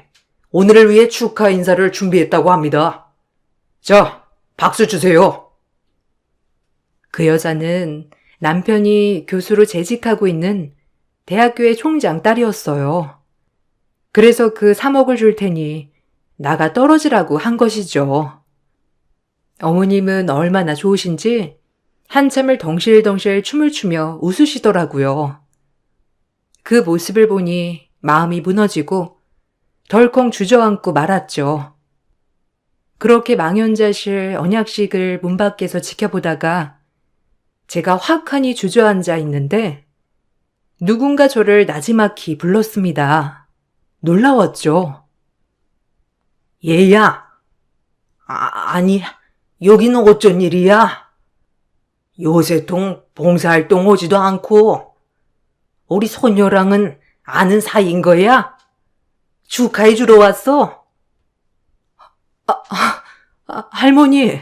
오늘을 위해 축하 인사를 준비했다고 합니다. 자, 박수 주세요. 그 여자는 남편이 교수로 재직하고 있는 대학교의 총장 딸이었어요. 그래서 그 3억을 줄 테니 나가 떨어지라고 한 것이죠. 어머님은 얼마나 좋으신지 한참을 덩실덩실 춤을 추며 웃으시더라고요. 그 모습을 보니 마음이 무너지고 덜컹 주저앉고 말았죠. 그렇게 망연자실 언약식을 문 밖에서 지켜보다가 제가 확하니 주저앉아 있는데 누군가 저를 나지막히 불렀습니다. 놀라웠죠. 얘야. 아니, 여기는 어쩐 일이야? 요새통 봉사활동 오지도 않고 우리 손녀랑은 아는 사이인 거야? 축하해 주러 왔어? 할머니,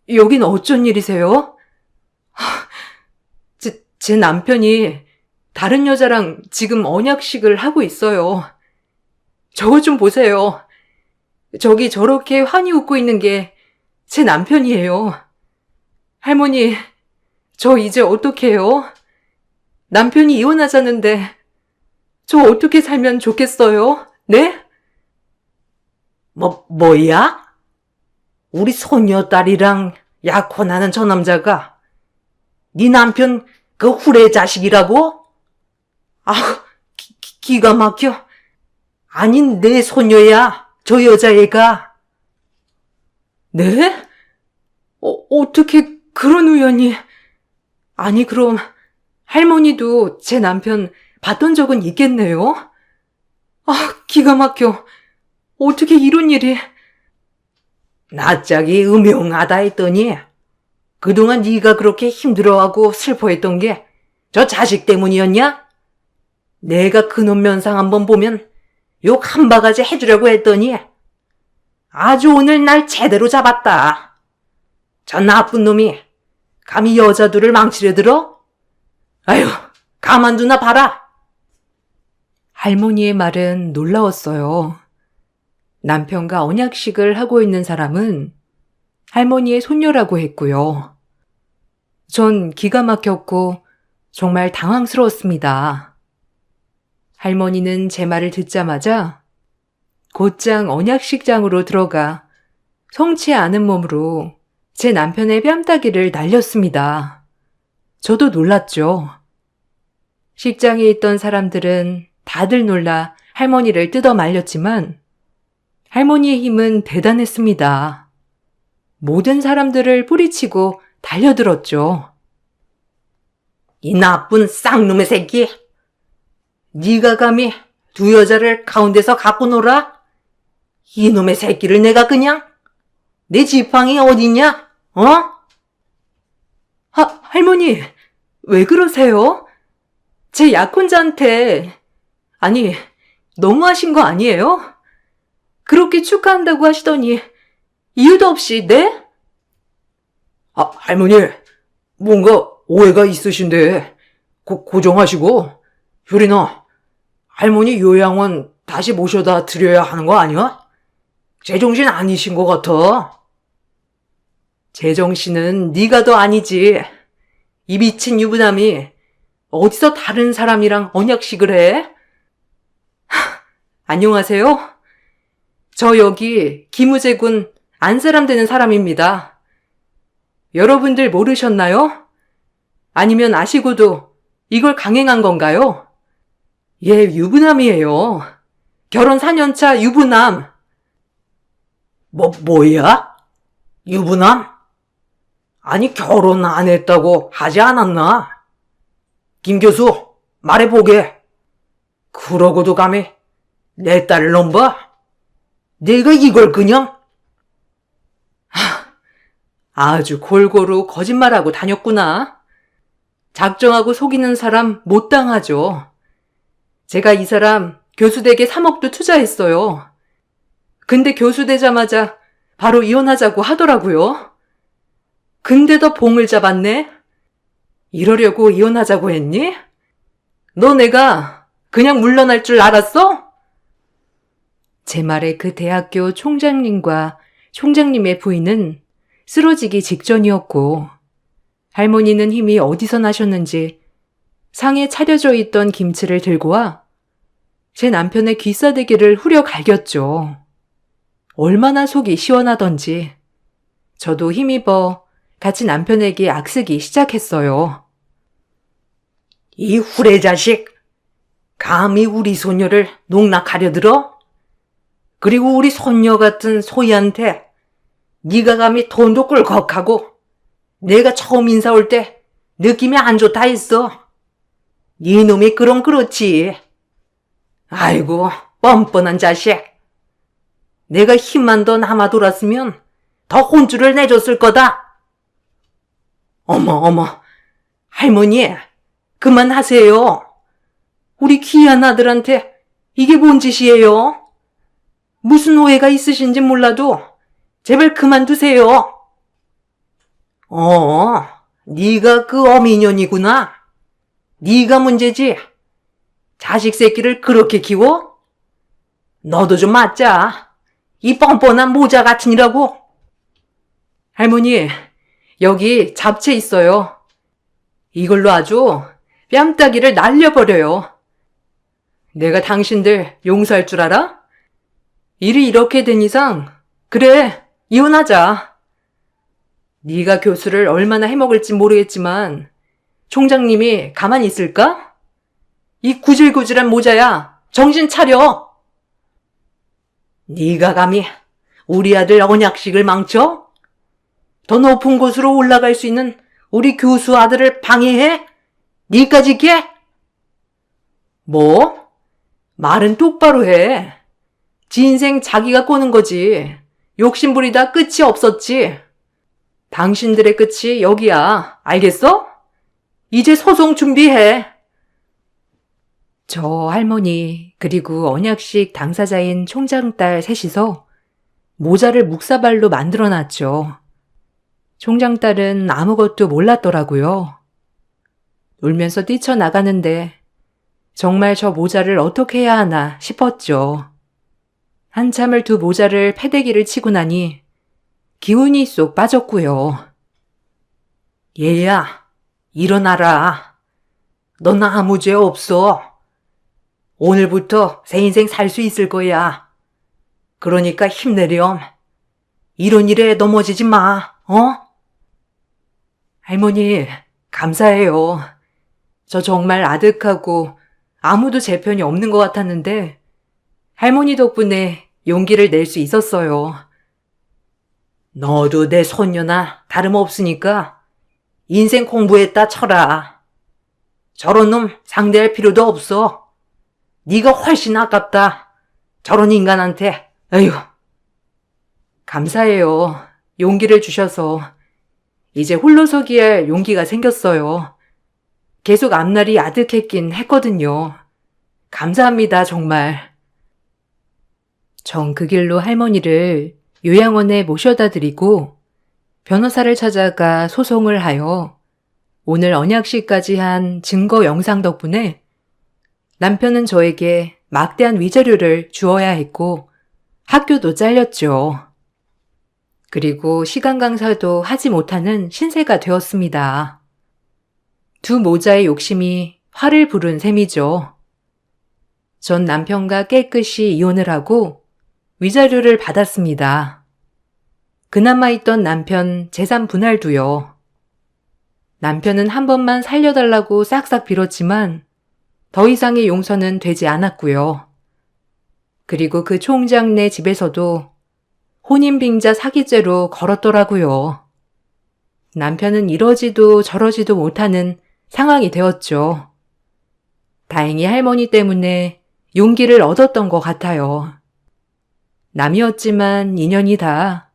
여긴 어쩐 일이세요? 제 남편이 다른 여자랑 지금 언약식을 하고 있어요. 저거 좀 보세요. 저기 저렇게 환히 웃고 있는 게 제 남편이에요. 할머니, 저 이제 어떡해요? 남편이 이혼하자는데 저 어떻게 살면 좋겠어요? 네? 뭐야? 우리 손녀딸이랑 약혼하는 저 남자가 네 남편 그 후레 자식이라고? 아, 기가 막혀. 아니, 내 손녀야, 저 여자애가. 네? 어떻게 그런 우연이... 아니, 그럼 할머니도 제 남편 봤던 적은 있겠네요? 기가 막혀. 어떻게 이런 일이... 낯짝이 음흉하다 했더니 그동안 네가 그렇게 힘들어하고 슬퍼했던 게 저 자식 때문이었냐? 내가 그놈 면상 한번 보면 욕 한 바가지 해주려고 했더니 아주 오늘 날 제대로 잡았다. 저 나쁜 놈이 감히 여자들을 망치려 들어? 아휴, 가만두나 봐라. 할머니의 말은 놀라웠어요. 남편과 언약식을 하고 있는 사람은 할머니의 손녀라고 했고요. 전 기가 막혔고 정말 당황스러웠습니다. 할머니는 제 말을 듣자마자 곧장 언약식장으로 들어가 성치 않은 몸으로 제 남편의 뺨따기를 날렸습니다. 저도 놀랐죠. 식장에 있던 사람들은 다들 놀라 할머니를 뜯어 말렸지만 할머니의 힘은 대단했습니다. 모든 사람들을 뿌리치고 달려들었죠. 이 나쁜 쌍놈의 새끼. 네가 감히 두 여자를 가운데서 갖고 놀아? 이놈의 새끼를 내가 그냥 내 지팡이 어딨냐? 어? 할머니, 왜 그러세요? 제 약혼자한테, 아니, 너무하신 거 아니에요? 그렇게 축하한다고 하시더니 이유도 없이, 네? 할머니, 뭔가 오해가 있으신데 고정하시고. 효린아, 할머니 요양원 다시 모셔다 드려야 하는 거 아니야? 제정신 아니신 것 같아. 제정신은 네가 더 아니지. 이 미친 유부남이 어디서 다른 사람이랑 언약식을 해? 안녕하세요. 저 여기 김우재군 안사람 되는 사람입니다. 여러분들 모르셨나요? 아니면 아시고도 이걸 강행한 건가요? 얘 유부남이에요. 결혼 4년차 유부남. 뭐야? 유부남? 아니, 결혼 안 했다고 하지 않았나? 김 교수, 말해보게. 그러고도 감히 내 딸을 넘봐? 내가 이걸 그냥? 아주 골고루 거짓말하고 다녔구나. 작정하고 속이는 사람 못 당하죠. 제가 이 사람 교수대게 3억도 투자했어요. 근데 교수 되자마자 바로 이혼하자고 하더라고요. 근데도 봉을 잡았네? 이러려고 이혼하자고 했니? 너 내가 그냥 물러날 줄 알았어? 제 말에 그 대학교 총장님과 총장님의 부인은 쓰러지기 직전이었고 할머니는 힘이 어디서 나셨는지 상에 차려져 있던 김치를 들고 와 제 남편의 귀싸대기를 후려 갈겼죠. 얼마나 속이 시원하던지 저도 힘입어 같이 남편에게 악쓰기 시작했어요. 이 후레 자식, 감히 우리 소녀를 농락하려 들어? 그리고 우리 손녀 같은 소희한테 네가 감히 돈도 꿀꺽하고 내가 처음 인사 올 때 느낌이 안 좋다 했어. 네 놈이 그렇지. 아이고, 뻔뻔한 자식. 내가 힘만 더 남아 돌았으면 더 혼쭐을 내줬을 거다. 어머, 할머니, 그만하세요. 우리 귀한 아들한테 이게 뭔 짓이에요? 무슨 오해가 있으신지 몰라도 제발 그만두세요. 네가 그 어미년이구나. 네가 문제지. 자식 새끼를 그렇게 키워? 너도 좀 맞자. 이 뻔뻔한 모자 같으니라고. 할머니, 여기 잡채 있어요. 이걸로 아주 뺨따기를 날려버려요. 내가 당신들 용서할 줄 알아? 일이 이렇게 된 이상 그래, 이혼하자. 네가 교수를 얼마나 해먹을지 모르겠지만 총장님이 가만히 있을까? 이 구질구질한 모자야, 정신 차려. 네가 감히 우리 아들 언약식을 망쳐? 더 높은 곳으로 올라갈 수 있는 우리 교수 아들을 방해해? 네까지 깨? 뭐? 말은 똑바로 해. 지 인생 자기가 꼬는 거지. 욕심부리다 끝이 없었지. 당신들의 끝이 여기야. 알겠어? 이제 소송 준비해. 저 할머니 그리고 언약식 당사자인 총장 딸 셋이서 모자를 묵사발로 만들어놨죠. 총장 딸은 아무것도 몰랐더라고요. 울면서 뛰쳐나가는데 정말 저 모자를 어떻게 해야 하나 싶었죠. 한참을 두 모자를 패대기를 치고 나니 기운이 쏙 빠졌고요. 얘야, 일어나라. 넌 아무 죄 없어. 오늘부터 새 인생 살 수 있을 거야. 그러니까 힘내렴. 이런 일에 넘어지지 마, 어? 할머니, 감사해요. 저 정말 아득하고 아무도 제 편이 없는 것 같았는데 할머니 덕분에 용기를 낼 수 있었어요. 너도 내 손녀나 다름없으니까 인생 공부했다 쳐라. 저런 놈 상대할 필요도 없어. 네가 훨씬 아깝다. 저런 인간한테. 에휴. 감사해요. 용기를 주셔서 이제 홀로 서기 할 용기가 생겼어요. 계속 앞날이 아득했긴 했거든요. 감사합니다, 정말. 전 그 길로 할머니를 요양원에 모셔다 드리고 변호사를 찾아가 소송을 하여 오늘 언약식까지 한 증거 영상 덕분에 남편은 저에게 막대한 위자료를 주어야 했고 학교도 잘렸죠. 그리고 시간 강사도 하지 못하는 신세가 되었습니다. 두 모자의 욕심이 화를 부른 셈이죠. 전 남편과 깨끗이 이혼을 하고 위자료를 받았습니다. 그나마 있던 남편 재산 분할도요. 남편은 한 번만 살려달라고 싹싹 빌었지만 더 이상의 용서는 되지 않았고요. 그리고 그 총장네 집에서도 혼인빙자 사기죄로 걸었더라고요. 남편은 이러지도 저러지도 못하는 상황이 되었죠. 다행히 할머니 때문에 용기를 얻었던 것 같아요. 남이었지만 인연이다.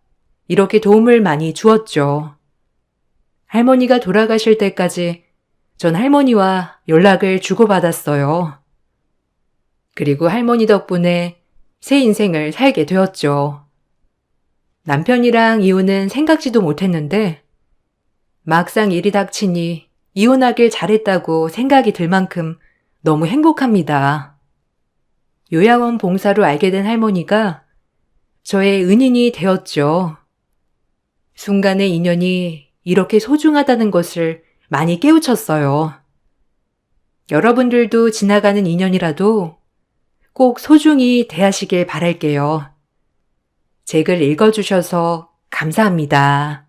이렇게 도움을 많이 주었죠. 할머니가 돌아가실 때까지 전 할머니와 연락을 주고받았어요. 그리고 할머니 덕분에 새 인생을 살게 되었죠. 남편이랑 이혼은 생각지도 못했는데 막상 일이 닥치니 이혼하길 잘했다고 생각이 들 만큼 너무 행복합니다. 요양원 봉사로 알게 된 할머니가 저의 은인이 되었죠. 순간의 인연이 이렇게 소중하다는 것을 많이 깨우쳤어요. 여러분들도 지나가는 인연이라도 꼭 소중히 대하시길 바랄게요. 제 글 읽어주셔서 감사합니다.